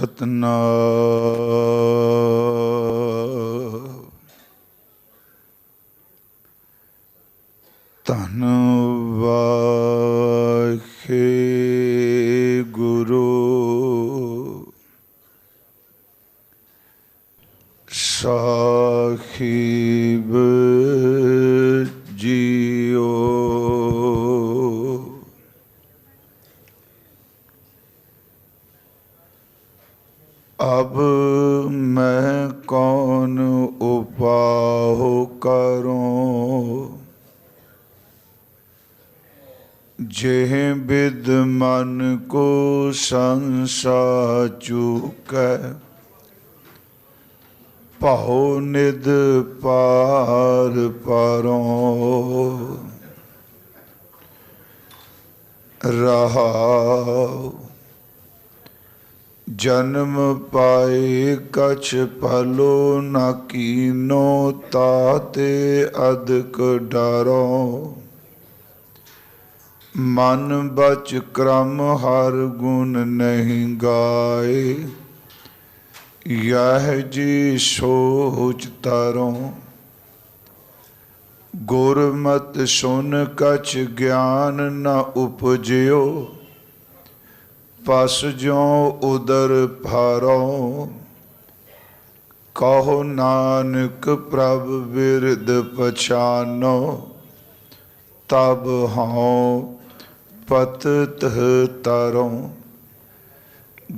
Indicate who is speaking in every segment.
Speaker 1: ਸਤਨਾਮ। ਧੰਨ ਵਾਹਿਗੁਰੂ ਸਾਹਿਬ ਜੀਓ। अब मैं कौन उपाह करूं, जेह बिद मन को संसा चूकै, पाहो निद पार पारों। रहाओ जन्म पाए कछ भलो न कीनो, ताते अधिक डरो। मन बच क्रम हर गुण नहीं गाए, यह जी सोच तरो। गुरमत सुन कछ ज्ञान न उपजियो, पस ज्यों उदर फारो। कहो नानक प्रभ बिरद पछानो, तब हों पतित तरों।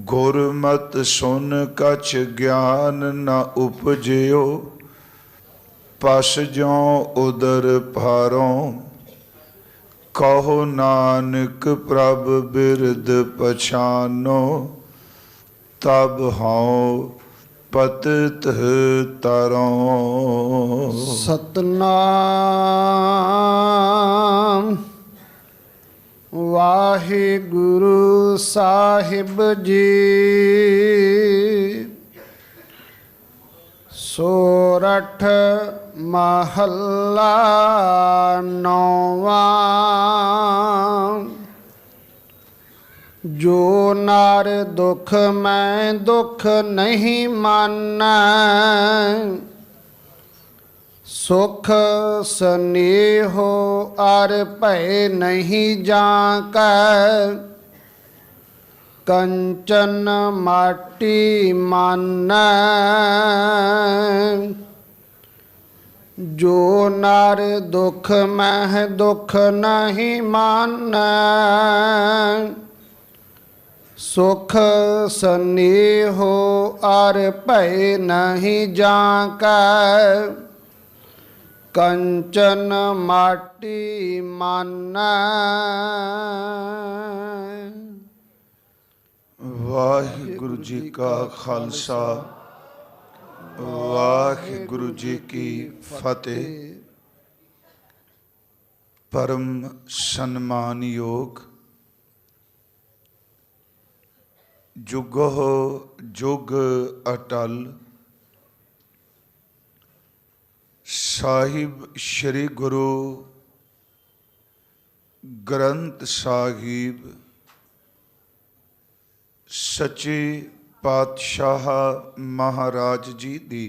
Speaker 1: गुरमत सुन कछ ज्ञान न उपजियो, पस ज्यों उदर फारों। कहो नानक प्रभ बिरद पछानो, तब हों पतित तरों।
Speaker 2: सतनाम वाहिगुरु साहिब जी। सोरठ महला नौवां। जो नार दुख मैं दुख नहीं मानै, सुख स्नेहो अर भय नहीं जाकै। कंचन माटी मानै, जो नार दुख मैं दुख नहीं मानै। सुख स्नेहो अर भय नहीं जाकै। कंचन माटी मानै।
Speaker 1: वाहिगुरु जी का खालसा, वाहिगुरु जी की फतेह। परम सन्मान योग जुगो जुग अटल साहिब श्री गुरु ग्रंथ साहिब सच्चे पातशाह महाराज जी दी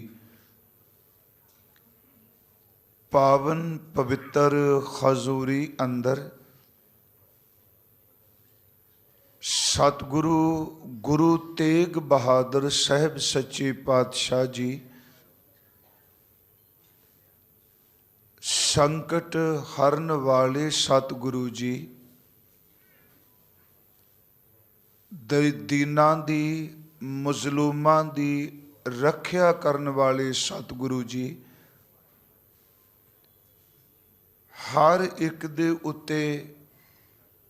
Speaker 1: पावन पवित्र हजूरी अंदर सतगुरु गुरु तेग बहादुर साहब सच्चे पातशाह जी संकट हरन वाले सतगुरु जी, दीनां दी मजलूमां दी रखिया करन वाले सतगुरु जी, हर एक दे उत्ते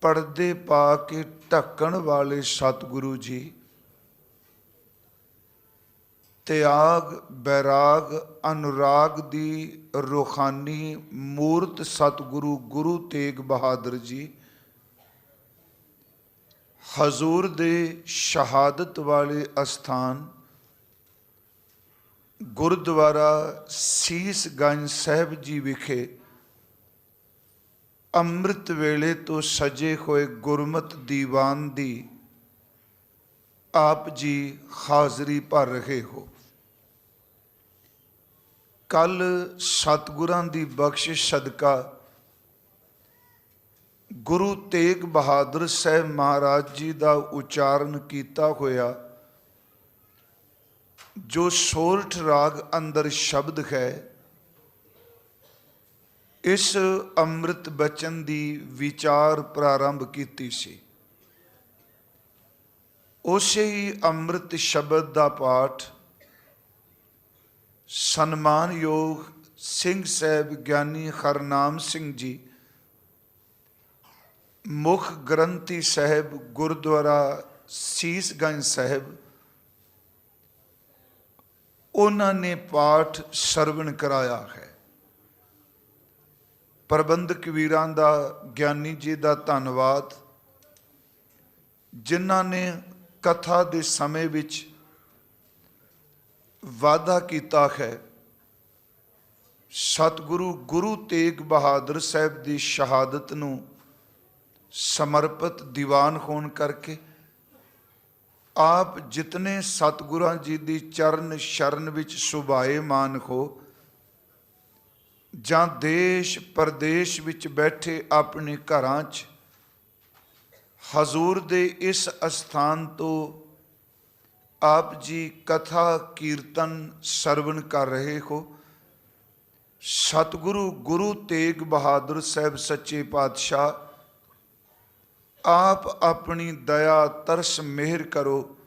Speaker 1: पर्दे पा के ढकण वाले सतगुरु जी, त्याग बैराग अनुराग दी रूहानी मूर्त सतगुरु गुरु तेग बहादुर जी, हजूर दे शहादत वाले अस्थान गुरुद्वारा सीसगंज साहब जी विखे अमृत वेले तो सजे हुए गुरमत दीवान दी आप जी हाਜ਼ਰੀ ਭਰ ਰਹੇ ਹੋ। ਕੱਲ ਸਤਿਗੁਰਾਂ ਦੀ ਬਖਸ਼ਿਸ਼ ਸਦਕਾ ਗੁਰੂ ਤੇਗ ਬਹਾਦਰ ਸਾਹਿਬ ਮਹਾਰਾਜ ਜੀ ਦਾ ਉਚਾਰਨ ਕੀਤਾ ਹੋਇਆ ਜੋ ਸੋਰਠ ਰਾਗ ਅੰਦਰ ਸ਼ਬਦ ਹੈ, ਇਸ ਅੰਮ੍ਰਿਤ ਬਚਨ ਦੀ ਵਿਚਾਰ ਪ੍ਰਾਰੰਭ ਕੀਤੀ ਸੀ। ਉਸੇ ਹੀ ਅੰਮ੍ਰਿਤ ਸ਼ਬਦ ਦਾ ਪਾਠ ਸਨਮਾਨਯੋਗ ਸਿੰਘ ਸਾਹਿਬ ਗਿਆਨੀ ਹਰਨਾਮ ਸਿੰਘ ਜੀ ਮੁੱਖ ਗ੍ਰੰਥੀ ਸਾਹਿਬ ਗੁਰਦੁਆਰਾ ਸੀਸਗੰਜ ਸਾਹਿਬ, ਉਹਨਾਂ ਨੇ ਪਾਠ ਸਰਵਣ ਕਰਾਇਆ ਹੈ। ਪ੍ਰਬੰਧਕ ਵੀਰਾਂ ਦਾ, ਗਿਆਨੀ ਜੀ ਦਾ ਧੰਨਵਾਦ, ਜਿਨ੍ਹਾਂ ਨੇ ਕਥਾ ਦੇ ਸਮੇਂ ਵਿੱਚ ਵਾਅਦਾ ਕੀਤਾ ਹੈ। ਸਤਿਗੁਰੂ ਗੁਰੂ ਤੇਗ ਬਹਾਦਰ ਸਾਹਿਬ ਦੀ ਸ਼ਹਾਦਤ ਨੂੰ ਸਮਰਪਿਤ ਦੀਵਾਨ ਹੋਣ ਕਰਕੇ ਆਪ ਜਿਤਨੇ ਸਤਿਗੁਰਾਂ ਜੀ ਦੀ ਚਰਨ ਸ਼ਰਨ ਵਿੱਚ ਸੁਭਾਏਮਾਨ ਹੋ, ਜਾਂ ਦੇਸ਼ ਪ੍ਰਦੇਸ਼ ਵਿੱਚ ਬੈਠੇ ਆਪਣੇ ਘਰਾਂ 'ਚ ਹਜ਼ੂਰ ਦੇ ਇਸ ਅਸਥਾਨ ਤੋਂ ਆਪ ਜੀ ਕਥਾ ਕੀਰਤਨ ਸਰਵਣ ਕਰ ਰਹੇ ਹੋ। ਸਤਿਗੁਰੂ ਗੁਰੂ ਤੇਗ ਬਹਾਦਰ ਸਾਹਿਬ ਸੱਚੇ ਪਾਤਸ਼ਾਹ ਆਪ ਆਪਣੀ ਦਇਆ ਤਰਸ ਮਿਹਰ ਕਰੋ।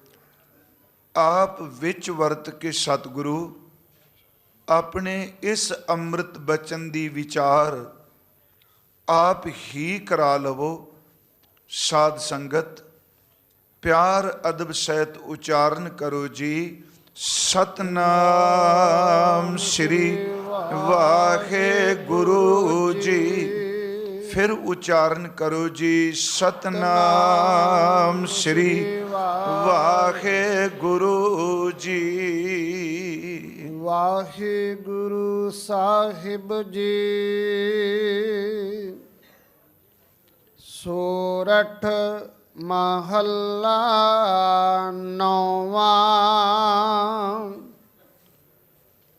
Speaker 1: ਆਪ ਵਿੱਚ ਵਰਤ ਕੇ ਸਤਿਗੁਰੂ ਆਪਣੇ ਇਸ ਅੰਮ੍ਰਿਤ ਬਚਨ ਦੀ ਵਿਚਾਰ ਆਪ ਹੀ ਕਰਾ ਲਵੋ। ਸਾਧ ਸੰਗਤ ਪਿਆਰ ਅਦਬ ਸਹਿਤ ਉਚਾਰਨ ਕਰੋ ਜੀ। ਸਤਨਾਮ ਸ੍ਰੀ ਵਾਹਿਗੁਰੂ ਜੀ। ਫਿਰ ਉਚਾਰਨ ਕਰੋ ਜੀ। ਸਤਨਾਮ ਸ੍ਰੀ ਵਾਹਿਗੁਰੂ ਜੀ।
Speaker 2: ਵਾਹਿਗੁਰੂ ਸਾਹਿਬ ਜੀ। ਸੋਰਠ ਮਹੱਲਾ ਨੌਵਾਂ।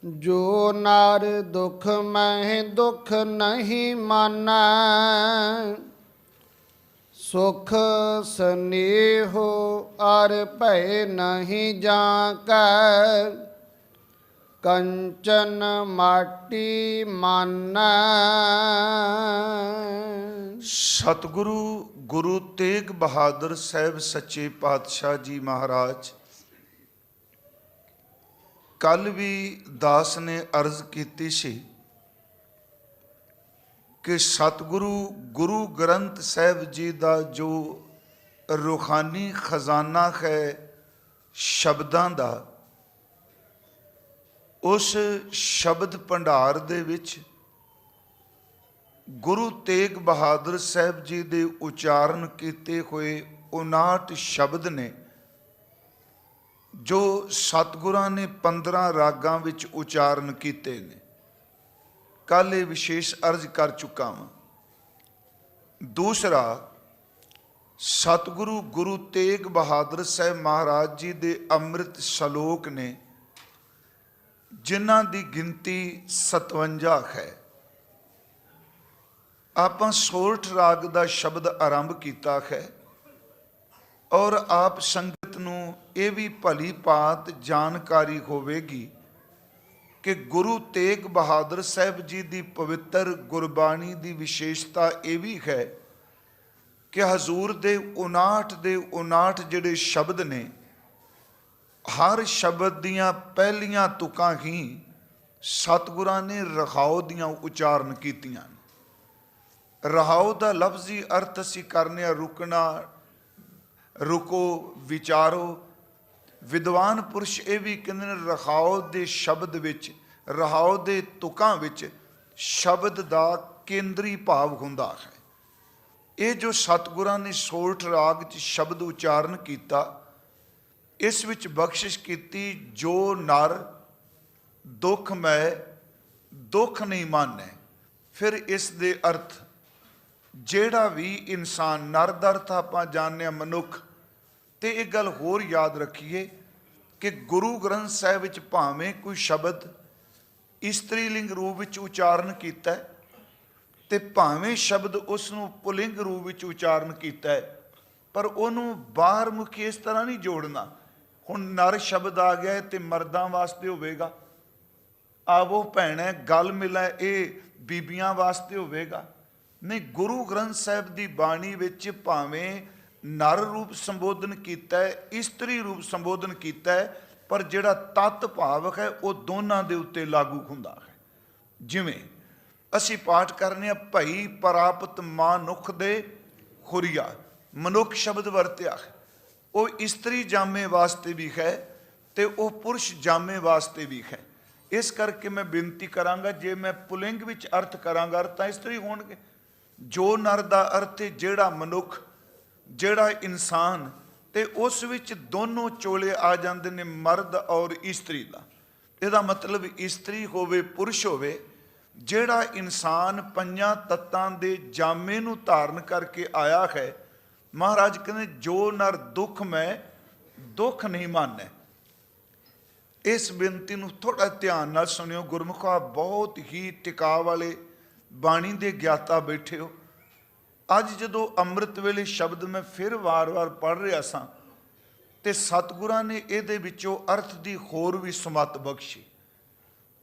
Speaker 2: ਜੋ ਨਰ ਦੁਖ ਮਹਿ ਦੁਖ ਨਹੀਂ ਮਾਨੈ, ਸੁਖ ਸਨੇਹੋ ਅਰ ਭੈ ਨਹੀਂ ਜਾਕੈ, ਕੰਚਨ ਮਾਟੀ ਮਾਨੈ।
Speaker 1: ਸਤਿਗੁਰੂ ਗੁਰੂ ਤੇਗ ਬਹਾਦਰ ਸਾਹਿਬ ਸੱਚੇ ਪਾਤਸ਼ਾਹ ਜੀ ਮਹਾਰਾਜ, ਕੱਲ ਵੀ ਦਾਸ ਨੇ ਅਰਜ਼ ਕੀਤੀ ਸੀ ਕਿ ਸਤਿਗੁਰੂ ਗੁਰੂ ਗ੍ਰੰਥ ਸਾਹਿਬ ਜੀ ਦਾ ਜੋ ਰੂਹਾਨੀ ਖਜ਼ਾਨਾ ਹੈ ਸ਼ਬਦਾਂ ਦਾ, ਉਸ ਸ਼ਬਦ ਭੰਡਾਰ ਦੇ ਵਿੱਚ ਗੁਰੂ ਤੇਗ ਬਹਾਦਰ ਸਾਹਿਬ ਜੀ ਦੇ ਉਚਾਰਨ ਕੀਤੇ ਹੋਏ 59 ਸ਼ਬਦ ਨੇ, ਜੋ ਸਤਿਗੁਰਾਂ ਨੇ 15 ਰਾਗਾਂ ਵਿੱਚ ਉਚਾਰਨ ਕੀਤੇ ਨੇ। ਕੱਲ੍ਹ ਇਹ ਵਿਸ਼ੇਸ਼ ਅਰਜ਼ ਕਰ ਚੁੱਕਾ ਹਾਂ। ਦੂਸਰਾ, ਸਤਿਗੁਰੂ ਗੁਰੂ ਤੇਗ ਬਹਾਦਰ ਸਾਹਿਬ ਮਹਾਰਾਜ ਜੀ ਦੇ ਅੰਮ੍ਰਿਤ ਸ਼ਲੋਕ ਨੇ, ਜਿਨ੍ਹਾਂ ਦੀ ਗਿਣਤੀ 57 ਹੈ। ਆਪਾਂ ਸੋਰਠ ਰਾਗ ਦਾ ਸ਼ਬਦ ਆਰੰਭ ਕੀਤਾ ਹੈ, ਔਰ ਆਪ ਸੰਗਤ ਨੂੰ ਇਹ ਵੀ ਭਲੀ ਭਾਂਤ ਜਾਣਕਾਰੀ ਹੋਵੇਗੀ ਕਿ ਗੁਰੂ ਤੇਗ ਬਹਾਦਰ ਸਾਹਿਬ ਜੀ ਦੀ ਪਵਿੱਤਰ ਗੁਰਬਾਣੀ ਦੀ ਵਿਸ਼ੇਸ਼ਤਾ ਇਹ ਵੀ ਹੈ ਕਿ ਹਜ਼ੂਰ ਦੇ 59 ਦੇ 59 ਜਿਹੜੇ ਸ਼ਬਦ ਨੇ, ਹਰ ਸ਼ਬਦ ਦੀਆਂ ਪਹਿਲੀਆਂ ਤੁਕਾਂ ਹੀ ਸਤਿਗੁਰਾਂ ਨੇ ਰਹਾਉ ਦੀਆਂ ਉਚਾਰਨ ਕੀਤੀਆਂ। ਰਹਾਉ ਦਾ ਲਫ਼ਜ਼ੀ ਅਰਥ ਅਸੀਂ ਕਰਨੇ ਆ ਰੁਕਣਾ, ਰੁਕੋ, ਵਿਚਾਰੋ। ਵਿਦਵਾਨ ਪੁਰਸ਼ ਇਹ ਵੀ ਕਹਿੰਦੇ ਨੇ ਰਹਾਉ ਦੇ ਸ਼ਬਦ ਵਿੱਚ, ਰਹਾਉ ਦੇ ਤੁਕਾਂ ਵਿੱਚ ਸ਼ਬਦ ਦਾ ਕੇਂਦਰੀ ਭਾਵ ਹੁੰਦਾ ਹੈ। ਇਹ ਜੋ ਸਤਿਗੁਰਾਂ ਨੇ ਸੋਰਠ ਰਾਗ 'ਚ ਸ਼ਬਦ ਉਚਾਰਨ ਕੀਤਾ, ਇਸ ਵਿੱਚ ਬਖਸ਼ਿਸ਼ ਕੀਤੀ, ਜੋ ਨਰ ਦੁੱਖ ਮੈਂ ਦੁੱਖ ਨਹੀਂ ਮਾਨੈ। ਫਿਰ ਇਸ ਦੇ ਅਰਥ, ਜਿਹੜਾ ਵੀ ਇਨਸਾਨ, ਨਰ ਦਾ ਅਰਥ ਆਪਾਂ ਜਾਣਦੇ ਹਾਂ ਮਨੁੱਖ, ਤੇ ਇੱਕ ਗੱਲ ਹੋਰ ਯਾਦ ਰੱਖੀਏ ਕਿ ਗੁਰੂ ਗ੍ਰੰਥ ਸਾਹਿਬ ਵਿੱਚ ਭਾਵੇਂ ਕੋਈ ਸ਼ਬਦ ਇਸਤਰੀ ਲਿੰਗ ਰੂਪ ਵਿੱਚ ਉਚਾਰਨ ਕੀਤਾ ਹੈ ਤੇ ਭਾਵੇਂ ਸ਼ਬਦ ਉਸ ਨੂੰ ਪੁਲਿੰਗ ਰੂਪ ਵਿੱਚ ਉਚਾਰਨ ਕੀਤਾ ਹੈ, ਪਰ ਉਹਨੂੰ ਬਾਹਰ ਮੁਖੀ ਇਸ ਤਰ੍ਹਾਂ ਨਹੀਂ ਜੋੜਨਾ। ਹੁਣ ਨਰ ਸ਼ਬਦ ਆ ਗਿਆ ਤੇ ਮਰਦਾਂ ਵਾਸਤੇ ਹੋਵੇਗਾ, ਆਵੋ ਭੈਣੈ ਗਲ ਮਿਲੈ ਇਹ ਬੀਬੀਆਂ ਵਾਸਤੇ ਹੋਵੇਗਾ। ਨਹੀਂ, ਗੁਰੂ ਗ੍ਰੰਥ ਸਾਹਿਬ ਦੀ ਬਾਣੀ ਵਿੱਚ ਭਾਵੇਂ ਨਰ ਰੂਪ ਸੰਬੋਧਨ ਕੀਤਾ ਹੈ, ਇਸਤਰੀ ਰੂਪ ਸੰਬੋਧਨ ਕੀਤਾ ਹੈ, ਪਰ ਜਿਹੜਾ ਤਤ ਭਾਵਕ ਹੈ ਉਹ ਦੋਨਾਂ ਦੇ ਉੱਤੇ ਲਾਗੂ ਹੁੰਦਾ ਹੈ। ਜਿਵੇਂ ਅਸੀਂ ਪਾਠ ਕਰਨੇ ਆ, ਭਈ ਪ੍ਰਾਪਤ ਮਾਨੁਖ ਦੇ ਖੁਰੀਆ, ਮਨੁੱਖ ਸ਼ਬਦ ਵਰਤਿਆ ਹੈ, ਉਹ ਇਸਤਰੀ ਜਾਮੇ ਵਾਸਤੇ ਵੀ ਹੈ ਤੇ ਉਹ ਪੁਰਸ਼ ਜਾਮੇ ਵਾਸਤੇ ਵੀ ਹੈ। ਇਸ ਕਰਕੇ ਮੈਂ ਬੇਨਤੀ ਕਰਾਂਗਾ, ਜੇ ਮੈਂ ਪੁਲਿੰਗ ਵਿੱਚ ਅਰਥ ਕਰਾਂਗਾ ਤਾਂ ਇਸਤਰੀ ਹੋਣਗੇ। ਜੋ ਨਰ ਦਾ ਅਰਥ ਹੈ ਜਿਹੜਾ ਮਨੁੱਖ, ਜਿਹੜਾ ਇਨਸਾਨ, ਤੇ ਉਸ ਵਿੱਚ ਦੋਨੋਂ ਚੋਲੇ ਆ ਜਾਂਦੇ ਨੇ, ਮਰਦ ਔਰ ਇਸਤਰੀ ਦਾ। ਇਹਦਾ ਮਤਲਬ ਇਸਤਰੀ ਹੋਵੇ ਪੁਰਸ਼ ਹੋਵੇ, ਜਿਹੜਾ ਇਨਸਾਨ ਪੰਜਾਂ ਤੱਤਾਂ ਦੇ ਜਾਮੇ ਨੂੰ ਧਾਰਨ ਕਰਕੇ ਆਇਆ ਹੈ, ਮਹਾਰਾਜ ਕਹਿੰਦੇ ਜੋ ਨਰ ਦੁੱਖ ਮੈਂ ਦੁੱਖ ਨਹੀਂ ਮਾਨੈ। ਇਸ ਬੇਨਤੀ ਨੂੰ ਥੋੜਾ ਧਿਆਨ ਨਾਲ ਸੁਣਿਓ। ਗੁਰਮੁਖਾ ਬਹੁਤ ਹੀ ਟਿਕਾਅ ਵਾਲੇ ਬਾਣੀ ਦੇ ਗਿਆਤਾ ਬੈਠੇ ਹੋ। ਅੱਜ ਜਦੋਂ ਅੰਮ੍ਰਿਤ ਵੇਲੇ ਸ਼ਬਦ ਮੈਂ ਫਿਰ ਵਾਰ-ਵਾਰ ਪੜ੍ਹ ਰਿਹਾ ਸਾਂ ਤੇ ਸਤਿਗੁਰਾਂ ਨੇ ਇਹਦੇ ਵਿੱਚੋਂ ਅਰਥ ਦੀ ਹੋਰ ਵੀ ਸਮੱਤ ਬਖਸ਼ੀ।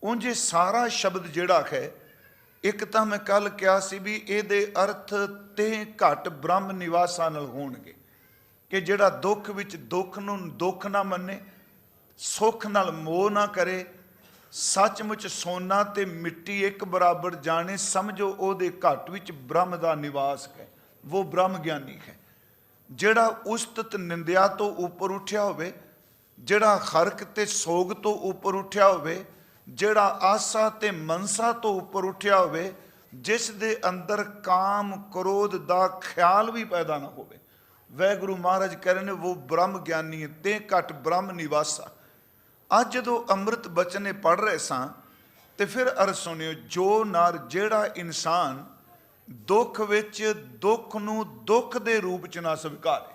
Speaker 1: ਉਂਝ ਸਾਰਾ ਸ਼ਬਦ ਜਿਹੜਾ ਹੈ, ਇੱਕ ਤਾਂ ਮੈਂ ਕੱਲ ਕਿਹਾ ਸੀ ਵੀ ਇਹਦੇ ਅਰਥ ਤੇ ਘੱਟ ਬ੍ਰਹਮ ਨਿਵਾਸਾਂ ਨਾਲ ਹੋਣਗੇ, ਕਿ ਜਿਹੜਾ ਦੁੱਖ ਵਿੱਚ ਦੁੱਖ ਨੂੰ ਦੁੱਖ ਨਾ ਮੰਨੇ, ਸੁੱਖ ਨਾਲ ਮੋਹ ਨਾ ਕਰੇ, ਸੱਚਮੁੱਚ ਸੋਨਾ ਤੇ ਮਿੱਟੀ ਇੱਕ ਬਰਾਬਰ ਜਾਣੇ, ਸਮਝੋ ਉਹਦੇ ਘੱਟ ਵਿੱਚ ਬ੍ਰਹਮ ਦਾ ਨਿਵਾਸ ਹੈ, ਉਹ ਬ੍ਰਹਮ ਗਿਆਨੀ ਹੈ। ਜਿਹੜਾ ਉਸਤਤ ਨਿੰਦਿਆ ਤੋਂ ਉੱਪਰ ਉੱਠਿਆ ਹੋਵੇ, ਜਿਹੜਾ ਹਰਕ ਤੇ ਸੋਗ ਤੋਂ ਉੱਪਰ ਉੱਠਿਆ ਹੋਵੇ, ਜਿਹੜਾ ਆਸਾ ਤੇ ਮਨਸਾ ਤੋਂ ਉੱਪਰ ਉੱਠਿਆ ਹੋਵੇ, ਜਿਸ ਦੇ ਅੰਦਰ ਕਾਮ ਕ੍ਰੋਧ ਦਾ ਖਿਆਲ ਵੀ ਪੈਦਾ ਨਾ ਹੋਵੇ, ਵਾਹਿਗੁਰੂ ਮਹਾਰਾਜ ਕਹਿ ਰਹੇ ਨੇ ਉਹ ਬ੍ਰਹਮ ਗਿਆਨੀ ਹੈ, ਤੇ ਘੱਟ ਬ੍ਰਹਮ ਨਿਵਾਸਾ। ਅੱਜ ਜਦੋਂ ਅੰਮ੍ਰਿਤ ਬਚਨੇ ਪੜ੍ਹ ਰਹੇ ਸਾਂ ਤੇ ਫਿਰ ਅਰਥ ਸੁਣਿਓ, ਜੋ ਨਰ, ਜਿਹੜਾ ਇਨਸਾਨ ਦੁੱਖ ਵਿੱਚ ਦੁੱਖ ਨੂੰ ਦੁੱਖ ਦੇ ਰੂਪ ਚ ਨਾ ਸਵੀਕਾਰੇ,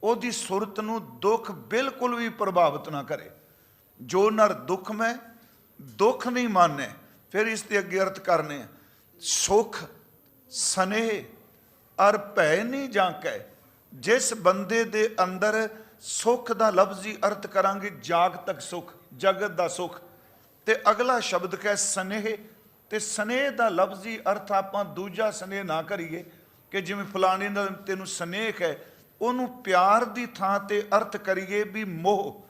Speaker 1: ਉਹਦੀ ਸੁਰਤ ਨੂੰ ਦੁੱਖ ਬਿਲਕੁਲ ਵੀ ਪ੍ਰਭਾਵਿਤ ਨਾ ਕਰੇ। ਜੋ ਨਰ ਦੁੱਖ ਮੈਂ ਦੁੱਖ ਨਹੀਂ ਮਾਨੈ। ਫਿਰ ਇਸ ਦੇ ਅੱਗੇ ਅਰਥ ਕਰਨੇ ਆ, ਸੁਖ ਸਨੇਹ ਅਰ ਭੈ ਨਹੀਂ ਜਾਂਕੈ। ਜਿਸ ਬੰਦੇ ਦੇ ਅੰਦਰ ਸੁੱਖ ਦਾ ਲਫ਼ਜ਼ੀ ਅਰਥ ਕਰਾਂਗੇ ਜਾਗਤਕ ਸੁੱਖ, ਜਗਤ ਦਾ ਸੁੱਖ, ਤੇ ਅਗਲਾ ਸ਼ਬਦ ਹੈ ਸਨੇਹ, ਤੇ ਸਨੇਹ ਦਾ ਲਫ਼ਜ਼ੀ ਅਰਥ ਆਪਾਂ ਦੂਜਾ ਸਨੇਹ ਨਾ ਕਰੀਏ ਕਿ ਜਿਵੇਂ ਫਲਾਣੇ ਦਾ ਤੈਨੂੰ ਸਨੇਹ ਹੈ, ਉਹਨੂੰ ਪਿਆਰ ਦੀ ਥਾਂ ਤੇ ਅਰਥ ਕਰੀਏ ਵੀ ਮੋਹ।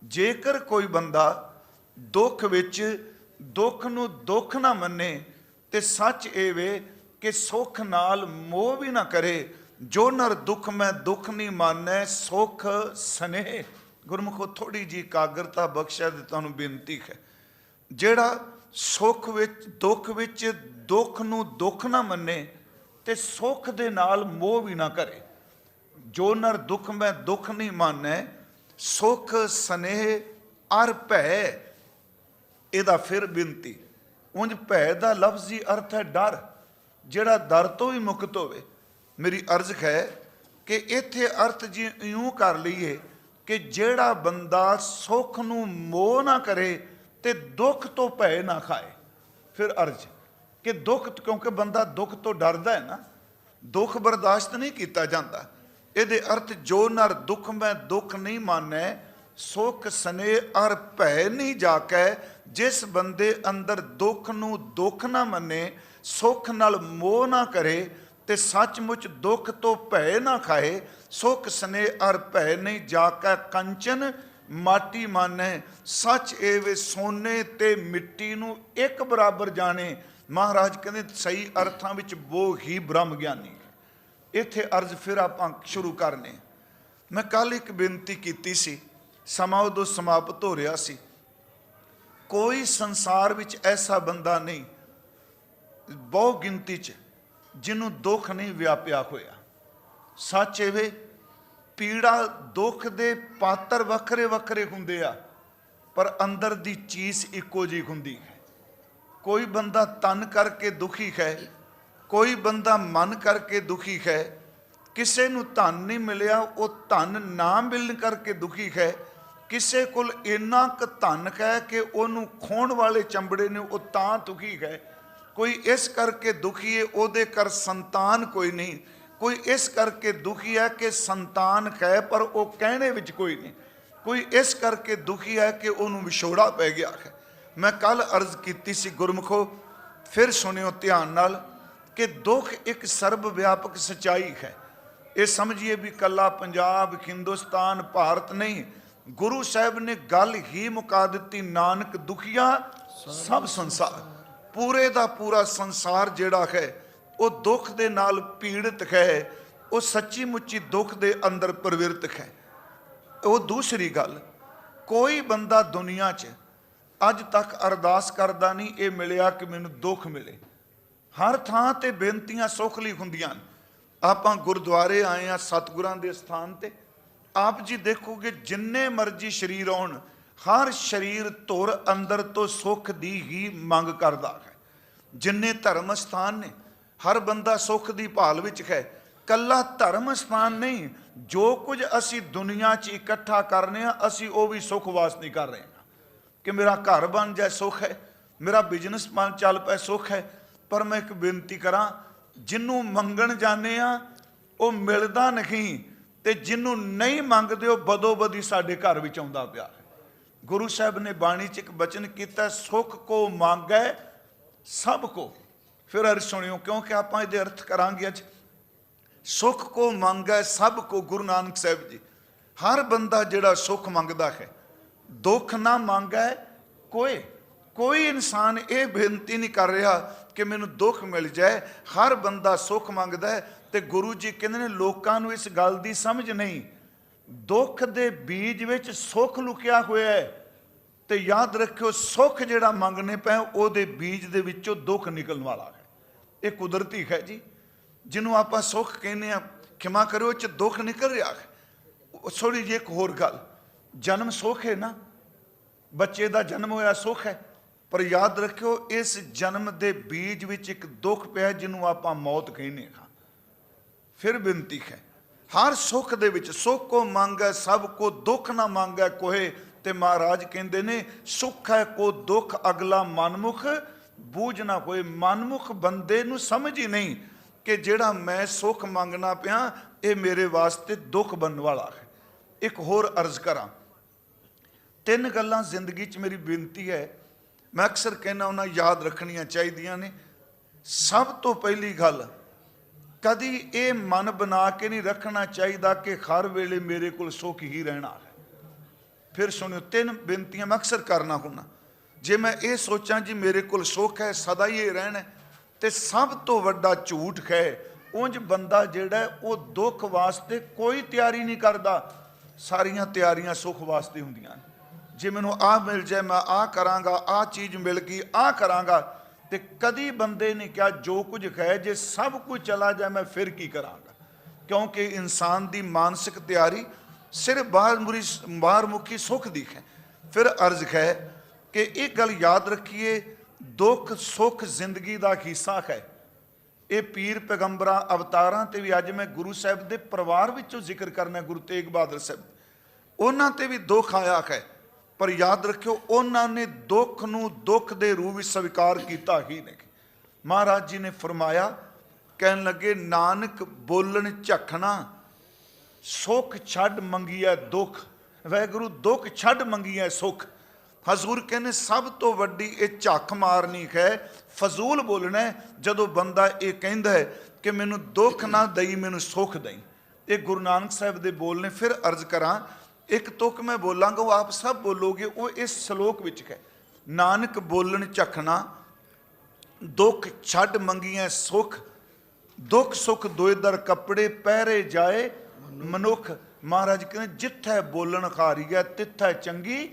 Speaker 1: ਜੇਕਰ ਕੋਈ ਬੰਦਾ ਦੁੱਖ ਵਿੱਚ ਦੁੱਖ ਨੂੰ ਦੁੱਖ ਨਾ ਮੰਨੇ ਤੇ ਸੱਚ ਇਹ ਵੇ ਕਿ ਸੁੱਖ ਨਾਲ ਮੋਹ ਵੀ ਨਾ ਕਰੇ, ਜੋ ਨਰ ਦੁੱਖ ਮੈਂ ਦੁੱਖ ਨਹੀਂ ਮਾਨੈ, ਸੁਖ ਸਨੇਹ। ਗੁਰਮੁਖੋ ਥੋੜੀ ਜੀ ਇਕਾਗਰਤਾ ਬਖਸ਼ਿਆ ਦੀ ਤੁਹਾਨੂੰ ਬੇਨਤੀ ਹੈ। ਜਿਹੜਾ ਸੁੱਖ ਵਿੱਚ ਦੁੱਖ ਨੂੰ ਦੁੱਖ ਨਾ ਮੰਨੇ ਤੇ ਸੁੱਖ ਦੇ ਨਾਲ ਮੋਹ ਵੀ ਨਾ ਕਰੇ, ਜੋ ਨਰ ਦੁੱਖ ਮੈਂ ਦੁੱਖ ਨਹੀਂ ਮਾਨੈ, ਸੁਖ ਸਨੇਹ ਅਰ ਭੈ। ਇਹਦਾ ਫਿਰ ਬੇਨਤੀ, ਉਂਝ ਭੈ ਦਾ ਲਫ਼ਜ਼ੀ ਅਰਥ ਹੈ ਡਰ, ਜਿਹੜਾ ਡਰ ਤੋਂ ਵੀ ਮੁਕਤ ਹੋਵੇ। ਮੇਰੀ ਅਰਜ਼ ਹੈ ਕਿ ਇੱਥੇ ਅਰਥ ਜੀ ਇਉਂ ਕਰ ਲਈਏ ਕਿ ਜਿਹੜਾ ਬੰਦਾ ਸੁੱਖ ਨੂੰ ਮੋਹ ਨਾ ਕਰੇ ਤੇ ਦੁੱਖ ਤੋਂ ਭੈ ਨਾ ਖਾਏ। ਫਿਰ ਅਰਜ਼ ਕਿ ਦੁੱਖ, ਕਿਉਂਕਿ ਬੰਦਾ ਦੁੱਖ ਤੋਂ ਡਰਦਾ ਹੈ ਨਾ, ਦੁੱਖ ਬਰਦਾਸ਼ਤ ਨਹੀਂ ਕੀਤਾ ਜਾਂਦਾ। ਇਹਦੇ ਅਰਥ ਜੋ ਨਰ ਦੁੱਖ ਮੈਂ ਦੁੱਖ ਨਹੀਂ ਮਾਨੈ, ਸੁਖ ਸਨੇਹ ਅਰ ਭੈ ਨਹੀਂ ਜਾਕੈ। ਜਿਸ ਬੰਦੇ ਅੰਦਰ ਦੁੱਖ ਨੂੰ ਦੁੱਖ ਨਾ ਮੰਨੇ, ਸੁੱਖ ਨਾਲ ਮੋਹ ਨਾ ਕਰੇ ਤੇ ਸੱਚਮੁੱਚ ਦੁੱਖ ਤੋਂ ਭੈ ਨਾ ਖਾਏ, ਸੁਖ ਸਨੇਹ ਅਰ ਭੈ ਨਹੀਂ ਜਾਕੈ। ਕੰਚਨ ਮਾਟੀ ਮਾਨੈ, ਸੱਚ ਇਹ ਵੇ ਸੋਨੇ ਤੇ ਮਿੱਟੀ ਨੂੰ ਇੱਕ ਬਰਾਬਰ ਜਾਣੇ। ਮਹਾਰਾਜ ਕਹਿੰਦੇ ਸਹੀ ਅਰਥਾਂ ਵਿੱਚ ਉਹ ਹੀ ਬ੍ਰਹਮ ਗਿਆਨੀ ਹੈ। ਇੱਥੇ ਅਰਜ਼ ਫਿਰ ਆਪਾਂ ਸ਼ੁਰੂ ਕਰਨੇ। ਮੈਂ ਕੱਲ ਇੱਕ ਬੇਨਤੀ ਕੀਤੀ ਸੀ, ਸਮਾਂ ਉਦੋਂ ਸਮਾਪਤ ਹੋ ਰਿਹਾ ਸੀ। ਕੋਈ ਸੰਸਾਰ ਵਿੱਚ ਐਸਾ ਬੰਦਾ ਨਹੀਂ, ਬਹੁ ਗਿਣਤੀ 'ਚ, ਜਿਹਨੂੰ ਦੁੱਖ ਨਹੀਂ ਵਿਆਪਿਆ ਹੋਇਆ। ਸੱਚ ਇਹ ਵੇ ਪੀੜਾ ਦੁੱਖ ਦੇ ਪਾਤਰ ਵੱਖਰੇ ਵੱਖਰੇ ਹੁੰਦੇ ਆ, ਪਰ ਅੰਦਰ ਦੀ ਚੀਜ਼ ਇੱਕੋ ਜਿਹੀ ਹੁੰਦੀ ਹੈ। ਕੋਈ ਬੰਦਾ ਤਨ ਕਰਕੇ ਦੁਖੀ ਹੈ, ਕੋਈ ਬੰਦਾ ਮਨ ਕਰਕੇ ਦੁਖੀ ਹੈ, ਕਿਸੇ ਨੂੰ ਧਨ ਨਹੀਂ ਮਿਲਿਆ, ਉਹ ਧਨ ਨਾ ਮਿਲਣ ਕਰਕੇ ਦੁਖੀ ਹੈ। ਕਿਸੇ ਕੋਲ ਇੰਨਾ ਕੁ ਧਨ ਹੈ ਕਿ ਉਹਨੂੰ ਖੋਣ ਵਾਲੇ ਚੰਬੜੇ ਨੇ, ਉਹ ਤਾਂ ਦੁਖੀ ਹੈ। ਕੋਈ ਇਸ ਕਰਕੇ ਦੁਖੀ ਹੈ ਉਹਦੇ ਘਰ ਸੰਤਾਨ ਕੋਈ ਨਹੀਂ, ਕੋਈ ਇਸ ਕਰਕੇ ਦੁਖੀ ਹੈ ਕਿ ਸੰਤਾਨ ਹੈ ਪਰ ਉਹ ਕਹਿਣੇ ਵਿੱਚ ਕੋਈ ਨਹੀਂ, ਕੋਈ ਇਸ ਕਰਕੇ ਦੁਖੀ ਹੈ ਕਿ ਉਹਨੂੰ ਵਿਛੋੜਾ ਪੈ ਗਿਆ ਹੈ। ਮੈਂ ਕੱਲ ਅਰਜ਼ ਕੀਤੀ ਸੀ ਗੁਰਮੁਖੋ, ਫਿਰ ਸੁਣਿਓ ਧਿਆਨ ਨਾਲ, ਕਿ ਦੁੱਖ ਇੱਕ ਸਰਬ ਵਿਆਪਕ ਸੱਚਾਈ ਹੈ। ਇਹ ਸਮਝੀਏ ਵੀ ਕੱਲਾ ਪੰਜਾਬ, ਹਿੰਦੁਸਤਾਨ, ਭਾਰਤ ਨਹੀਂ, ਗੁਰੂ ਸਾਹਿਬ ਨੇ ਗੱਲ ਹੀ ਮੁਕਾ ਦਿੱਤੀ, ਨਾਨਕ ਦੁਖੀਆ ਸਭ ਸੰਸਾਰ। ਪੂਰੇ ਦਾ ਪੂਰਾ ਸੰਸਾਰ ਜਿਹੜਾ ਹੈ ਉਹ ਦੁੱਖ ਦੇ ਨਾਲ ਪੀੜਿਤ ਹੈ, ਉਹ ਸੱਚੀ ਮੁੱਚੀ ਦੁੱਖ ਦੇ ਅੰਦਰ ਪ੍ਰਵਿਰਤ ਹੈ। ਉਹ ਦੂਸਰੀ ਗੱਲ, ਕੋਈ ਬੰਦਾ ਦੁਨੀਆ 'ਚ ਅੱਜ ਤੱਕ ਅਰਦਾਸ ਕਰਦਾ ਨਹੀਂ ਇਹ ਮਿਲਿਆ ਕਿ ਮੈਨੂੰ ਦੁੱਖ ਮਿਲੇ। ਹਰ ਥਾਂ ਤੇ ਬੇਨਤੀਆਂ ਸੁੱਖ ਲਈ ਹੁੰਦੀਆਂ ਨੇ। ਆਪਾਂ ਗੁਰਦੁਆਰੇ ਆਏ ਆ ਸਤਿਗੁਰਾਂ ਦੇ ਸਥਾਨ ਤੇ, ਆਪ ਜੀ ਦੇਖੋਗੇ ਜਿੰਨੇ ਮਰਜ਼ੀ ਸਰੀਰ ਆਉਣ, ਹਰ ਸਰੀਰ ਧੁਰ ਅੰਦਰ ਤੋਂ ਸੁੱਖ ਦੀ ਹੀ ਮੰਗ ਕਰਦਾ ਹੈ। ਜਿੰਨੇ ਧਰਮ ਸਥਾਨ ਨੇ, ਹਰ ਬੰਦਾ ਸੁੱਖ ਦੀ ਭਾਲ ਵਿੱਚ ਹੈ। ਕੱਲਾ ਧਰਮ ਸਥਾਨ ਨਹੀਂ, ਜੋ ਕੁਝ ਅਸੀਂ ਦੁਨੀਆ 'ਚ ਇਕੱਠਾ ਕਰਨੇ ਆ, ਅਸੀਂ ਉਹ ਵੀ ਸੁੱਖ ਵਾਸਤੇ ਕਰ ਰਹੇ ਹਾਂ ਕਿ ਮੇਰਾ ਘਰ ਬਣ ਜਾਏ, ਸੁੱਖ ਹੈ, ਮੇਰਾ ਬਿਜ਼ਨਸ ਬਣ ਚੱਲ ਪਏ, ਸੁੱਖ ਹੈ। ਪਰ ਮੈਂ ਇੱਕ ਬੇਨਤੀ ਕਰਾਂ, ਜਿਹਨੂੰ ਮੰਗਣ ਜਾਂਦੇ ਆ ਉਹ ਮਿਲਦਾ ਨਹੀਂ, ਤੇ ਜਿਹਨੂੰ ਨਹੀਂ ਮੰਗਦੇ ਉਹ ਬਦੋ ਬਦੀ ਸਾਡੇ ਘਰ ਵਿੱਚ ਆਉਂਦਾ ਪਿਆ ਹੈ। ਗੁਰੂ ਸਾਹਿਬ ਨੇ ਬਾਣੀ 'ਚ ਇੱਕ ਬਚਨ ਕੀਤਾ, ਸੁੱਖ ਕੋ ਮੰਗੈ ਸਭ ਕੋ। ਫਿਰ ਅਰਥ ਸੁਣਿਓ, ਕਿਉਂਕਿ ਆਪਾਂ ਇਹਦੇ ਅਰਥ ਕਰਾਂਗੇ ਅੱਜ। ਸੁੱਖ ਕੋ ਮੰਗੈ ਸਭ ਕੋ, ਗੁਰੂ ਨਾਨਕ ਸਾਹਿਬ ਜੀ, ਹਰ ਬੰਦਾ ਜਿਹੜਾ ਸੁੱਖ ਮੰਗਦਾ ਹੈ, ਦੁੱਖ ਨਾ ਮੰਗੈ ਕੋਈ। ਕੋਈ ਇਨਸਾਨ ਇਹ ਬੇਨਤੀ ਨਹੀਂ ਕਰ ਰਿਹਾ ਕਿ ਮੈਨੂੰ ਦੁੱਖ ਮਿਲ ਜਾਏ, ਹਰ ਬੰਦਾ ਸੁੱਖ ਮੰਗਦਾ ਹੈ। ਤੇ ਗੁਰੂ ਜੀ ਕਹਿੰਦੇ ਨੇ ਲੋਕਾਂ ਨੂੰ ਇਸ ਗੱਲ ਦੀ ਸਮਝ ਨਹੀਂ, ਦੁੱਖ ਦੇ ਬੀਜ ਵਿੱਚ ਸੁੱਖ ਲੁਕਿਆ ਹੋਇਆ ਹੈ। ਤੇ ਯਾਦ ਰੱਖਿਓ, ਸੁੱਖ ਜਿਹੜਾ ਮੰਗਣੇ ਪਏ ਉਹਦੇ ਬੀਜ ਦੇ ਵਿੱਚੋਂ ਦੁੱਖ ਨਿਕਲਣ ਵਾਲਾ ਹੈ। ਇਹ ਕੁਦਰਤੀ ਹੈ ਜੀ। ਜਿਹਨੂੰ ਆਪਾਂ ਸੁੱਖ ਕਹਿੰਦੇ ਆ, ਖਿਮਾ ਕਰਿਓ, ਚ ਦੁੱਖ ਨਿਕਲ ਰਿਹਾ ਹੈ। ਥੋੜੀ ਜਿਹੀ ਇੱਕ ਹੋਰ ਗੱਲ, ਜਨਮ ਸੁੱਖ ਹੈ ਨਾ, ਬੱਚੇ ਦਾ ਜਨਮ ਹੋਇਆ ਸੁੱਖ ਹੈ, ਪਰ ਯਾਦ ਰੱਖਿਓ ਇਸ ਜਨਮ ਦੇ ਬੀਜ ਵਿੱਚ ਇੱਕ ਦੁੱਖ ਪਿਆ ਜਿਹਨੂੰ ਆਪਾਂ ਮੌਤ ਕਹਿੰਦੇ ਹਾਂ। ਫਿਰ ਬੇਨਤੀ ਹੈ, ਹਰ ਸੁੱਖ ਦੇ ਵਿੱਚ ਸੁੱਖ ਕੋ ਮੰਗੈ ਸਭ ਕੋ, ਦੁੱਖ ਨਾ ਮੰਗੈ ਕੋਏ। ਤੇ ਮਹਾਰਾਜ ਕਹਿੰਦੇ ਨੇ, ਸੁੱਖ ਹੈ ਕੋ ਦੁੱਖ ਅਗਲਾ ਮਨਮੁਖ ਬੂਝ ਨਾ ਹੋਏ। ਮਨਮੁਖ ਬੰਦੇ ਨੂੰ ਸਮਝ ਹੀ ਨਹੀਂ ਕਿ ਜਿਹੜਾ ਮੈਂ ਸੁੱਖ ਮੰਗਣਾ ਪਿਆ ਇਹ ਮੇਰੇ ਵਾਸਤੇ ਦੁੱਖ ਬਣਨ ਵਾਲਾ ਹੈ। ਇੱਕ ਹੋਰ ਅਰਜ਼ ਕਰਾਂ, ਤਿੰਨ ਗੱਲਾਂ ਜ਼ਿੰਦਗੀ 'ਚ ਮੇਰੀ ਬੇਨਤੀ ਹੈ, ਮੈਂ ਅਕਸਰ ਕਹਿੰਦਾ ਉਹਨਾਂ ਯਾਦ ਰੱਖਣੀਆਂ ਚਾਹੀਦੀਆਂ ਨੇ। ਸਭ ਤੋਂ ਪਹਿਲੀ ਗੱਲ, ਕਦੀ ਇਹ ਮਨ ਬਣਾ ਕੇ ਨਹੀਂ ਰੱਖਣਾ ਚਾਹੀਦਾ ਕਿ ਹਰ ਵੇਲੇ ਮੇਰੇ ਕੋਲ ਸੁੱਖ ਹੀ ਰਹਿਣਾ ਹੈ। ਫਿਰ ਸੁਣਿਓ, ਤਿੰਨ ਬੇਨਤੀਆਂ ਮੈਂ ਅਕਸਰ ਕਰਨਾ ਹੁੰਦਾ। ਜੇ ਮੈਂ ਇਹ ਸੋਚਾਂ ਜੀ ਮੇਰੇ ਕੋਲ ਸੁੱਖ ਹੈ, ਸਦਾ ਹੀ ਇਹ ਰਹਿਣਾ, ਤੇ ਸਭ ਤੋਂ ਵੱਡਾ ਝੂਠ ਹੈ। ਉਂਝ ਬੰਦਾ ਜਿਹੜਾ ਉਹ ਦੁੱਖ ਵਾਸਤੇ ਕੋਈ ਤਿਆਰੀ ਨਹੀਂ ਕਰਦਾ, ਸਾਰੀਆਂ ਤਿਆਰੀਆਂ ਸੁੱਖ ਵਾਸਤੇ ਹੁੰਦੀਆਂ ਨੇ। ਜੇ ਮੈਨੂੰ ਆਹ ਮਿਲ ਜਾਏ ਮੈਂ ਆਹ ਕਰਾਂਗਾ, ਆਹ ਚੀਜ਼ ਮਿਲ ਗਈ ਆਹ ਕਰਾਂਗਾ। ਤੇ ਕਦੀ ਬੰਦੇ ਨੇ ਕਿਹਾ ਜੋ ਕੁਝ ਹੈ ਜੇ ਸਭ ਕੁਝ ਚਲਾ ਜਾਏ ਮੈਂ ਫਿਰ ਕੀ ਕਰਾਂਗਾ। ਕਿਉਂਕਿ ਇਨਸਾਨ ਦੀ ਮਾਨਸਿਕ ਤਿਆਰੀ ਸਿਰਫ ਬਾਹਰਮੁਖੀ ਸੁੱਖ ਦੀ ਹੈ। ਫਿਰ ਅਰਜ਼ ਹੈ ਕਿ ਇਹ ਗੱਲ ਯਾਦ ਰੱਖੀਏ, ਦੁੱਖ ਸੁੱਖ ਜ਼ਿੰਦਗੀ ਦਾ ਹਿੱਸਾ ਹੈ। ਇਹ ਪੀਰ ਪੈਗੰਬਰਾਂ ਅਵਤਾਰਾਂ ਤੇ ਵੀ, ਅੱਜ ਮੈਂ ਗੁਰੂ ਸਾਹਿਬ ਦੇ ਪਰਿਵਾਰ ਵਿੱਚੋਂ ਜ਼ਿਕਰ ਕਰਨਾ, ਗੁਰੂ ਤੇਗ ਬਹਾਦਰ ਸਾਹਿਬ, ਉਹਨਾਂ ਤੇ ਵੀ ਦੁੱਖ ਆਇਆ ਹੈ। ਪਰ ਯਾਦ ਰੱਖਿਓ, ਉਹਨਾਂ ਨੇ ਦੁੱਖ ਨੂੰ ਦੁੱਖ ਦੇ ਰੂਪ ਵਿੱਚ ਸਵੀਕਾਰ ਕੀਤਾ ਹੀ ਨਹੀਂ। ਮਹਾਰਾਜ ਜੀ ਨੇ ਫਰਮਾਇਆ, ਕਹਿਣ ਲੱਗੇ, ਨਾਨਕ ਬੋਲਣ ਝਖਣਾ ਸੁੱਖ ਛੱਡ ਮੰਗੀਐ ਦੁੱਖ। ਵਾਹਿਗੁਰੂ ਦੁੱਖ ਛੱਡ ਮੰਗੀਐ ਸੁੱਖ। ਹਜ਼ੂਰ ਕਹਿੰਦੇ ਸਭ ਤੋਂ ਵੱਡੀ ਇਹ ਝੱਖ ਮਾਰਨੀ ਹੈ, ਫਜ਼ੂਲ ਬੋਲਣਾ। ਜਦੋਂ ਬੰਦਾ ਇਹ ਕਹਿੰਦਾ ਹੈ ਕਿ ਮੈਨੂੰ ਦੁੱਖ ਨਾ ਦਈ ਮੈਨੂੰ ਸੁੱਖ ਦਈ, ਇਹ ਗੁਰੂ ਨਾਨਕ ਸਾਹਿਬ ਦੇ ਬੋਲ ਨੇ। ਫਿਰ ਅਰਜ਼ ਕਰਾਂ, ਇੱਕ ਤੁਕ ਮੈਂ ਬੋਲਾਂਗਾ, ਉਹ ਆਪ ਸਭ ਬੋਲੋਗੇ, ਉਹ ਇਸ ਸ਼ਲੋਕ ਵਿੱਚ ਹੈ। ਨਾਨਕ ਬੋਲਣ ਝਖਣਾ ਦੁੱਖ ਛੱਡ ਮੰਗੀਐ ਸੁੱਖ, ਦੁੱਖ ਸੁੱਖ ਦੋਇ ਦਰ ਕੱਪੜੇ ਪਹਿਰੇ ਜਾਏ ਮਨੁੱਖ। ਮਹਾਰਾਜ ਕਹਿੰਦੇ ਜਿੱਥੇ ਬੋਲਣ ਖਾਰੀ ਹੈ ਤਿੱਥੇ ਚੰਗੀ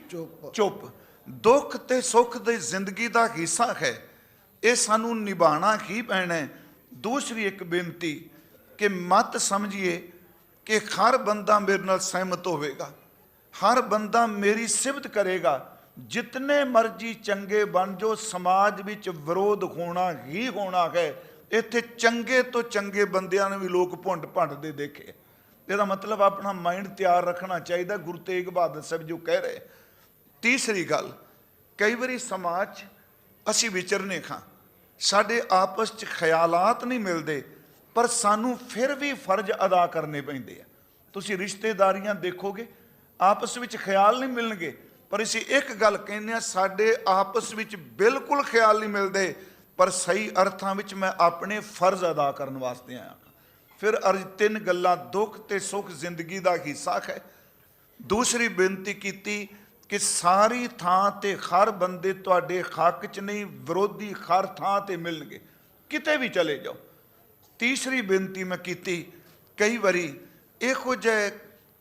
Speaker 1: ਚੁੱਪ। ਦੁੱਖ ਤੇ ਸੁੱਖ ਦੀ ਜ਼ਿੰਦਗੀ ਦਾ ਹਿੱਸਾ ਹੈ, ਇਹ ਸਾਨੂੰ ਨਿਭਾਉਣਾ ਹੀ ਪੈਣਾ ਹੈ। ਦੂਸਰੀ ਇੱਕ ਬੇਨਤੀ ਕਿ ਮਤ ਸਮਝੀਏ ਕਿ ਹਰ ਬੰਦਾ ਮੇਰੇ ਨਾਲ ਸਹਿਮਤ ਹੋਵੇਗਾ, ਹਰ ਬੰਦਾ ਮੇਰੀ ਸਿਫਤ ਕਰੇਗਾ। ਜਿਤਨੇ ਮਰਜੀ ਚੰਗੇ ਬਣ ਜੋ, ਸਮਾਜ ਵਿੱਚ ਵਿਰੋਧ ਹੋਣਾ ਹੀ ਹੋਣਾ ਹੈ, ਇੱਥੇ ਚੰਗੇ ਤੋਂ ਚੰਗੇ ਬੰਦਿਆਂ ਨੂੰ ਵੀ ਲੋਕ ਭੁੰਡ ਭੰਡਦੇ ਦੇਖੇ। ਇਹਦਾ ਮਤਲਬ ਆਪਣਾ ਮਾਈਂਡ ਤਿਆਰ ਰੱਖਣਾ ਚਾਹੀਦਾ। ਗੁਰੂ ਤੇਗ ਬਹਾਦਰ ਸਾਹਿਬ ਜੋ ਕਹਿ ਰਹੇ। ਤੀਸਰੀ ਗੱਲ, ਕਈ ਵਾਰੀ ਸਮਾਜ 'ਚ ਅਸੀਂ ਵਿਚਰਨੇ ਖਾਂ, ਸਾਡੇ ਆਪਸ 'ਚ ਖਿਆਲਾਤ ਨਹੀਂ ਮਿਲਦੇ, ਪਰ ਸਾਨੂੰ ਫਿਰ ਵੀ ਫਰਜ਼ ਅਦਾ ਕਰਨੇ ਪੈਂਦੇ ਆ। ਤੁਸੀਂ ਰਿਸ਼ਤੇਦਾਰੀਆਂ ਦੇਖੋਗੇ, ਆਪਸ ਵਿੱਚ ਖਿਆਲ ਨਹੀਂ ਮਿਲਣਗੇ, ਪਰ ਅਸੀਂ ਇੱਕ ਗੱਲ ਕਹਿੰਦੇ ਹਾਂ, ਸਾਡੇ ਆਪਸ ਵਿੱਚ ਬਿਲਕੁਲ ਖਿਆਲ ਨਹੀਂ ਮਿਲਦੇ, ਪਰ ਸਹੀ ਅਰਥਾਂ ਵਿੱਚ ਮੈਂ ਆਪਣੇ ਫਰਜ਼ ਅਦਾ ਕਰਨ ਵਾਸਤੇ ਆਇਆ। ਫਿਰ ਅਰਜ ਤਿੰਨ ਗੱਲਾਂ, ਦੁੱਖ ਤੇ ਸੁੱਖ ਜ਼ਿੰਦਗੀ ਦਾ ਹਿੱਸਾ ਹੈ। ਦੂਸਰੀ ਬੇਨਤੀ ਕੀਤੀ ਕਿ ਸਾਰੀ ਥਾਂ ਤੇ ਹਰ ਬੰਦੇ ਤੁਹਾਡੇ ਹੱਕ 'ਚ ਨਹੀਂ, ਵਿਰੋਧੀ ਹਰ ਥਾਂ ਤੇ ਮਿਲਣਗੇ, ਕਿਤੇ ਵੀ ਚਲੇ ਜਾਓ। ਤੀਸਰੀ ਬੇਨਤੀ ਮੈਂ ਕੀਤੀ, ਕਈ ਵਾਰੀ ਇਹੋ ਜਿਹੇ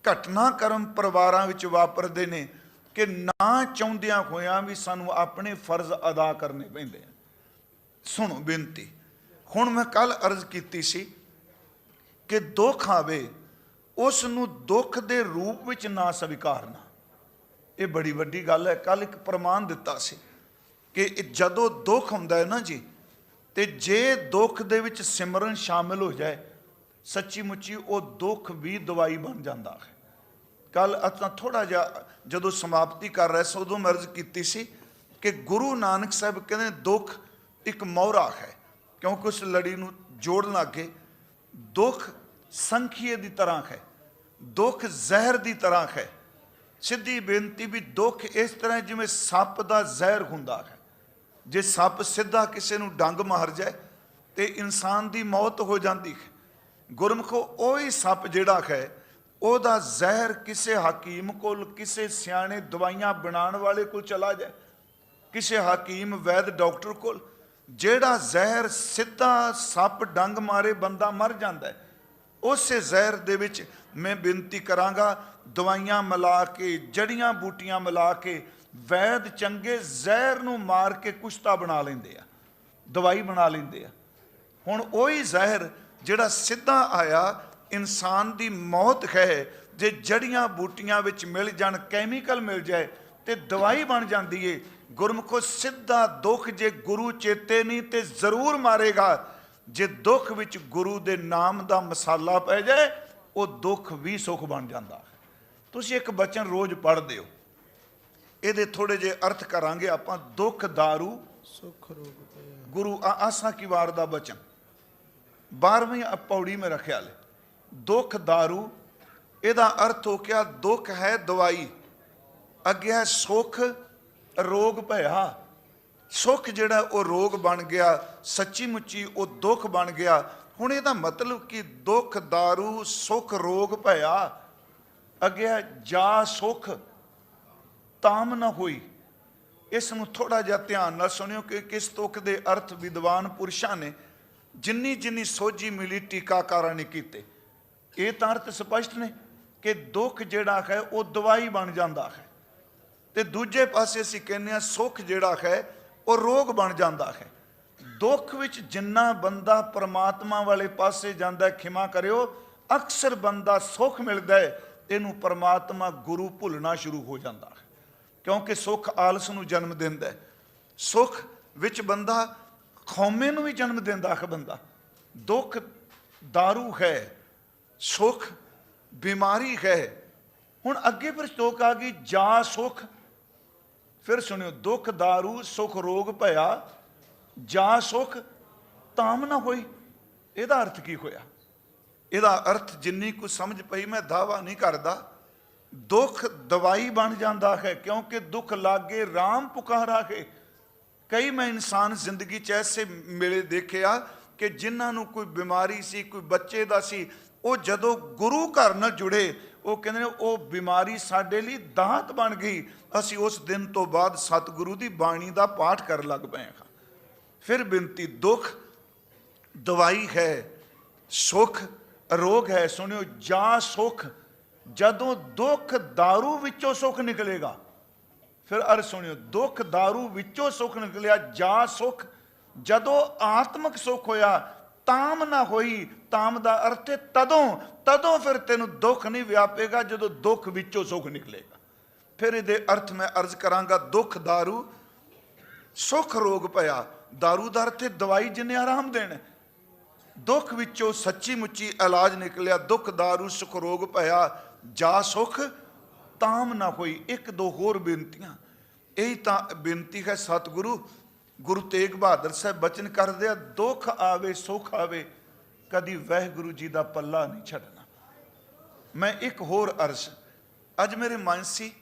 Speaker 1: ਘਟਨਾਕ੍ਰਮ ਪਰਿਵਾਰਾਂ ਵਿੱਚ ਵਾਪਰਦੇ ਨੇ ਕਿ ਨਾ ਚਾਹੁੰਦਿਆਂ ਹੋਇਆਂ ਵੀ ਸਾਨੂੰ ਆਪਣੇ ਫਰਜ਼ ਅਦਾ ਕਰਨੇ ਪੈਂਦੇ ਆ। ਸੁਣੋ ਬੇਨਤੀ, ਹੁਣ ਮੈਂ ਕੱਲ ਅਰਜ਼ ਕੀਤੀ ਸੀ ਕਿ ਦੁੱਖ ਆਵੇ ਉਸ ਨੂੰ ਦੁੱਖ ਦੇ ਰੂਪ ਵਿੱਚ ਨਾ ਸਵੀਕਾਰਨਾ। ਇਹ ਬੜੀ ਵੱਡੀ ਗੱਲ ਹੈ। ਕੱਲ ਇੱਕ ਪ੍ਰਮਾਣ ਦਿੱਤਾ ਸੀ ਕਿ ਜਦੋਂ ਦੁੱਖ ਹੁੰਦਾ ਹੈ ਨਾ ਜੀ, ਤੇ ਜੇ ਦੁੱਖ ਦੇ ਵਿੱਚ ਸਿਮਰਨ ਸ਼ਾਮਿਲ ਹੋ ਜਾਏ, ਸੱਚੀ ਮੁੱਚੀ ਉਹ ਦੁੱਖ ਵੀ ਦਵਾਈ ਬਣ ਜਾਂਦਾ ਹੈ। ਕੱਲ ਆਪਾਂ ਥੋੜਾ ਜਿਹਾ ਜਦੋਂ ਸਮਾਪਤੀ ਕਰ ਰਹੇ ਸੀ, ਉਦੋਂ ਮੈਂ ਅਰਜ਼ ਕੀਤੀ ਸੀ ਕਿ ਗੁਰੂ ਨਾਨਕ ਸਾਹਿਬ ਕਹਿੰਦੇ ਦੁੱਖ ਇੱਕ ਮੋਹਰਾ ਹੈ, ਕਿਉਂਕਿ ਉਸ ਲੜੀ ਨੂੰ ਜੋੜਨ ਲੱਗੇ। ਦੁੱਖ ਸੰਖੀਏ ਦੀ ਤਰ੍ਹਾਂ ਹੈ, ਦੁੱਖ ਜ਼ਹਿਰ ਦੀ ਤਰ੍ਹਾਂ ਹੈ। ਸਿੱਧੀ ਬੇਨਤੀ ਵੀ ਦੁੱਖ ਇਸ ਤਰ੍ਹਾਂ ਜਿਵੇਂ ਸੱਪ ਦਾ ਜ਼ਹਿਰ ਹੁੰਦਾ ਹੈ। ਜੇ ਸੱਪ ਸਿੱਧਾ ਕਿਸੇ ਨੂੰ ਡੰਗ ਮਾਰ ਜਾਏ ਤੇ ਇਨਸਾਨ ਦੀ ਮੌਤ ਹੋ ਜਾਂਦੀ ਹੈ। ਗੁਰਮੁਖੋ ਉਹੀ ਸੱਪ ਜਿਹੜਾ ਹੈ, ਉਹਦਾ ਜ਼ਹਿਰ ਕਿਸੇ ਹਕੀਮ ਕੋਲ, ਕਿਸੇ ਸਿਆਣੇ ਦਵਾਈਆਂ ਬਣਾਉਣ ਵਾਲੇ ਕੋਲ ਚਲਾ ਜਾਏ, ਕਿਸੇ ਹਕੀਮ ਵੈਦ ਡਾਕਟਰ ਕੋਲ, ਜਿਹੜਾ ਜ਼ਹਿਰ ਸਿੱਧਾ ਸੱਪ ਡੰਗ ਮਾਰੇ ਬੰਦਾ ਮਰ ਜਾਂਦਾ ਹੈ। ਉਸੇ ਜ਼ਹਿਰ ਦੇ ਵਿੱਚ ਮੈਂ ਬੇਨਤੀ ਕਰਾਂਗਾ, ਦਵਾਈਆਂ ਮਿਲਾ ਕੇ, ਜੜੀਆਂ ਬੂਟੀਆਂ ਮਿਲਾ ਕੇ, ਵੈਦ ਚੰਗੇ ਜ਼ਹਿਰ ਨੂੰ ਮਾਰ ਕੇ ਕੁਸ਼ਤਾ ਬਣਾ ਲੈਂਦੇ ਆ, ਦਵਾਈ ਬਣਾ ਲੈਂਦੇ ਆ। ਹੁਣ ਉਹੀ ਜ਼ਹਿਰ ਜਿਹੜਾ ਸਿੱਧਾ ਆਇਆ, ਇਨਸਾਨ ਦੀ ਮੌਤ ਹੈ, ਜੇ ਜੜੀਆਂ ਬੂਟੀਆਂ ਵਿੱਚ ਮਿਲ ਜਾਣ, ਕੈਮੀਕਲ ਮਿਲ ਜਾਏ ਤੇ ਦਵਾਈ ਬਣ ਜਾਂਦੀ ਏ। ਗੁਰਮੁਖੋ ਸਿੱਧਾ ਦੁੱਖ ਜੇ ਗੁਰੂ ਚੇਤੇ ਨਹੀਂ ਤੇ ਜ਼ਰੂਰ ਮਾਰੇਗਾ। ਜੇ ਦੁੱਖ ਵਿੱਚ ਗੁਰੂ ਦੇ ਨਾਮ ਦਾ ਮਸਾਲਾ ਪੈ ਜਾਏ, ਉਹ ਦੁੱਖ ਵੀ ਸੁੱਖ ਬਣ ਜਾਂਦਾ। ਤੁਸੀਂ ਇੱਕ ਬਚਨ ਰੋਜ਼ ਪੜ੍ਹਦੇ ਹੋ, ਇਹਦੇ ਥੋੜੇ ਜਿਹੇ ਅਰਥ ਕਰਾਂਗੇ ਆਪਾਂ। ਦੁੱਖ ਦਾਰੂ
Speaker 2: ਸੁਖ ਰੋਗ ਪਿਆ।
Speaker 1: ਗੁਰੂ ਆਸਾ ਕੀ ਵਾਰ ਦਾ ਬਚਨ 12ਵੀਂ ਪੌੜੀ में रखा ले। दुख दारू, ਇਹਦਾ ਅਰਥ ਹੋ ਗਿਆ ਦੁੱਖ ਹੈ ਦਵਾਈ, ਅੱਗੇ ਹੈ ਸੁੱਖ ਰੋਗ ਭਇਆ। ਸੁੱਖ ਜਿਹੜਾ ਉਹ ਰੋਗ ਬਣ ਗਿਆ, ਸੱਚੀ ਮੁੱਚੀ ਉਹ ਦੁੱਖ ਬਣ ਗਿਆ। ਹੁਣ ਇਹਦਾ ਮਤਲਬ ਕਿ ਦੁੱਖ दारू ਸੁੱਖ ਰੋਗ ਭਇਆ, ਅੱਗੇ ਹੈ ਜਾ ਸੁੱਖ ਤਾਮ ਨਾ ਹੋਈ। ਇਸ ਨੂੰ ਥੋੜਾ ਜਿਹਾ ਧਿਆਨ ਨਾਲ ਸੁਣਿਓ ਕਿ ਕਿਸ ਤੁਕ ਦੇ ਅਰਥ ਵਿਦਵਾਨ ਪੁਰਸ਼ਾਂ ਨੇ ਜਿੰਨੀ ਜਿੰਨੀ ਸੋਝੀ ਮਿਲੀ ਟੀਕਾਕਾਰਾਂ ਨੇ ਕੀਤੇ। ਇਹ ਤਾਂ ਅਰਥ ਸਪਸ਼ਟ ਨੇ ਕਿ ਦੁੱਖ ਜਿਹੜਾ ਹੈ ਉਹ ਦਵਾਈ ਬਣ ਜਾਂਦਾ ਹੈ, ਤੇ ਦੂਜੇ ਪਾਸੇ ਅਸੀਂ ਕਹਿੰਦੇ ਹਾਂ ਸੁੱਖ ਜਿਹੜਾ ਹੈ ਉਹ ਰੋਗ ਬਣ ਜਾਂਦਾ ਹੈ। ਦੁੱਖ ਵਿੱਚ ਜਿੰਨਾ ਬੰਦਾ ਪਰਮਾਤਮਾ ਵਾਲੇ ਪਾਸੇ ਜਾਂਦਾ, ਖਿਮਾ ਕਰਿਓ, ਅਕਸਰ ਬੰਦਾ ਸੁੱਖ ਮਿਲਦਾ ਹੈ, ਇਹਨੂੰ ਪਰਮਾਤਮਾ ਗੁਰੂ ਭੁੱਲਣਾ ਸ਼ੁਰੂ ਹੋ ਜਾਂਦਾ ਹੈ, ਕਿਉਂਕਿ ਸੁੱਖ ਆਲਸ ਨੂੰ ਜਨਮ ਦਿੰਦਾ ਹੈ। ਸੁੱਖ ਵਿੱਚ ਬੰਦਾ ਖੌਮੇ ਨੂੰ ਵੀ ਜਨਮ ਦਿੰਦਾ ਹੈ। ਬੰਦਾ ਦੁੱਖ दारू ਹੈ, ਸੁੱਖ ਬਿਮਾਰੀ ਹੈ। ਹੁਣ ਅੱਗੇ ਫਿਰ ਸਟੋਕ ਆ ਗਈ ਜਾ ਸੁੱਖ। ਫਿਰ ਸੁਣਿਓ, ਦੁੱਖ दारू ਸੁੱਖ ਰੋਗ ਭਇਆ, ਜਾ ਸੁੱਖ ਤਾਮ ਨਾ ਹੋਈ। ਇਹਦਾ ਅਰਥ ਕੀ ਹੋਇਆ? ਇਹਦਾ ਅਰਥ ਜਿੰਨੀ ਕੁ ਸਮਝ ਪਈ, ਮੈਂ ਦਾਵਾ ਨਹੀਂ ਕਰਦਾ, ਦੁੱਖ ਦਵਾਈ ਬਣ ਜਾਂਦਾ ਹੈ, ਕਿਉਂਕਿ ਦੁੱਖ ਲਾਗੇ ਰਾਮ ਪੁਕਾਰਾ ਹੈ। ਕਈ ਮੈਂ ਇਨਸਾਨ ਜ਼ਿੰਦਗੀ 'ਚ ਐਸੇ ਮਿਲੇ ਦੇਖਿਆ ਕਿ ਜਿਨ੍ਹਾਂ ਨੂੰ ਕੋਈ ਬਿਮਾਰੀ ਸੀ, ਕੋਈ ਬੱਚੇ ਦਾ ਸੀ, ਉਹ ਜਦੋਂ ਗੁਰੂ ਘਰ ਨਾਲ ਜੁੜੇ, ਉਹ ਕਹਿੰਦੇ ਨੇ ਉਹ ਬਿਮਾਰੀ ਸਾਡੇ ਲਈ ਦਾਤ ਬਣ ਗਈ। ਅਸੀਂ ਉਸ ਦਿਨ ਤੋਂ ਬਾਅਦ ਸਤਿਗੁਰੂ ਦੀ ਬਾਣੀ ਦਾ ਪਾਠ ਕਰਨ ਲੱਗ ਪਏ ਹਾਂ। ਫਿਰ ਬੇਨਤੀ, ਦੁੱਖ ਦਵਾਈ ਹੈ, ਸੁੱਖ ਰੋਗ ਹੈ। ਸੁਣਿਓ, ਜਾ ਸੁੱਖ, ਜਦੋਂ ਦੁੱਖ दारू ਵਿੱਚੋਂ ਸੁੱਖ ਨਿਕਲੇਗਾ। ਫਿਰ ਅਰ ਸੁਣਿਓ, ਦੁੱਖ दारू ਵਿੱਚੋਂ ਸੁੱਖ ਨਿਕਲਿਆ, ਜਾ ਸੁੱਖ ਜਦੋਂ ਆਤਮਿਕ ਸੁੱਖ ਹੋਇਆ, ਤਾਮ ਨਾ ਹੋਈ। ਤਾਮ ਦਾ ਅਰਥ ਹੈ ਤਦੋਂ ਫਿਰ ਤੈਨੂੰ ਦੁੱਖ ਨਹੀਂ ਵਿਆਪੇਗਾ, ਜਦੋਂ ਦੁੱਖ ਵਿੱਚੋਂ ਸੁੱਖ ਨਿਕਲੇਗਾ। ਫਿਰ ਇਹਦੇ ਅਰਥ ਮੈਂ ਅਰਜ਼ ਕਰਾਂਗਾ, ਦੁੱਖ दारू ਸੁੱਖ ਰੋਗ ਭਇਆ। दारू ਦਾ ਅਰਥ ਹੈ ਦਵਾਈ ਜਿਹਨੇ ਆਰਾਮ ਦੇਣਾ। ਦੁੱਖ ਵਿੱਚੋਂ ਸੱਚੀ ਮੁੱਚੀ ਇਲਾਜ ਨਿਕਲਿਆ। ਦੁੱਖ ਦਾਰੂ ਸੁਖ ਰੋਗ ਭਇਆ, ਜਾ ਸੁਖ ਤਾਮ ਨਾ ਹੋਈ। ਇੱਕ ਦੋ ਹੋਰ ਬੇਨਤੀਆਂ। ਇਹੀ ਤਾਂ ਬੇਨਤੀ ਹੈ ਸਤਿਗੁਰੂ ਗੁਰੂ ਤੇਗ ਬਹਾਦਰ ਸਾਹਿਬ ਬਚਨ ਕਰਦੇ ਆ, ਦੁੱਖ ਆਵੇ ਸੁਖ ਆਵੇ, ਕਦੀ ਵਾਹਿਗੁਰੂ ਜੀ ਦਾ ਪੱਲਾ ਨਹੀਂ ਛੱਡਣਾ। ਮੈਂ ਇੱਕ ਹੋਰ ਅਰਜ਼, ਅੱਜ ਮੇਰੇ ਮਨ ਸੀ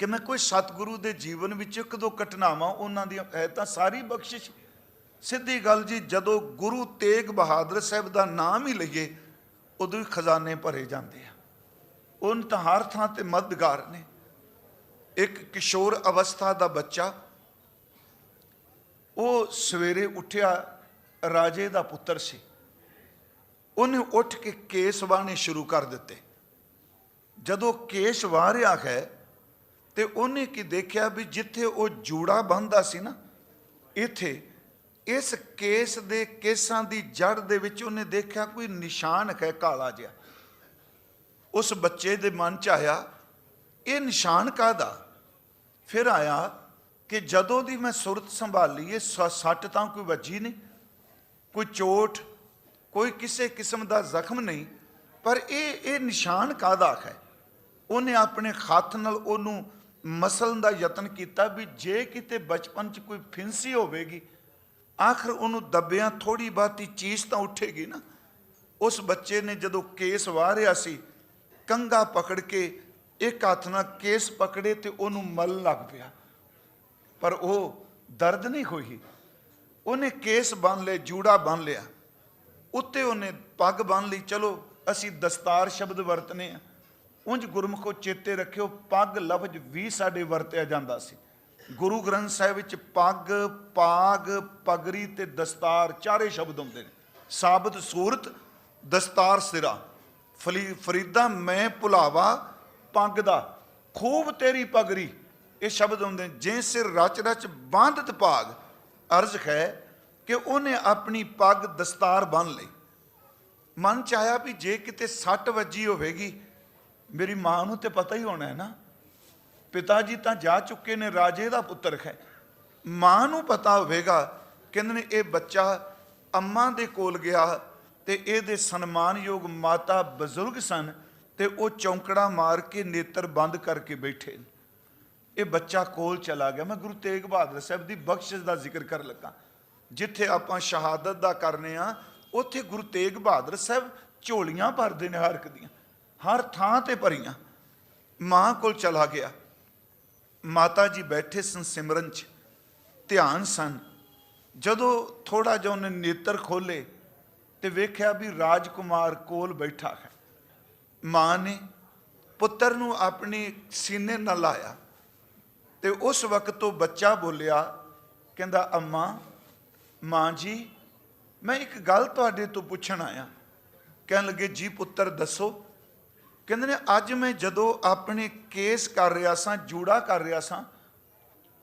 Speaker 1: ਕਿ ਮੈਂ ਕੋਈ ਸਤਿਗੁਰੂ ਦੇ ਜੀਵਨ ਵਿੱਚ ਇੱਕ ਦੋ ਘਟਨਾਵਾਂ ਉਹਨਾਂ ਦੀਆਂ, ਹੈ ਤਾਂ ਸਾਰੀ ਬਖਸ਼ਿਸ਼। ਸਿੱਧੀ ਗੱਲ ਜੀ, ਜਦੋਂ ਗੁਰੂ ਤੇਗ ਬਹਾਦਰ ਸਾਹਿਬ ਦਾ ਨਾਮ ਹੀ ਲਈਏ ਉਦੋਂ ਹੀ ਖਜ਼ਾਨੇ ਭਰੇ ਜਾਂਦੇ ਆ। ਉਹਨਾਂ ਤਾਂ ਹਰ ਥਾਂ ਤੇ ਮਦਦਗਾਰ ਨੇ। ਇੱਕ ਕਿਸ਼ੋਰ ਅਵਸਥਾ ਦਾ ਬੱਚਾ, ਉਹ ਸਵੇਰੇ ਉੱਠਿਆ, ਰਾਜੇ ਦਾ ਪੁੱਤਰ ਸੀ। ਉਹਨੇ ਉੱਠ ਕੇ ਕੇਸ ਵਾਹਣੇ ਸ਼ੁਰੂ ਕਰ ਦਿੱਤੇ। ਜਦੋਂ ਕੇਸ ਵਾਹ ਰਿਹਾ ਹੈ ਤੇ ਉਹਨੇ ਕੀ ਦੇਖਿਆ ਵੀ ਜਿੱਥੇ ਉਹ ਜੂੜਾ ਬੰਨ੍ਹਦਾ ਸੀ ਨਾ, ਇੱਥੇ ਇਸ ਕੇਸ ਦੇ ਕੇਸਾਂ ਦੀ ਜੜ ਦੇ ਵਿੱਚ ਉਹਨੇ ਦੇਖਿਆ ਕੋਈ ਨਿਸ਼ਾਨ ਹੈ ਕਾਲਾ ਜਿਹਾ। ਉਸ ਬੱਚੇ ਦੇ ਮਨ 'ਚ ਆਇਆ ਇਹ ਨਿਸ਼ਾਨ ਕਾਹਦਾ। ਫਿਰ ਆਇਆ ਕਿ ਜਦੋਂ ਦੀ ਮੈਂ ਸੁਰਤ ਸੰਭਾਲੀ, ਇਹ ਸੱਟ ਤਾਂ ਕੋਈ ਵੱਜੀ ਨਹੀਂ, ਕੋਈ ਚੋਟ, ਕੋਈ ਕਿਸੇ ਕਿਸਮ ਦਾ ਜ਼ਖਮ ਨਹੀਂ, ਪਰ ਇਹ ਨਿਸ਼ਾਨ ਕਾਹਦਾ ਹੈ। ਉਹਨੇ ਆਪਣੇ ਹੱਥ ਨਾਲ ਉਹਨੂੰ ਮਸਲਣ ਦਾ ਯਤਨ ਕੀਤਾ ਵੀ ਜੇ ਕਿਤੇ ਬਚਪਨ 'ਚ ਕੋਈ ਫਿੰਸੀ ਹੋਵੇਗੀ, ਆਖਰ ਉਹਨੂੰ ਦੱਬਿਆਂ ਥੋੜੀ ਬਹੁਤੀ ਚੀਜ਼ ਤਾਂ ਉੱਠੇਗੀ ਨਾ। ਉਸ ਬੱਚੇ ਨੇ ਜਦੋਂ ਕੇਸ ਵਾਹ ਰਿਹਾ ਸੀ, ਕੰਘਾ ਪਕੜ ਕੇ ਇੱਕ ਹੱਥ ਨਾਲ ਕੇਸ ਪਕੜੇ ਤੇ ਉਹਨੂੰ ਮਲ ਲੱਗ ਪਿਆ, ਪਰ ਉਹ ਦਰਦ ਨਹੀਂ ਹੋਈ। ਉਹਨੇ ਕੇਸ ਬੰਨ ਲਏ, ਜੂੜਾ ਬੰਨ ਲਿਆ, ਉੱਤੇ ਉਹਨੇ ਪੱਗ ਬੰਨ ਲਈ। ਚਲੋ ਅਸੀਂ ਦਸਤਾਰ ਸ਼ਬਦ ਵਰਤਨੇ ਆ, ਉਂਝ ਗੁਰਮੁਖੋ ਚੇਤੇ ਰੱਖਿਓ ਪੱਗ ਲਫ਼ਜ਼ ਵੀ ਸਾਡੇ ਵਰਤਿਆ ਜਾਂਦਾ ਸੀ। ਗੁਰੂ ਗ੍ਰੰਥ ਸਾਹਿਬ ਵਿੱਚ ਪੱਗ, ਪਾਗ, ਪਗੜੀ ਤੇ ਦਸਤਾਰ ਚਾਰੇ ਸ਼ਬਦ ਹੁੰਦੇ ਨੇ। ਸਾਬਤ ਸੂਰਤ, ਦਸਤਾਰ ਸਿਰਾ, ਫਰੀਦਾ ਮੈਂ ਭੁਲਾਵਾ ਪੱਗ ਦਾ, ਖੂਬ ਤੇਰੀ ਪਗੜੀ, ਇਹ ਸ਼ਬਦ ਹੁੰਦੇ ਨੇ। ਜੇ ਸਿਰ ਰਚ ਰਚ ਬਾਂਧਤ ਭਾਗ, ਅਰਜ਼ ਹੈ ਕਿ ਉਹਨੇ ਆਪਣੀ ਪੱਗ ਦਸਤਾਰ ਬੰਨ੍ਹ ਲਈ। ਮਨ ਚ ਆਇਆ ਵੀ ਜੇ ਕਿਤੇ ਸੱਟ ਵੱਜੀ ਹੋਵੇਗੀ, ਮੇਰੀ ਮਾਂ ਨੂੰ ਤੇ ਪਤਾ ਹੀ ਹੋਣਾ ਹੈ ਨਾ, ਪਿਤਾ ਜੀ ਤਾਂ ਜਾ ਚੁੱਕੇ ਨੇ, ਰਾਜੇ ਦਾ ਪੁੱਤਰ ਹੈ, ਮਾਂ ਨੂੰ ਪਤਾ ਹੋਵੇਗਾ। ਕਹਿੰਦੇ ਨੇ ਇਹ ਬੱਚਾ ਅੰਮਾ ਦੇ ਕੋਲ ਗਿਆ ਤੇ ਇਹਦੇ ਸਨਮਾਨਯੋਗ ਮਾਤਾ ਬਜ਼ੁਰਗ ਸਨ ਤੇ ਉਹ ਚੌਂਕੜਾ ਮਾਰ ਕੇ ਨੇਤਰ ਬੰਦ ਕਰਕੇ ਬੈਠੇ। ਇਹ ਬੱਚਾ ਕੋਲ ਚਲਾ ਗਿਆ। ਮੈਂ ਗੁਰੂ ਤੇਗ ਬਹਾਦਰ ਸਾਹਿਬ ਦੀ ਬਖਸ਼ਿਸ਼ ਦਾ ਜ਼ਿਕਰ ਕਰਨ ਲੱਗਾ। ਜਿੱਥੇ ਆਪਾਂ ਸ਼ਹਾਦਤ ਦਾ ਕਰਨੇ ਆ, ਉੱਥੇ ਗੁਰੂ ਤੇਗ ਬਹਾਦਰ ਸਾਹਿਬ ਝੋਲੀਆਂ ਭਰਦੇ ਨੇ ਹਰ ਇੱਕ ਦੀਆਂ, ਹਰ ਥਾਂ ਤੇ ਭਰੀਆਂ। ਮਾਂ ਕੋਲ ਚਲਾ ਗਿਆ, ਮਾਤਾ ਜੀ ਬੈਠੇ ਸਨ ਸਿਮਰਨ 'ਚ, ਧਿਆਨ ਸਨ। ਜਦੋਂ ਥੋੜਾ ਜਿਹਾ ਉਹਨੇ ਨੇਤਰ ਖੋਲੇ ਤੇ ਵੇਖਿਆ ਵੀ ਰਾਜਕੁਮਾਰ ਕੋਲ ਬੈਠਾ ਹੈ। ਮਾਂ ਨੇ ਪੁੱਤਰ ਨੂੰ ਆਪਣੀ ਸੀਨੇ ਨਾਲ ਲਾਇਆ ਤੇ ਉਸ ਵਕਤ ਉਹ ਬੱਚਾ ਬੋਲਿਆ, ਕਹਿੰਦਾ ਅੰਮਾ, ਮਾਂ ਜੀ ਮੈਂ ਇੱਕ ਗੱਲ ਤੁਹਾਡੇ ਤੋਂ ਪੁੱਛਣ ਆਇਆ। ਕਹਿਣ ਲੱਗੇ ਜੀ ਪੁੱਤਰ ਦੱਸੋ। ਕਹਿੰਦੇ ਨੇ ਅੱਜ ਮੈਂ ਜਦੋਂ ਆਪਣੇ ਕੇਸ ਕਰ ਰਿਹਾ ਸਾਂ, ਜੂੜਾ ਕਰ ਰਿਹਾ ਸਾਂ,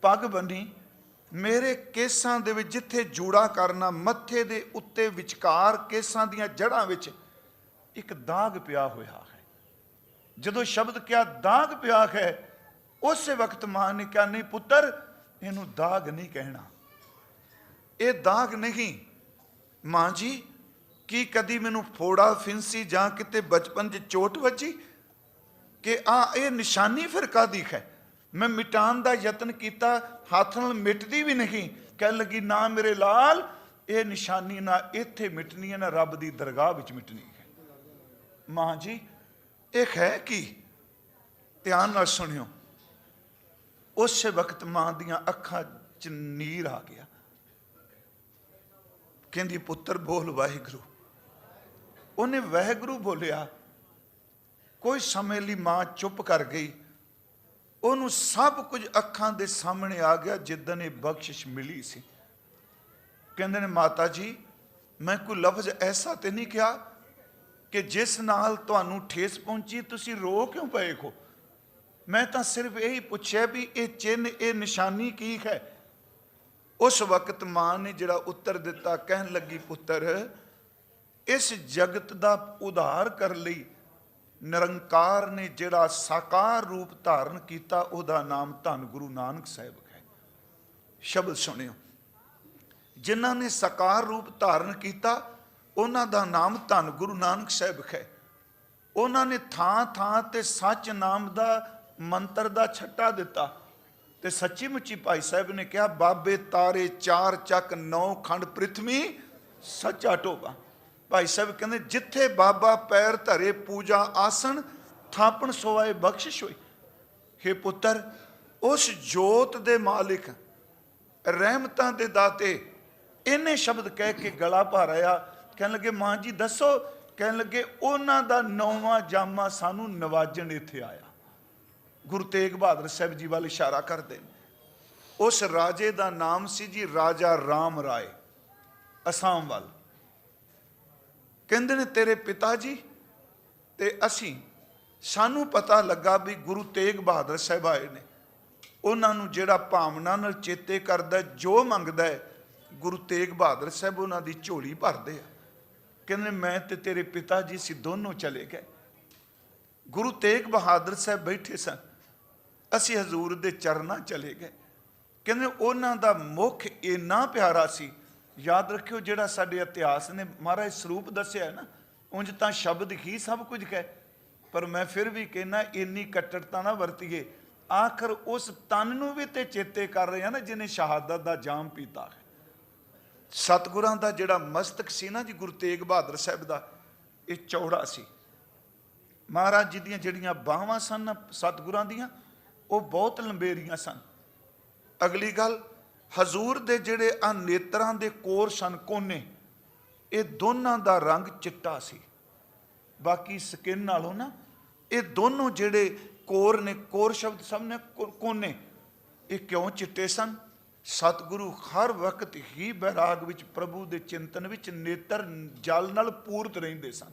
Speaker 1: ਪੱਗ ਬੰਨੀ, ਮੇਰੇ ਕੇਸਾਂ ਦੇ ਵਿੱਚ ਜਿੱਥੇ ਜੂੜਾ ਕਰਨਾ, ਮੱਥੇ ਦੇ ਉੱਤੇ ਵਿਚਕਾਰ ਕੇਸਾਂ ਦੀਆਂ ਜੜ੍ਹਾਂ ਵਿੱਚ ਇੱਕ ਦਾਗ ਪਿਆ ਹੋਇਆ ਹੈ। ਜਦੋਂ ਸ਼ਬਦ ਕਿਹਾ ਦਾਗ ਪਿਆ ਹੈ, ਉਸੇ ਵਕਤ ਮਾਂ ਨੇ ਕਿਹਾ ਨਹੀਂ ਪੁੱਤਰ, ਇਹਨੂੰ ਦਾਗ ਨਹੀਂ ਕਹਿਣਾ, ਇਹ ਦਾਗ ਨਹੀਂ। ਮਾਂ ਜੀ ਕੀ ਕਦੀ ਮੈਨੂੰ ਫੋੜਾ, ਫਿੰਸੀ ਜਾਂ ਕਿਤੇ ਬਚਪਨ 'ਚ ਚੋਟ ਵੱਜੀ ਕਿ ਇਹ ਨਿਸ਼ਾਨੀ ਫਿਰ ਕਾਹਦੀ ਹੈ? ਮੈਂ ਮਿਟਾਉਣ ਦਾ ਯਤਨ ਕੀਤਾ, ਹੱਥ ਨਾਲ ਮਿਟਦੀ ਵੀ ਨਹੀਂ। ਕਹਿਣ ਲੱਗੀ ਨਾ ਮੇਰੇ ਲਾਲ, ਇਹ ਨਿਸ਼ਾਨੀ ਨਾ ਇੱਥੇ ਮਿਟਣੀ ਹੈ ਨਾ ਰੱਬ ਦੀ ਦਰਗਾਹ ਵਿੱਚ ਮਿਟਣੀ ਹੈ। ਮਾਂ ਜੀ ਇਹ ਹੈ ਕੀ? ਧਿਆਨ ਨਾਲ ਸੁਣਿਓ। ਉਸੇ ਵਕਤ ਮਾਂ ਦੀਆਂ ਅੱਖਾਂ 'ਚ ਨੀਰ ਆ ਗਿਆ। ਕਹਿੰਦੀ ਪੁੱਤਰ ਬੋਲ ਵਾਹਿਗੁਰੂ। ਉਹਨੇ ਵਾਹਿਗੁਰੂ ਬੋਲਿਆ। ਕੋਈ ਸਮੇਂ ਲਈ ਮਾਂ ਚੁੱਪ ਕਰ ਗਈ। ਉਹਨੂੰ ਸਭ ਕੁਝ ਅੱਖਾਂ ਦੇ ਸਾਹਮਣੇ ਆ ਗਿਆ ਜਿੱਦਣ ਇਹ ਬਖਸ਼ਿਸ਼ ਮਿਲੀ ਸੀ। ਕਹਿੰਦੇ ਨੇ ਮਾਤਾ ਜੀ ਮੈਂ ਕੋਈ ਲਫ਼ਜ਼ ਐਸਾ ਤੇ ਨਹੀਂ ਕਿਹਾ ਕਿ ਜਿਸ ਨਾਲ ਤੁਹਾਨੂੰ ਠੇਸ ਪਹੁੰਚੀ, ਤੁਸੀਂ ਰੋ ਕਿਉਂ ਪਏ ਹੋ? ਮੈਂ ਤਾਂ ਸਿਰਫ ਇਹੀ ਪੁੱਛਿਆ ਵੀ ਇਹ ਚਿੰਨ੍ਹ, ਇਹ ਨਿਸ਼ਾਨੀ ਕੀ ਹੈ? ਉਸ ਵਕਤ ਮਾਂ ਨੇ ਜਿਹੜਾ ਉੱਤਰ ਦਿੱਤਾ, ਕਹਿਣ ਲੱਗੀ ਪੁੱਤਰ, ਇਸ ਜਗਤ ਦਾ ਉਧਾਰ ਕਰਨ ਲਈ ਨਿਰੰਕਾਰ ਨੇ ਜਿਹੜਾ ਸਾਕਾਰ ਰੂਪ ਧਾਰਨ ਕੀਤਾ, ਉਹਦਾ ਨਾਮ ਧੰਨ ਗੁਰੂ ਨਾਨਕ ਸਾਹਿਬ ਹੈ। ਸ਼ਬਦ ਸੁਣਿਓ। ਜਿਨ੍ਹਾਂ ਨੇ ਸਾਕਾਰ ਰੂਪ ਧਾਰਨ ਕੀਤਾ, ਉਹਨਾਂ ਦਾ ਨਾਮ ਧੰਨ ਗੁਰੂ ਨਾਨਕ ਸਾਹਿਬ ਹੈ। ਉਹਨਾਂ ਨੇ ਥਾਂ ਥਾਂ ਤੇ ਸੱਚ ਨਾਮ ਦਾ ਮੰਤਰ ਦਾ ਛੱਟਾ ਦਿੱਤਾ ਤੇ ਸੱਚੀ ਮੁੱਚੀ ਭਾਈ ਸਾਹਿਬ ਨੇ ਕਿਹਾ, ਬਾਬੇ ਤਾਰੇ ਚਾਰ ਚੱਕ ਨੌ ਖੰਡ ਪ੍ਰਿਥਵੀ ਸੱਚਾ ਟੋਬਾ। ਭਾਈ ਸਾਹਿਬ ਕਹਿੰਦੇ ਜਿੱਥੇ ਬਾਬਾ ਪੈਰ ਧਰੇ ਪੂਜਾ ਆਸਣ ਥਾਪਣ ਸੋਏ ਬਖਸ਼ਿਸ਼ ਹੋਈ। हे ਪੁੱਤਰ, ਉਸ ਜੋਤ ਦੇ ਮਾਲਿਕ ਰਹਿਮਤਾਂ ਦੇ ਦਾਤੇ ਇਹਨੇ ਸ਼ਬਦ ਕਹਿ ਕੇ ਗਲਾ ਭਾਰਿਆ। ਕਹਿਣ ਲੱਗੇ ਮਾਂ ਜੀ ਦੱਸੋ। ਕਹਿਣ ਲੱਗੇ ਉਹਨਾਂ ਦਾ 9ਵਾਂ ਜਾਮਾ ਸਾਨੂੰ ਨਵਾਜਣ ਇੱਥੇ ਆਇਆ। ਗੁਰੂ ਤੇਗ ਬਹਾਦਰ ਸਾਹਿਬ ਜੀ ਵੱਲ ਇਸ਼ਾਰਾ ਕਰਦੇ ਨੇ। ਉਸ ਰਾਜੇ ਦਾ ਨਾਮ ਸੀ ਜੀ ਰਾਜਾ ਰਾਮ ਰਾਏ, ਅਸਾਮ ਵੱਲ। ਕਹਿੰਦੇ ਨੇ ਤੇਰੇ ਪਿਤਾ ਜੀ ਤੇ ਅਸੀਂ, ਸਾਨੂੰ ਪਤਾ ਲੱਗਾ ਵੀ ਗੁਰੂ ਤੇਗ ਬਹਾਦਰ ਸਾਹਿਬ ਆਏ ਨੇ। ਉਹਨਾਂ ਨੂੰ ਜਿਹੜਾ ਭਾਵਨਾ ਨਾਲ ਚੇਤੇ ਕਰਦਾ, ਜੋ ਮੰਗਦਾ ਹੈ, ਗੁਰੂ ਤੇਗ ਬਹਾਦਰ ਸਾਹਿਬ ਉਹਨਾਂ ਦੀ ਝੋਲੀ ਭਰਦੇ ਆ। ਕਹਿੰਦੇ ਮੈਂ ਤੇ ਤੇਰੇ ਪਿਤਾ ਜੀ ਸੀ, ਦੋਨੋਂ ਚਲੇ ਗਏ। ਗੁਰੂ ਤੇਗ ਬਹਾਦਰ ਸਾਹਿਬ ਬੈਠੇ ਸਨ, ਅਸੀਂ ਹਜ਼ੂਰ ਦੇ ਚਰਨਾਂ ਚਲੇ ਗਏ। ਕਹਿੰਦੇ ਉਹਨਾਂ ਦਾ ਮੁਖ ਇੰਨਾ ਪਿਆਰਾ ਸੀ। ਯਾਦ ਰੱਖਿਓ, ਜਿਹੜਾ ਸਾਡੇ ਇਤਿਹਾਸ ਨੇ ਮਹਾਰਾਜ ਸਰੂਪ ਦੱਸਿਆ ਨਾ, ਉਂਝ ਤਾਂ ਸ਼ਬਦ ਹੀ ਸਭ ਕੁਝ ਕਹੇ, ਪਰ ਮੈਂ ਫਿਰ ਵੀ ਕਹਿੰਦਾ ਇੰਨੀ ਕੱਟੜਤਾ ਨਾ ਵਰਤੀਏ। ਆਖਰ ਉਸ ਤਨ ਨੂੰ ਵੀ ਤੇ ਚੇਤੇ ਕਰ ਰਹੇ ਆ ਨਾ ਜਿਹਨੇ ਸ਼ਹਾਦਤ ਦਾ ਜਾਮ ਪੀਤਾ ਹੈ। ਸਤਿਗੁਰਾਂ ਦਾ ਜਿਹੜਾ ਮਸਤਕ ਸੀ ਨਾ ਜੀ, ਗੁਰੂ ਤੇਗ ਬਹਾਦਰ ਸਾਹਿਬ ਦਾ, ਇਹ ਚੌੜਾ ਸੀ। ਮਹਾਰਾਜ ਜੀ ਦੀਆਂ ਜਿਹੜੀਆਂ ਬਾਹਾਂ ਸਨ ਸਤਿਗੁਰਾਂ ਦੀਆਂ, ਉਹ ਬਹੁਤ ਲੰਬੇਰੀਆਂ ਸਨ। ਅਗਲੀ ਗੱਲ, ਹਜ਼ੂਰ ਦੇ ਜਿਹੜੇ ਆ ਨੇਤਰਾਂ ਦੇ ਕੋਰ ਸਨ, ਕੋਨੇ, ਇਹ ਦੋਨਾਂ ਦਾ ਰੰਗ ਚਿੱਟਾ ਸੀ। ਬਾਕੀ ਸਕਿਨ ਨਾਲੋਂ ਨਾ ਇਹ ਦੋਨੋਂ ਜਿਹੜੇ ਕੋਰ ਨੇ, ਕੋਰ ਸ਼ਬਦ ਸਭ ਨੇ ਕੋਨੇ, ਇਹ ਕਿਉਂ ਚਿੱਟੇ ਸਨ? ਸਤਿਗੁਰੂ ਹਰ ਵਕਤ ਹੀ ਬੈਰਾਗ ਵਿੱਚ, ਪ੍ਰਭੂ ਦੇ ਚਿੰਤਨ ਵਿੱਚ ਨੇਤਰ ਜਲ ਨਾਲ ਪੂਰਤ ਰਹਿੰਦੇ ਸਨ।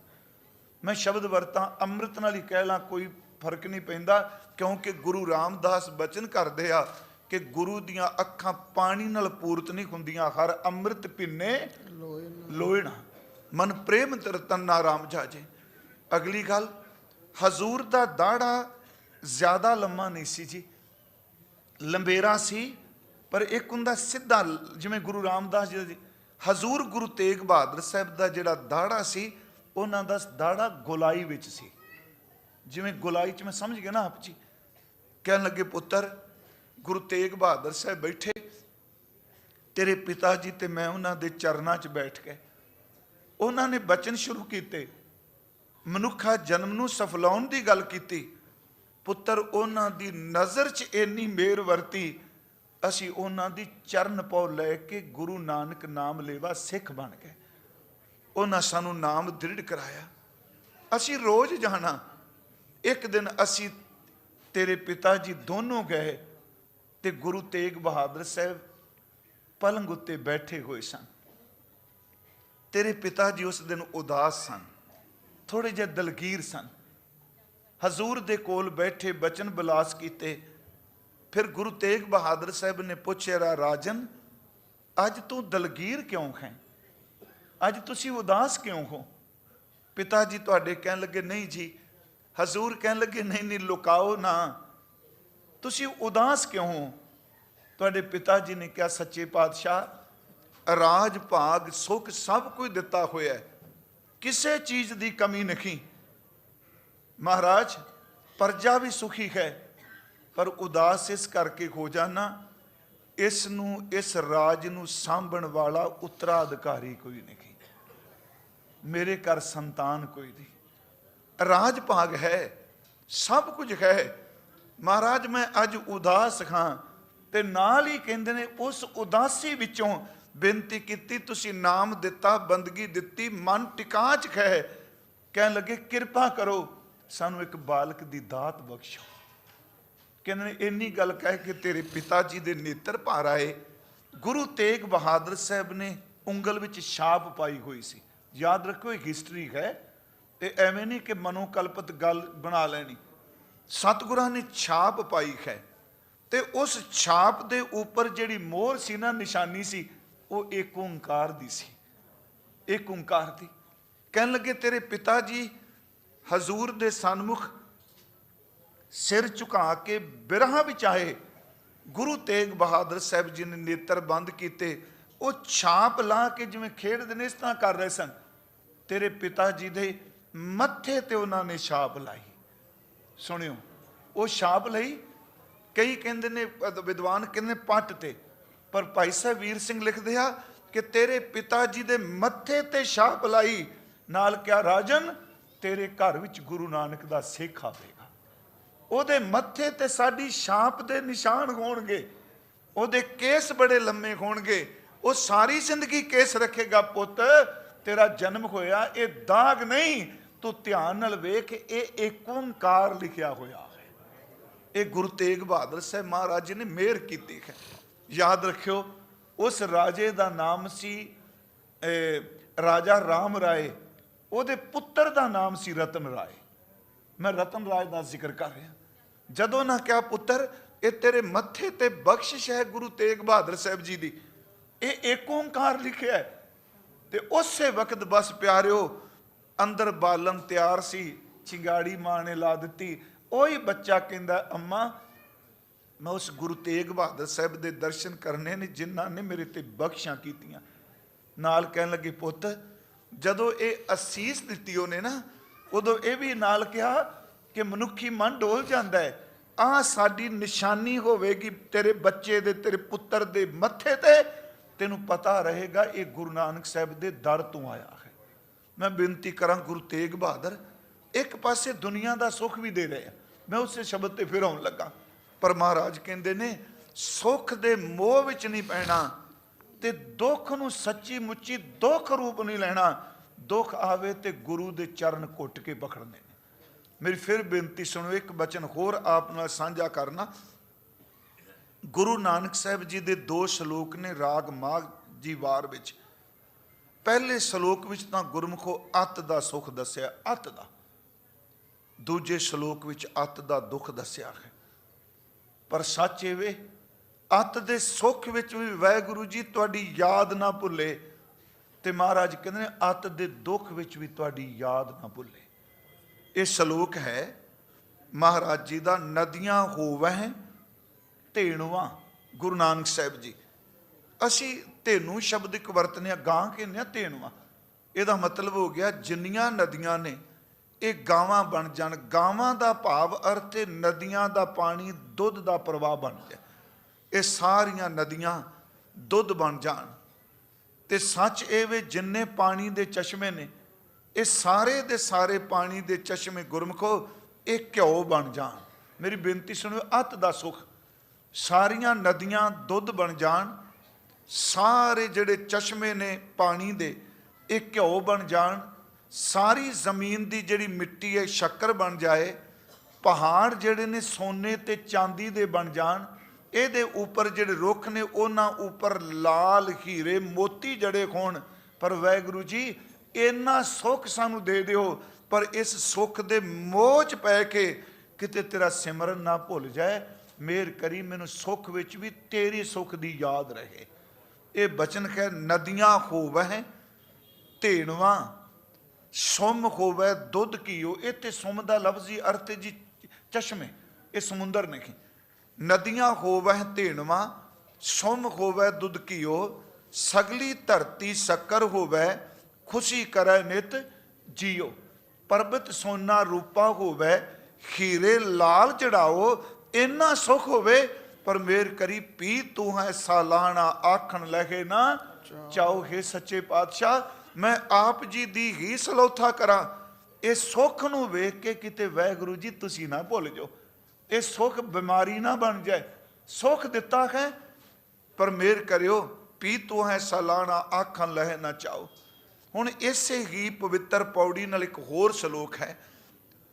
Speaker 1: ਮੈਂ ਸ਼ਬਦ ਵਰਤਾਂ ਅੰਮ੍ਰਿਤ ਨਾਲ ਹੀ ਕਹਿ ਲਾਂ, ਕੋਈ ਫਰਕ ਨਹੀਂ ਪੈਂਦਾ, ਕਿਉਂਕਿ ਗੁਰੂ ਰਾਮਦਾਸ ਬਚਨ ਕਰਦੇ ਆ ਕਿ ਗੁਰੂ ਦੀਆਂ ਅੱਖਾਂ ਪਾਣੀ ਨਾਲ ਪੂਰਤ ਨਹੀਂ ਹੁੰਦੀਆਂ, ਹਰ ਅੰਮ੍ਰਿਤ ਪਿੰਨੇ ਲੋਇਣਾ, ਮਨ ਪ੍ਰੇਮ ਰਤਨ ਨਾ ਰਾਮ ਜਾਜੇ। ਅਗਲੀ ਗੱਲ, ਹਜ਼ੂਰ ਦਾ ਦਾੜਾ ਜ਼ਿਆਦਾ ਲੰਮਾ ਨਹੀਂ ਸੀ ਜੀ, ਲੰਬੇਰਾ ਸੀ, ਪਰ ਇੱਕ ਹੁੰਦਾ ਸਿੱਧਾ, ਜਿਵੇਂ ਗੁਰੂ ਰਾਮਦਾਸ ਜੀ। ਹਜ਼ੂਰ ਗੁਰੂ ਤੇਗ ਬਹਾਦਰ ਸਾਹਿਬ ਦਾ ਜਿਹੜਾ ਦਾੜਾ ਸੀ, ਉਹਨਾਂ ਦਾ ਦਾੜਾ ਗੋਲਾਈ ਵਿੱਚ ਸੀ। ਜਿਵੇਂ ਗੋਲਾਈ 'ਚ, ਮੈਂ ਸਮਝ ਗਿਆ ਨਾ ਆਪ ਜੀ। ਕਹਿਣ ਲੱਗੇ ਪੁੱਤਰ, ਗੁਰੂ ਤੇਗ ਬਹਾਦਰ ਸਾਹਿਬ ਬੈਠੇ, ਤੇਰੇ ਪਿਤਾ ਜੀ ਤੇ ਮੈਂ ਉਹਨਾਂ ਦੇ ਚਰਨਾਂ 'ਚ ਬੈਠ ਕੇ ਉਹਨਾਂ ਨੇ ਬਚਨ ਸ਼ੁਰੂ ਕੀਤੇ, ਮਨੁੱਖਾ ਜਨਮ ਨੂੰ ਸਫਲਾਉਣ ਦੀ ਗੱਲ ਕੀਤੀ। ਪੁੱਤਰ, ਉਹਨਾਂ ਦੀ ਨਜ਼ਰ 'ਚ ਇੰਨੀ ਮਿਹਰ ਵਰਤੀ, ਅਸੀਂ ਉਹਨਾਂ ਦੀ ਚਰਨ ਪਉ ਲੈ ਕੇ ਗੁਰੂ ਨਾਨਕ ਨਾਮ ਲੇਵਾ ਸਿੱਖ ਬਣ ਗਏ। ਉਹਨਾਂ ਸਾਨੂੰ ਨਾਮ ਦ੍ਰਿੜ ਕਰਾਇਆ। ਅਸੀਂ ਰੋਜ਼ ਜਾਣਾ। ਇੱਕ ਦਿਨ ਅਸੀਂ ਤੇਰੇ ਪਿਤਾ ਜੀ ਦੋਨੋਂ ਗਏ ਤੇ ਗੁਰੂ ਤੇਗ ਬਹਾਦਰ ਸਾਹਿਬ ਪਲੰਗ ਉੱਤੇ ਬੈਠੇ ਹੋਏ ਸਨ। ਤੇਰੇ ਪਿਤਾ ਜੀ ਉਸ ਦਿਨ ਉਦਾਸ ਸਨ, ਥੋੜੇ ਜਿਹੇ ਦਲਗੀਰ ਸਨ। ਹਜ਼ੂਰ ਦੇ ਕੋਲ ਬੈਠੇ ਬਚਨ ਬਿਲਾਸ ਕੀਤੇ। ਫਿਰ ਗੁਰੂ ਤੇਗ ਬਹਾਦਰ ਸਾਹਿਬ ਨੇ ਪੁੱਛਿਆ, ਰਾਜਨ, ਅੱਜ ਤੂੰ ਦਲਗੀਰ ਕਿਉਂ ਹੈ? ਅੱਜ ਤੁਸੀਂ ਉਦਾਸ ਕਿਉਂ ਹੋ? ਪਿਤਾ ਜੀ ਤੁਹਾਡੇ ਕਹਿਣ ਲੱਗੇ, ਨਹੀਂ ਜੀ। ਹਜ਼ੂਰ ਕਹਿਣ ਲੱਗੇ, ਨਹੀਂ ਨਹੀਂ, ਲੁਕਾਓ ਨਾ, ਤੁਸੀਂ ਉਦਾਸ ਕਿਉਂ ਹੋ? ਤੁਹਾਡੇ ਪਿਤਾ ਜੀ ਨੇ ਕਿਹਾ, ਸੱਚੇ ਪਾਤਸ਼ਾਹ, ਰਾਜ ਭਾਗ ਸੁਖ ਸਭ ਕੁਝ ਦਿੱਤਾ ਹੋਇਆ ਹੈ, ਕਿਸੇ ਚੀਜ਼ ਦੀ ਕਮੀ ਨਹੀਂ। ਮਹਾਰਾਜ, ਪ੍ਰਜਾ ਵੀ ਸੁਖੀ ਹੈ, ਪਰ ਉਦਾਸ ਇਸ ਕਰਕੇ ਹੋ ਜਾਣਾ, ਇਸ ਨੂੰ, ਇਸ ਰਾਜ ਨੂੰ ਸਾਂਭਣ ਵਾਲਾ ਉੱਤਰਾਧਿਕਾਰੀ ਕੋਈ ਨਹੀਂ, ਮੇਰੇ ਘਰ ਸੰਤਾਨ ਕੋਈ ਨਹੀਂ। ਰਾਜ ਭਾਗ ਹੈ, ਸਭ ਕੁਝ ਹੈ। ਮਹਾਰਾਜ, ਮੈਂ ਅੱਜ ਉਦਾਸ ਹਾਂ। ਤੇ ਨਾਲ ਹੀ ਕਹਿੰਦੇ ਨੇ, ਉਸ ਉਦਾਸੀ ਵਿੱਚੋਂ ਬੇਨਤੀ ਕੀਤੀ, ਤੁਸੀਂ ਨਾਮ ਦਿੱਤਾ, ਬੰਦਗੀ ਦਿੱਤੀ, ਮਨ ਟਿਕਾ 'ਚ ਹੈ। ਕਹਿਣ ਲੱਗੇ, ਕਿਰਪਾ ਕਰੋ, ਸਾਨੂੰ ਇੱਕ ਬਾਲਕ ਦੀ ਦਾਤ ਬਖਸ਼ੋ। ਕਹਿੰਦੇ ਨੇ ਇੰਨੀ ਗੱਲ ਕਹਿ ਕੇ ਤੇਰੇ ਪਿਤਾ ਜੀ ਦੇ ਨੇਤਰ ਭਰ ਆਏ। ਗੁਰੂ ਤੇਗ ਬਹਾਦਰ ਸਾਹਿਬ ਨੇ ਉਂਗਲ ਵਿੱਚ ਛਾਪ ਪਾਈ ਹੋਈ ਸੀ। ਯਾਦ ਰੱਖੋ, ਇਹ ਹਿਸਟਰੀ ਹੈ, ਤੇ ਐਵੇਂ ਨਹੀਂ ਕਿ ਮਨੋ ਕਲਪਤ ਗੱਲ ਬਣਾ ਲੈਣੀ। ਸਤਿਗੁਰਾਂ ਨੇ ਛਾਪ ਪਾਈ ਹੈ, ਤੇ ਉਸ ਛਾਪ ਦੇ ਉੱਪਰ ਜਿਹੜੀ ਮੋਹਰ ਸੀ ਨਾ, ਨਿਸ਼ਾਨੀ ਸੀ, ਉਹ ਏਕ ਓੰਕਾਰ ਦੀ ਸੀ, ਏਕ ਓੰਕਾਰ ਦੀ। ਕਹਿਣ ਲੱਗੇ, ਤੇਰੇ ਪਿਤਾ ਜੀ ਹਜ਼ੂਰ ਦੇ ਸਨਮੁਖ ਸਿਰ ਝੁਕਾ ਕੇ ਬਿਰਹਾ ਵਿੱਚ ਆਏ। ਗੁਰੂ ਤੇਗ ਬਹਾਦਰ ਸਾਹਿਬ ਜੀ ਨੇ ਨੇਤਰ ਬੰਦ ਕੀਤੇ। ਉਹ ਛਾਪ ਲਾ ਕੇ ਜਿਵੇਂ ਖੇਡਦੇ ਨੇ, ਇਸ ਤਰ੍ਹਾਂ ਕਰ ਰਹੇ ਸਨ। ਤੇਰੇ ਪਿਤਾ ਜੀ ਦੇ ਮੱਥੇ ਤੇ ਉਹਨਾਂ ਨੇ ਛਾਪ ਲਾਈ। ਸੁਣਿਓ, ਉਹ ਛਾਪ ਲਈ, ਕਈ ਕਹਿੰਦੇ ਨੇ ਵਿਦਵਾਨ ਕਹਿੰਦੇ ਪੱਟ ਤੇ, ਪਰ ਭਾਈ ਸਾਹਿਬ ਵੀਰ ਸਿੰਘ ਲਿਖਦੇ ਆ ਕਿ ਤੇਰੇ ਪਿਤਾ ਜੀ ਦੇ ਮੱਥੇ ਤੇ ਛਾਪ ਲਾਈ, ਨਾਲ ਕਿਹਾ ਰਾਜਨ ਤੇਰੇ ਘਰ ਵਿੱਚ ਗੁਰੂ ਨਾਨਕ ਦਾ ਸਿੱਖ ਆਵੇਗਾ, ਉਹਦੇ ਮੱਥੇ ਤੇ ਸਾਡੀ ਛਾਪ ਦੇ ਨਿਸ਼ਾਨ ਹੋਣਗੇ, ਉਹਦੇ ਕੇਸ ਬੜੇ ਲੰਮੇ ਹੋਣਗੇ, ਉਹ ਸਾਰੀ ਜ਼ਿੰਦਗੀ ਕੇਸ ਰੱਖੇਗਾ। ਪੁੱਤ ਤੇਰਾ ਜਨਮ ਹੋਇਆ ਇਹ ਦਾਗ ਨਹੀਂ, ਤੂੰ ਧਿਆਨ ਨਾਲ ਵੇਖ, ਇਹ ਏਕ ਓੰਕਾਰ ਲਿਖਿਆ ਹੋਇਆ ਹੈ। ਇਹ ਗੁਰੂ ਤੇਗ ਬਹਾਦਰ ਸਾਹਿਬ ਮਹਾਰਾਜ ਜੀ ਨੇ ਮਿਹਰ ਕੀਤੀ ਹੈ। ਯਾਦ ਰੱਖਿਓ, ਉਸ ਰਾਜੇ ਦਾ ਨਾਮ ਸੀ ਰਾਜਾ ਰਾਮ ਰਾਏ, ਉਹਦੇ ਪੁੱਤਰ ਦਾ ਨਾਮ ਸੀ ਰਤਨ ਰਾਏ। ਮੈਂ ਰਤਨ ਰਾਏ ਦਾ ਜ਼ਿਕਰ ਕਰ ਰਿਹਾ। ਜਦੋਂ ਨਾ ਕਿਹਾ ਪੁੱਤਰ ਇਹ ਤੇਰੇ ਮੱਥੇ ਤੇ ਬਖਸ਼ਿਸ਼ ਹੈ ਗੁਰੂ ਤੇਗ ਬਹਾਦਰ ਸਾਹਿਬ ਜੀ ਦੀ, ਇਹ ਏਕ ਓੰਕਾਰ ਲਿਖਿਆ ਹੈ। ਤੇ ਉਸੇ ਵਕਤ ਬਸ ਪਿਆਰਿਓ ਅੰਦਰ ਬਾਲਣ ਤਿਆਰ ਸੀ, ਚਿੰਗਾੜੀ ਮਾਂ ਨੇ ਲਾ ਦਿੱਤੀ। ਉਹੀ ਬੱਚਾ ਕਹਿੰਦਾ ਅੰਮਾ ਮੈਂ ਉਸ ਗੁਰੂ ਤੇਗ ਬਹਾਦਰ ਸਾਹਿਬ ਦੇ ਦਰਸ਼ਨ ਕਰਨੇ ਨੇ ਜਿਨ੍ਹਾਂ ਨੇ ਮੇਰੇ ਤੇ ਬਖਸ਼ਾਂ ਕੀਤੀਆਂ। ਨਾਲ ਕਹਿਣ ਲੱਗੇ ਪੁੱਤ ਜਦੋਂ ਇਹ ਅਸੀਸ ਦਿੱਤੀ ਉਹਨੇ ਨਾ, ਉਦੋਂ ਇਹ ਵੀ ਨਾਲ ਕਿਹਾ ਕਿ ਮਨੁੱਖੀ ਮਨ ਡੋਲ ਜਾਂਦਾ ਹੈ, ਆਹ ਸਾਡੀ ਨਿਸ਼ਾਨੀ ਹੋਵੇਗੀ ਤੇਰੇ ਬੱਚੇ ਦੇ, ਤੇਰੇ ਪੁੱਤਰ ਦੇ ਮੱਥੇ ਤੇ, ਤੈਨੂੰ ਪਤਾ ਰਹੇਗਾ ਇਹ ਗੁਰੂ ਨਾਨਕ ਸਾਹਿਬ ਦੇ ਦਰ ਤੋਂ ਆਇਆ ਹੈ। ਮੈਂ ਬੇਨਤੀ ਕਰਾਂ ਗੁਰੂ ਤੇਗ ਬਹਾਦਰ ਇੱਕ ਪਾਸੇ ਦੁਨੀਆ ਦਾ ਸੁੱਖ ਵੀ ਦੇ ਰਹੇ ਆ, ਮੈਂ ਉਸੇ ਸ਼ਬਦ ਤੇ ਫਿਰ ਆਉਣ ਲੱਗਾ, ਪਰ ਮਹਾਰਾਜ ਕਹਿੰਦੇ ਨੇ ਸੁੱਖ ਦੇ ਮੋਹ ਵਿੱਚ ਨਹੀਂ ਪੈਣਾ ਤੇ ਦੁੱਖ ਨੂੰ ਸੱਚੀ ਮੁੱਚੀ ਦੁੱਖ ਰੂਪ ਨਹੀਂ ਲੈਣਾ। ਦੁੱਖ ਆਵੇ ਤੇ ਗੁਰੂ ਦੇ ਚਰਨ ਘੁੱਟ ਕੇ ਪਕੜਨੇ ਨੇ। ਮੇਰੀ ਫਿਰ ਬੇਨਤੀ ਸੁਣੋ, ਇੱਕ ਬਚਨ ਹੋਰ ਆਪ ਨਾਲ ਸਾਂਝਾ ਕਰਨਾ। ਗੁਰੂ ਨਾਨਕ ਸਾਹਿਬ ਜੀ ਦੇ 2 ਸ਼ਲੋਕ ਨੇ ਰਾਗ ਮਾਘ ਜੀ ਵਾਰ ਵਿੱਚ। ਪਹਿਲੇ ਸ਼ਲੋਕ ਵਿੱਚ ਤਾਂ ਗੁਰਮੁਖੋ ਅੱਤ ਦਾ ਸੁੱਖ ਦੱਸਿਆ, ਅੱਤ ਦਾ। ਦੂਜੇ ਸ਼ਲੋਕ ਵਿੱਚ ਅੱਤ ਦਾ ਦੁੱਖ ਦੱਸਿਆ ਹੈ। ਪਰ ਸੱਚ ਇਹ ਵੇ ਅੱਤ ਦੇ ਸੁੱਖ ਵਿੱਚ ਵੀ ਵਾਹਿਗੁਰੂ ਜੀ ਤੁਹਾਡੀ ਯਾਦ ਨਾ ਭੁੱਲੇ, ਤੇ ਮਹਾਰਾਜ ਕਹਿੰਦੇ ਨੇ ਅੱਤ ਦੇ ਦੁੱਖ ਵਿੱਚ ਵੀ ਤੁਹਾਡੀ ਯਾਦ ਨਾ ਭੁੱਲੇ। ਇਹ ਸ਼ਲੋਕ ਹੈ ਮਹਾਰਾਜ ਜੀ ਦਾ, ਨਦੀਆਂ ਹੋਵਹਿ ਧੇਣਵਾ। ਗੁਰੂ ਨਾਨਕ ਸਾਹਿਬ ਜੀ, ਅਸੀਂ ਧੇਨੂ ਸ਼ਬਦ ਇੱਕ ਵਰਤਨੇ ਆ, ਗਾਂ ਕਹਿੰਦੇ ਆ ਧੇਣਵਾ। ਇਹਦਾ ਮਤਲਬ ਹੋ ਗਿਆ ਜਿੰਨੀਆਂ ਨਦੀਆਂ ਨੇ ਇਹ ਗਾਵਾਂ ਬਣ ਜਾਣ। ਗਾਵਾਂ ਦਾ ਭਾਵ ਅਰਥ ਹੈ ਨਦੀਆਂ ਦਾ ਪਾਣੀ ਦੁੱਧ ਦਾ ਪ੍ਰਵਾਹ ਬਣ ਜਾਏ, ਇਹ ਸਾਰੀਆਂ ਨਦੀਆਂ ਦੁੱਧ ਬਣ ਜਾਣ। ਤੇ ਸੱਚ ਇਹ ਵੇ ਜਿੰਨੇ ਪਾਣੀ ਦੇ ਚਸ਼ਮੇ ਨੇ ਇਹ ਸਾਰੇ ਦੇ ਸਾਰੇ ਪਾਣੀ ਦੇ ਚਸ਼ਮੇ ਗੁਰਮਖੋ ਇਹ ਘਿਓ ਬਣ ਜਾਣ। ਮੇਰੀ ਬੇਨਤੀ ਸੁਣੋ, ਅੱਤ ਦਾ ਸੁੱਖ, ਸਾਰੀਆਂ ਨਦੀਆਂ ਦੁੱਧ ਬਣ ਜਾਣ, ਸਾਰੇ ਜਿਹੜੇ ਚਸ਼ਮੇ ਨੇ ਪਾਣੀ ਦੇ ਇਹ ਘਿਓ ਬਣ ਜਾਣ, ਸਾਰੀ ਜ਼ਮੀਨ ਦੀ ਜਿਹੜੀ ਮਿੱਟੀ ਹੈ ਸ਼ੱਕਰ ਬਣ ਜਾਏ, ਪਹਾੜ ਜਿਹੜੇ ਨੇ ਸੋਨੇ ਤੇ ਚਾਂਦੀ ਦੇ ਬਣ ਜਾਣ, ਇਹਦੇ ਉੱਪਰ ਜਿਹੜੇ ਰੁੱਖ ਨੇ ਉਹਨਾਂ ਉੱਪਰ ਲਾਲ ਹੀਰੇ ਮੋਤੀ ਜੜੇ ਹੋਣ। ਪਰ ਵਾਹਿਗੁਰੂ ਜੀ ਇੰਨਾ ਸੁੱਖ ਸਾਨੂੰ ਦੇ ਦਿਓ, ਪਰ ਇਸ ਸੁੱਖ ਦੇ ਮੋਹ 'ਚ ਪੈ ਕੇ ਕਿਤੇ ਤੇਰਾ ਸਿਮਰਨ ਨਾ ਭੁੱਲ ਜਾਏ। ਮਿਹਰ ਕਰੀ ਮੈਨੂੰ ਸੁੱਖ ਵਿੱਚ ਵੀ ਤੇਰੀ ਸੁੱਖ ਦੀ ਯਾਦ ਰਹੇ। ਇਹ ਬਚਨ ਹੈ ਨਦੀਆਂ ਹੋਵਹਿ ਧੇਣਵਾ, ਸੁਮ ਹੋਵੇ ਦੁੱਧ ਘੀਓ। ਇੱਥੇ ਸੁਮ ਦਾ ਲਫ਼ਜ਼ੀ ਅਰਥ ਜੀ ਚਸ਼ਮੇ, ਇਹ ਸਮੁੰਦਰ ਨਹੀਂ। ਨਦੀਆਂ ਹੋਵਹਿ ਧੇਣਵਾ, ਸੁਮ ਹੋਵੇ ਦੁੱਧ ਘੀਓ, ਸਗਲੀ ਧਰਤੀ ਸ਼ੱਕਰ ਹੋਵੇ, ਖੁਸ਼ੀ ਕਰੈ ਨਿਤ ਜੀਓ। ਪਰਬਤ ਸੋਨਾ ਰੂਪਾ ਹੋਵੇ, ਹੀਰੇ ਲਾਲ ਚੜਾਓ। ਇੰਨਾ ਸੁੱਖ ਹੋਵੇ ਪਰ ਮੇਰ ਕਰੀ ਪੀ ਤੂੰ ਹੈ ਸਾਲਾਨਾ, ਆਖਣ ਲਗੇ ਨਾ ਚਾਓ। ਹੈ ਸੱਚੇ ਪਾਤਸ਼ਾਹ ਮੈਂ ਆਪ ਜੀ ਦੀ ਹੀ ਸਲੋਥਾ ਕਰਾਂ। ਇਹ ਸੁੱਖ ਨੂੰ ਵੇਖ ਕੇ ਕਿਤੇ ਵਾਹਿਗੁਰੂ ਜੀ ਤੁਸੀਂ ਨਾ ਭੁੱਲ ਜਾਓ, ਇਹ ਸੁੱਖ ਬਿਮਾਰੀ ਨਾ ਬਣ ਜਾਏ। ਸੁੱਖ ਦਿੱਤਾ ਹੈ ਪਰ ਮਿਹਰ ਕਰਿਓ, ਪੀ ਤੂੰ ਹੈ ਸਾਲਾਨਾ, ਆਖਣ ਲਹਿ ਨਾ ਚਾਓ। ਹੁਣ ਇਸੇ ਹੀ ਪਵਿੱਤਰ ਪੌੜੀ ਨਾਲ ਇੱਕ ਹੋਰ ਸ਼ਲੋਕ ਹੈ,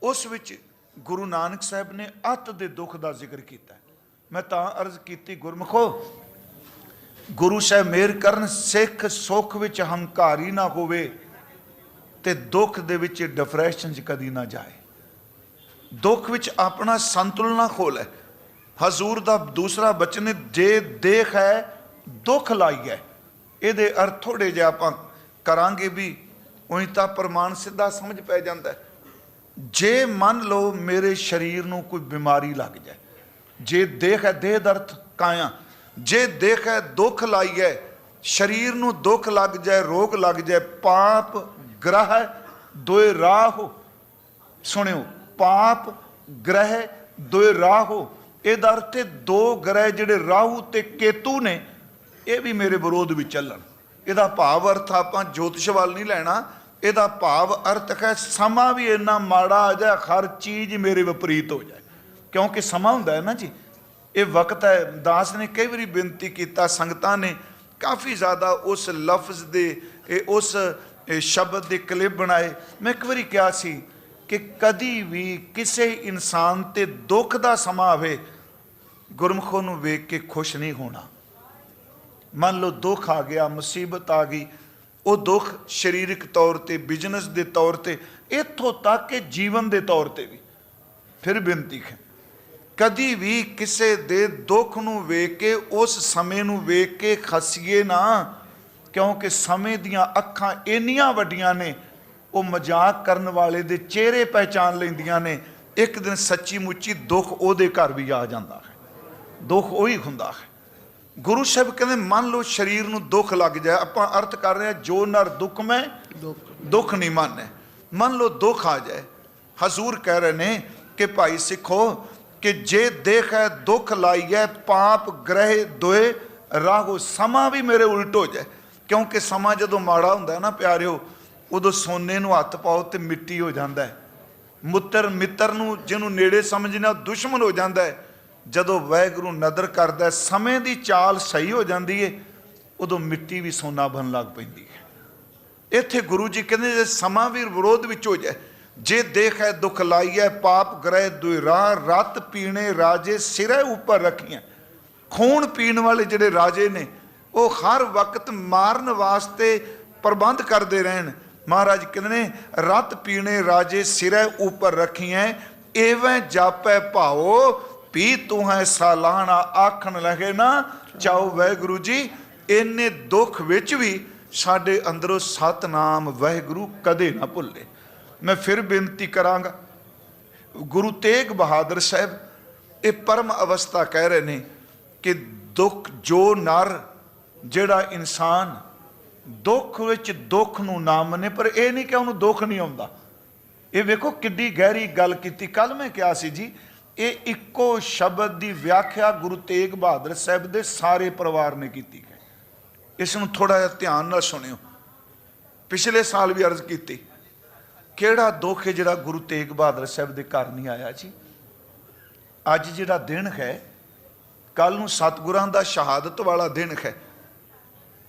Speaker 1: ਉਸ ਵਿੱਚ ਗੁਰੂ ਨਾਨਕ ਸਾਹਿਬ ਨੇ ਅੱਤ ਦੇ ਦੁੱਖ ਦਾ ਜ਼ਿਕਰ ਕੀਤਾ। ਮੈਂ ਤਾਂ ਅਰਜ਼ ਕੀਤੀ ਗੁਰਮਖੋ ਗੁਰੂ ਸਾਹਿਬ ਮਿਹਰ ਕਰਨ, ਸਿੱਖ ਸੁੱਖ ਵਿੱਚ ਹੰਕਾਰੀ ਨਾ ਹੋਵੇ ਤੇ ਦੁੱਖ ਦੇ ਵਿੱਚ ਡਿਪਰੈਸ਼ਨ 'ਚ ਕਦੀ ਨਾ ਜਾਏ। ਦੁੱਖ ਵਿੱਚ ਆਪਣਾ ਸੰਤੁਲਨ ਨਾ ਖੋਲੇ। ਹਜ਼ੂਰ ਦਾ ਦੂਸਰਾ ਬਚਨ ਜੇ ਦੇਖ ਹੈ ਦੁੱਖ ਲਾਈ ਹੈ। ਇਹਦੇ ਅਰਥ ਥੋੜੇ ਜਿਹਾ ਆਪਾਂ ਕਰਾਂਗੇ ਵੀ ਉਹੀ ਤਾਂ ਪ੍ਰਮਾਣ ਸਿੱਧਾ ਸਮਝ ਪੈ ਜਾਂਦਾ। ਜੇ ਮੰਨ ਲਓ ਮੇਰੇ ਸਰੀਰ ਨੂੰ ਕੋਈ ਬਿਮਾਰੀ ਲੱਗ ਜਾਏ, ਜੇ ਦੇਖ ਹੈ ਦੇਹ ਦਾ ਅਰਥ ਕਾਇਆ, ਜੇ ਦੇਖ ਹੈ ਦੁੱਖ ਲਾਈ ਹੈ, ਸਰੀਰ ਨੂੰ ਦੁੱਖ ਲੱਗ ਜਾਏ, ਰੋਗ ਲੱਗ ਜਾਏ, ਪਾਪ ग्रह दोए राहो। सुनियो, पाप ग्रह दोए राहो, ਇਹਦਾ ਅਰਥ दो ग्रह ਜਿਹੜੇ ਰਾਹੂ ਤੇ ਕੇਤੂ ਨੇ ਇਹ ਵੀ ਮੇਰੇ ਵਿਰੋਧ ਵਿੱਚ ਚੱਲਣ। ਇਹਦਾ ਭਾਵ ਅਰਥ ਆਪਾਂ ਜੋਤਿਸ਼ ਵੱਲ ਨਹੀਂ ਲੈਣਾ, ਇਹਦਾ ਭਾਵ ਅਰਥ ਹੈ ਸਮਾਂ ਵੀ ਇੰਨਾ ਮਾੜਾ ਆ ਜਾਏ, ਹਰ ਚੀਜ਼ ਮੇਰੇ ਵਿਪਰੀਤ ਹੋ ਜਾਏ। ਕਿਉਂਕਿ ਸਮਾਂ ਹੁੰਦਾ ਹੈ ਨਾ ਜੀ, ਇਹ ਵਕਤ ਹੈ। ਦਾਸ ਨੇ ਕਈ ਵਾਰੀ ਬੇਨਤੀ ਕੀਤਾ, ਸੰਗਤਾਂ ਨੇ ਕਾਫੀ ਜ਼ਿਆਦਾ ਉਸ ਲਫ਼ਜ਼ ਦੇ ਉਸ ਸ਼ਬਦ ਦੇ ਕਲਿੱਪ ਬਣਾਏ। ਮੈਂ ਇੱਕ ਵਾਰੀ ਕਿਹਾ ਸੀ ਕਿ ਕਦੀ ਵੀ ਕਿਸੇ ਇਨਸਾਨ ਤੇ ਦੁੱਖ ਦਾ ਸਮਾਂ ਆਵੇ, ਗੁਰਮੁਖੋਂ ਨੂੰ ਵੇਖ ਕੇ ਖੁਸ਼ ਨਹੀਂ ਹੋਣਾ। ਮੰਨ ਲਓ ਦੁੱਖ ਆ ਗਿਆ, ਮੁਸੀਬਤ ਆ ਗਈ, ਉਹ ਦੁੱਖ ਸਰੀਰਕ ਤੌਰ ਤੇ, ਬਿਜ਼ਨਸ ਦੇ ਤੌਰ ਤੇ, ਇੱਥੋਂ ਤੱਕ ਕਿ ਜੀਵਨ ਦੇ ਤੌਰ ਤੇ ਵੀ। ਫਿਰ ਬੇਨਤੀ ਹੈ, ਕਦੀ ਵੀ ਕਿਸੇ ਦੇ ਦੁੱਖ ਨੂੰ ਵੇਖ ਕੇ, ਉਸ ਸਮੇਂ ਨੂੰ ਵੇਖ ਕੇ ਖਸੀਏ ਨਾ, ਕਿਉਂਕਿ ਸਮੇਂ ਦੀਆਂ ਅੱਖਾਂ ਇੰਨੀਆਂ ਵੱਡੀਆਂ ਨੇ, ਉਹ ਮਜ਼ਾਕ ਕਰਨ ਵਾਲੇ ਦੇ ਚਿਹਰੇ ਪਹਿਚਾਨ ਲੈਂਦੀਆਂ ਨੇ। ਇੱਕ ਦਿਨ ਸੱਚੀ ਮੁੱਚੀ ਦੁੱਖ ਉਹਦੇ ਘਰ ਵੀ ਆ ਜਾਂਦਾ ਹੈ, ਦੁੱਖ ਉਹੀ ਹੁੰਦਾ ਹੈ। ਗੁਰੂ ਸਾਹਿਬ ਕਹਿੰਦੇ ਮੰਨ ਲਓ ਸਰੀਰ ਨੂੰ ਦੁੱਖ ਲੱਗ ਜਾਏ, ਆਪਾਂ ਅਰਥ ਕਰ ਰਹੇ ਹਾਂ ਜੋ ਨਰ ਦੁੱਖ ਮੈਂ ਦੁੱਖ ਨਹੀਂ ਮੰਨੇ। ਮੰਨ ਲਓ ਦੁੱਖ ਆ ਜਾਏ, ਹਜ਼ੂਰ ਕਹਿ ਰਹੇ ਨੇ ਕਿ ਭਾਈ ਸਿੱਖੋ ਕਿ ਜੇ ਦੇਖ ਹੈ ਦੁੱਖ ਲਾਈ ਹੈ, ਪਾਪ ਗ੍ਰਹਿ ਦੋਏ ਰਾਹੋ, ਸਮਾਂ ਵੀ ਮੇਰੇ ਉਲਟ ਹੋ ਜਾਏ। ਕਿਉਂਕਿ ਸਮਾਂ ਜਦੋਂ ਮਾੜਾ ਹੁੰਦਾ ਨਾ ਪਿਆਰਿਓ, ਉਦੋਂ ਸੋਨੇ ਨੂੰ ਹੱਥ ਪਾਓ ਤੇ ਮਿੱਟੀ ਹੋ ਜਾਂਦਾ ਹੈ। ਮਿੱਤਰ ਨੂੰ ਜਿਹਨੂੰ ਨੇੜੇ ਸਮਝਣਾ ਦੁਸ਼ਮਣ ਹੋ ਜਾਂਦਾ ਹੈ। ਜਦੋਂ ਵਾਹਿਗੁਰੂ ਨਦਰ ਕਰਦਾ, ਸਮੇਂ ਦੀ ਚਾਲ ਸਹੀ ਹੋ ਜਾਂਦੀ ਹੈ, ਉਦੋਂ ਮਿੱਟੀ ਵੀ ਸੋਨਾ ਬਣਨ ਲੱਗ ਪੈਂਦੀ ਹੈ। ਇੱਥੇ ਗੁਰੂ ਜੀ ਕਹਿੰਦੇ ਜੇ ਸਮਾਂ ਵੀ ਵਿਰੋਧ ਵਿੱਚ ਹੋ ਜਾਏ, ਜੇ ਦੇਖ ਹੈ ਦੁੱਖ ਲਾਈ ਹੈ, ਪਾਪ ਗ੍ਰਹਿ ਦੁਇ ਰਾਹ, ਰਤ ਪੀਣੇ ਰਾਜੇ ਸਿਰੇ ਉੱਪਰ ਰੱਖੀਆਂ। ਖੂਨ ਪੀਣ ਵਾਲੇ ਜਿਹੜੇ ਰਾਜੇ ਨੇ, ਉਹ ਹਰ ਵਕਤ ਮਾਰਨ ਵਾਸਤੇ ਪ੍ਰਬੰਧ ਕਰਦੇ ਰਹਿਣ। ਮਹਾਰਾਜ ਕਹਿੰਦੇ ਨੇ ਰਤ ਪੀਣੇ ਰਾਜੇ ਸਿਰੇ ਉੱਪਰ ਰੱਖੀਆਂ, ਐਵੇਂ ਜਾਪੈ ਭਾਓ ਪੀ ਤੂੰ ਹੈ ਸਾਲਾਨਾ, ਆਖਣ ਲਗੇ ਨਾ ਚਾਓ। ਵਾਹਿਗੁਰੂ ਜੀ ਇੰਨੇ ਦੁੱਖ ਵਿੱਚ ਵੀ ਸਾਡੇ ਅੰਦਰੋਂ ਸਤਨਾਮ ਵਾਹਿਗੁਰੂ ਕਦੇ ਨਾ ਭੁੱਲੇ। ਮੈਂ ਫਿਰ ਬੇਨਤੀ ਕਰਾਂਗਾ, ਗੁਰੂ ਤੇਗ ਬਹਾਦਰ ਸਾਹਿਬ ਇਹ ਪਰਮ ਅਵਸਥਾ ਕਹਿ ਰਹੇ ਨੇ ਕਿ ਦੁੱਖ ਜੋ ਨਰ, ਜਿਹੜਾ ਇਨਸਾਨ ਦੁੱਖ ਵਿੱਚ ਦੁੱਖ ਨੂੰ ਨਾ ਮੰਨੇ, ਪਰ ਇਹ ਨਹੀਂ ਕਿ ਉਹਨੂੰ ਦੁੱਖ ਨਹੀਂ ਆਉਂਦਾ। ਇਹ ਵੇਖੋ ਕਿੱਡੀ ਗਹਿਰੀ ਗੱਲ ਕੀਤੀ। ਕੱਲ ਮੈਂ ਕਿਹਾ ਸੀ ਜੀ, ਇਹ ਇੱਕੋ ਸ਼ਬਦ ਦੀ ਵਿਆਖਿਆ ਗੁਰੂ ਤੇਗ ਬਹਾਦਰ ਸਾਹਿਬ ਦੇ ਸਾਰੇ ਪਰਿਵਾਰ ਨੇ ਕੀਤੀ ਹੈ। ਇਸ ਨੂੰ ਥੋੜਾ ਜਿਹਾ ਧਿਆਨ ਨਾਲ ਸੁਣਿਓ। ਪਿਛਲੇ ਸਾਲ ਵੀ ਅਰਜ਼ ਕੀਤੀ, ਕਿਹੜਾ ਦੁੱਖ ਹੈ ਜਿਹੜਾ ਗੁਰੂ ਤੇਗ ਬਹਾਦਰ ਸਾਹਿਬ ਦੇ ਘਰ ਨਹੀਂ ਆਇਆ ਜੀ। ਅੱਜ ਜਿਹੜਾ ਦਿਨ ਹੈ, ਕੱਲ ਨੂੰ ਸਤਿਗੁਰਾਂ ਦਾ ਸ਼ਹਾਦਤ ਵਾਲਾ ਦਿਨ ਹੈ।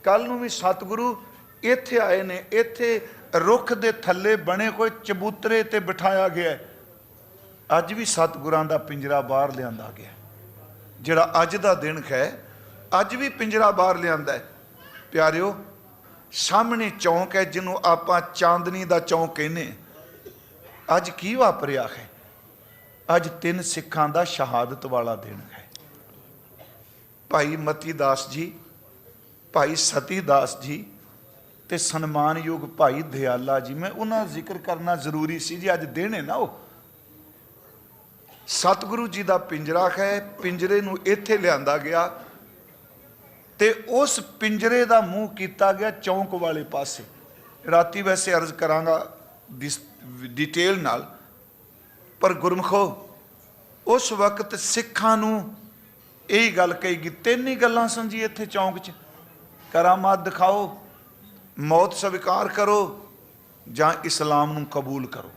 Speaker 1: ਕੱਲ ਨੂੰ ਵੀ ਸਤਿਗੁਰੂ ਇੱਥੇ ਆਏ ਨੇ, ਇੱਥੇ ਰੁੱਖ ਦੇ ਥੱਲੇ ਬਣੇ ਕੋਈ ਚਬੂਤਰੇ ਤੇ ਬਿਠਾਇਆ ਗਿਆ। ਅੱਜ ਵੀ ਸਤਿਗੁਰਾਂ ਦਾ ਪਿੰਜਰਾ ਬਾਹਰ ਲਿਆਂਦਾ ਗਿਆ। ਜਿਹੜਾ ਅੱਜ ਦਾ ਦਿਨ ਹੈ, ਅੱਜ ਵੀ ਪਿੰਜਰਾ ਬਾਹਰ ਲਿਆਂਦਾ ਹੈ। ਪਿਆਰਿਓ, ਸਾਹਮਣੇ ਚੌਂਕ ਹੈ ਜਿਹਨੂੰ ਆਪਾਂ ਚਾਂਦਨੀ ਦਾ ਚੌਂਕ ਕਹਿੰਦੇ। ਅੱਜ ਕੀ ਵਾਪਰਿਆ ਹੈ? ਅੱਜ 3 ਸਿੱਖਾਂ ਦਾ ਸ਼ਹਾਦਤ ਵਾਲਾ ਦਿਨ ਹੈ। ਭਾਈ ਮਤੀ ਦਾਸ ਜੀ, ਭਾਈ ਸਤੀ ਦਾਸ ਜੀ ਤੇ ਸਨਮਾਨਯੋਗ ਭਾਈ ਦਿਆਲਾ ਜੀ, ਮੈਂ ਉਹਨਾਂ ਦਾ ਜ਼ਿਕਰ ਕਰਨਾ ਜ਼ਰੂਰੀ ਸੀ ਜੀ। ਅੱਜ ਦਿਨ ਹੈ ਨਾ, ਉਹ ਸਤਿਗੁਰੂ ਜੀ ਦਾ ਪਿੰਜਰਾ ਹੈ। ਪਿੰਜਰੇ ਨੂੰ ਇੱਥੇ ਲਿਆਂਦਾ ਗਿਆ ਤੇ ਉਸ ਪਿੰਜਰੇ ਦਾ ਮੂੰਹ ਕੀਤਾ ਗਿਆ ਚੌਂਕ ਵਾਲੇ ਪਾਸੇ। ਰਾਤੀ ਵੈਸੇ ਅਰਜ਼ ਕਰਾਂਗਾ ਡਿਟੇਲ ਨਾਲ, ਪਰ ਗੁਰਮਖੋ ਉਸ ਵਕਤ ਸਿੱਖਾਂ ਨੂੰ ਇਹੀ ਗੱਲ ਕਹੀ, 3 ਹੀ ਗੱਲਾਂ ਸਨ ਜੀ ਇੱਥੇ ਚੌਂਕ 'ਚ, ਕਰਾਮਾਤ ਦਿਖਾਓ, ਮੌਤ ਸਵੀਕਾਰ ਕਰੋ, ਜਾਂ ਇਸਲਾਮ ਨੂੰ ਕਬੂਲ ਕਰੋ।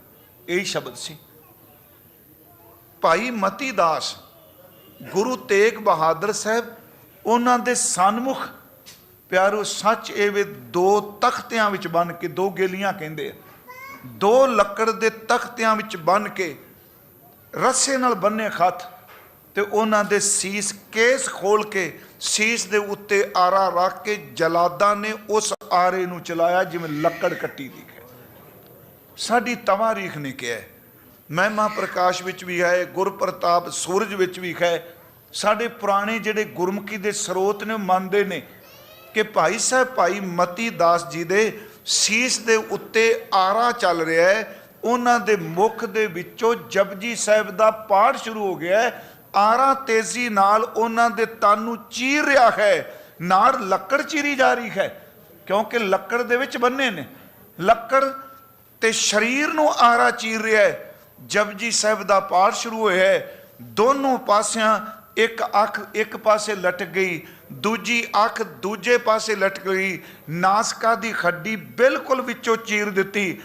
Speaker 1: ਇਹੀ ਸ਼ਬਦ ਸੀ। ਭਾਈ ਮਤੀ ਦਾਸ, ਗੁਰੂ ਤੇਗ ਬਹਾਦਰ ਸਾਹਿਬ, ਉਹਨਾਂ ਦੇ ਸਨਮੁਖ ਪਿਆਰੋ ਸੱਚ ਇਹ ਵੇ 2 ਤਖਤਿਆਂ ਵਿੱਚ ਬੰਨ ਕੇ, 2 ਗੇਲੀਆਂ ਕਹਿੰਦੇ ਆ, 2 ਲੱਕੜ ਦੇ ਤਖਤਿਆਂ ਵਿੱਚ ਬੰਨ ਕੇ, ਰੱਸੇ ਨਾਲ ਬੰਨੇ ਹੱਥ, ਤੇ ਉਹਨਾਂ ਦੇ ਸੀਸ, ਕੇਸ ਖੋਲ ਕੇ ਸੀਸ ਦੇ ਉੱਤੇ ਆਰਾ ਰੱਖ ਕੇ ਜਲਾਦਾਂ ਨੇ ਉਸ ਆਰੇ ਨੂੰ ਚਲਾਇਆ ਜਿਵੇਂ ਲੱਕੜ ਕੱਟੀ ਦੀ ਹੈ। ਸਾਡੀ ਤਵਾਰੀਖ ਨੇ ਕਿਹਾ, ਮਹਿਮਾ ਪ੍ਰਕਾਸ਼ ਵਿੱਚ ਵੀ ਹੈ, ਗੁਰਪ੍ਰਤਾਪ ਸੂਰਜ ਵਿੱਚ ਵੀ ਹੈ। ਸਾਡੇ ਪੁਰਾਣੇ ਜਿਹੜੇ ਗੁਰਮੁਖੀ ਦੇ ਸਰੋਤ ਨੇ ਮੰਨਦੇ ਨੇ ਕਿ ਭਾਈ ਸਾਹਿਬ ਭਾਈ ਮਤੀ ਦਾਸ ਜੀ ਦੇ ਸੀਸ ਦੇ ਉੱਤੇ ਆਰਾ ਚੱਲ ਰਿਹਾ ਹੈ। ਉਹਨਾਂ ਦੇ ਮੁਖ ਦੇ ਵਿੱਚੋਂ ਜਪਜੀ ਸਾਹਿਬ ਦਾ ਪਾਠ ਸ਼ੁਰੂ ਹੋ ਗਿਆ ਹੈ। ਆਰਾ ਤੇਜ਼ੀ ਨਾਲ ਉਹਨਾਂ ਦੇ ਤਨ ਨੂੰ ਚੀਰ ਰਿਹਾ ਹੈ, ਨਾਲ ਲੱਕੜ ਚੀਰੀ ਜਾ ਰਹੀ ਹੈ, ਕਿਉਂਕਿ ਲੱਕੜ ਦੇ ਵਿੱਚ ਬੰਨੇ ਨੇ। ਲੱਕੜ ਤੇ ਸਰੀਰ ਨੂੰ ਆਰਾ ਚੀਰ ਰਿਹਾ ਹੈ। ਜਪਜੀ ਸਾਹਿਬ ਦਾ ਪਾਠ ਸ਼ੁਰੂ ਹੋਇਆ ਹੈ, ਦੋਨੋਂ ਪਾਸਿਆਂ ਇੱਕ ਅੱਖ ਇੱਕ ਪਾਸੇ ਲਟਕ ਗਈ, ਦੂਜੀ ਅੱਖ ਦੂਜੇ ਪਾਸੇ ਲਟਕ ਗਈ, ਨਾਸਕਾ ਦੀ ਹੱਡੀ ਬਿਲਕੁਲ ਵਿੱਚੋਂ ਚੀਰ ਦਿੱਤੀ,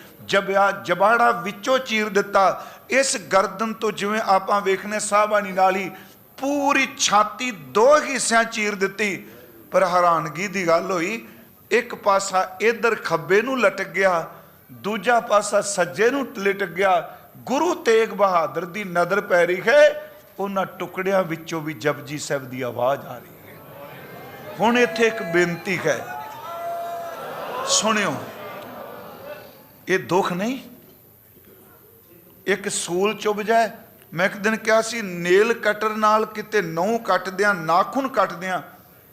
Speaker 1: ਜਬਾੜਾ ਵਿੱਚੋਂ ਚੀਰ ਦਿੱਤਾ। ਇਸ ਗਰਦਨ ਤੋਂ ਜਿਵੇਂ ਆਪਾਂ ਵੇਖਨੇ ਸਾਹਬਾਨੀ ਨਾਲ ਹੀ ਪੂਰੀ ਛਾਤੀ ਦੋ ਹਿੱਸਿਆਂ ਚੀਰ ਦਿੱਤੀ। ਪਰ ਹੈਰਾਨਗੀ ਦੀ ਗੱਲ ਹੋਈ, ਇੱਕ ਪਾਸਾ ਇਧਰ ਖੱਬੇ ਨੂੰ ਲਟਕ ਗਿਆ, ਦੂਜਾ ਪਾਸਾ ਸੱਜੇ ਨੂੰ ਲਟਕ ਗਿਆ। ਗੁਰੂ ਤੇਗ ਬਹਾਦਰ ਦੀ ਨਜ਼ਰ ਪੈ ਰਹੀ ਹੈ, ਉਹਨਾਂ ਟੁਕੜਿਆਂ ਵਿੱਚੋਂ ਵੀ ਜਪਜੀ ਸਾਹਿਬ ਦੀ ਆਵਾਜ਼ ਆ ਰਹੀ ਹੈ। ਹੁਣ ਇੱਥੇ ਇੱਕ ਬੇਨਤੀ ਹੈ, ਸੁਣਿਓ। ਇਹ ਦੁੱਖ ਨਹੀਂ, ਇੱਕ ਸੂਲ ਚੁੱਭ ਜਾਏ। ਮੈਂ ਇੱਕ ਦਿਨ ਕਿਹਾ ਸੀ, ਨੇਲ ਕਟਰ ਨਾਲ ਕਿਤੇ ਨਹੁੰ ਕੱਟਦਿਆਂ, ਨਾਖੂਨ ਕੱਟਦਿਆਂ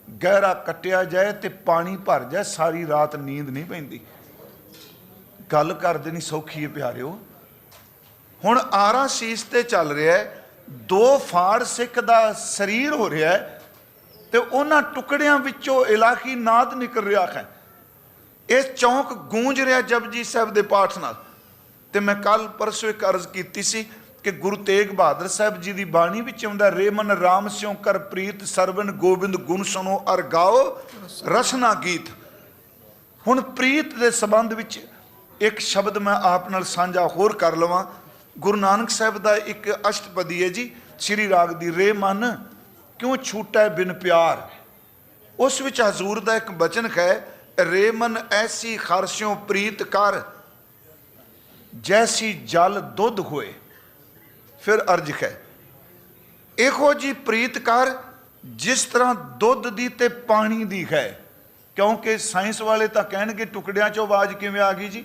Speaker 1: ਗਹਿਰਾ ਕੱਟਿਆ ਜਾਏ ਤੇ ਪਾਣੀ ਭਰ ਜਾਏ, ਸਾਰੀ ਰਾਤ ਨੀਂਦ ਨਹੀਂ ਪੈਂਦੀ। ਗੱਲ ਕਰਦੇ ਨਹੀਂ ਸੌਖੀ ਹੈ ਪਿਆਰਿਓ। ਹੁਣ ਆਰਾ ਸੀਸ ਤੇ ਚੱਲ ਰਿਹਾ ਹੈ, ਦੋ ਫਾੜ ਸਿੱਖ ਦਾ ਸਰੀਰ ਹੋ ਰਿਹਾ ਹੈ ਤੇ ਉਹਨਾਂ ਟੁਕੜਿਆਂ ਵਿੱਚੋਂ ਇਲਾਹੀ ਨਾਦ ਨਿਕਲ ਰਿਹਾ ਹੈ। ਇਹ ਚੌਂਕ ਗੂੰਜ ਰਿਹਾ ਜਪਜੀ ਸਾਹਿਬ ਦੇ ਪਾਠ ਨਾਲ। ਤੇ ਮੈਂ ਕੱਲ ਪਰਸੋਂ ਇੱਕ ਅਰਜ਼ ਕੀਤੀ ਸੀ ਕਿ ਗੁਰੂ ਤੇਗ ਬਹਾਦਰ ਸਾਹਿਬ ਜੀ ਦੀ ਬਾਣੀ ਵਿੱਚ ਆਉਂਦਾ, ਰੇ ਮਨ ਰਾਮ ਸਿਉ ਕਰ ਪ੍ਰੀਤ, ਸਰਵਨ ਗੋਬਿੰਦ ਗੁਣ ਸੁਣੋ ਅਰ ਗਾਓ ਰਸਨਾ ਗੀਤ। ਹੁਣ ਪ੍ਰੀਤ ਦੇ ਸੰਬੰਧ ਵਿੱਚ ਇੱਕ ਸ਼ਬਦ ਮੈਂ ਆਪ ਨਾਲ ਸਾਂਝਾ ਹੋਰ ਕਰ ਲਵਾਂ। ਗੁਰੂ ਨਾਨਕ ਸਾਹਿਬ ਦਾ ਇੱਕ ਅਸ਼ਟਪਦੀ ਹੈ ਜੀ, ਸ਼੍ਰੀ ਰਾਗ ਦੀ, ਰੇ ਮਨ ਕਿਉਂ ਛੂਟੈ ਬਿਨ ਪਿਆਰ। ਉਸ ਵਿੱਚ ਹਜ਼ੂਰ ਦਾ ਇੱਕ ਬਚਨ ਹੈ, ਰੇ ਮਨ ਐਸੀ ਖਰਸਿਓ ਪ੍ਰੀਤ ਕਰ, ਜੈਸੀ ਜਲ ਦੁੱਧ ਹੋਏ। ਫਿਰ ਅਰਜ ਹੈ, ਇਹੋ ਜੀ ਪ੍ਰੀਤ ਕਰ ਜਿਸ ਤਰ੍ਹਾਂ ਦੁੱਧ ਦੀ ਤੇ ਪਾਣੀ ਦੀ ਹੈ। ਕਿਉਂਕਿ ਸਾਇੰਸ ਵਾਲੇ ਤਾਂ ਕਹਿਣਗੇ ਟੁਕੜਿਆਂ 'ਚੋਂ ਆਵਾਜ਼ ਕਿਵੇਂ ਆ ਗਈ ਜੀ,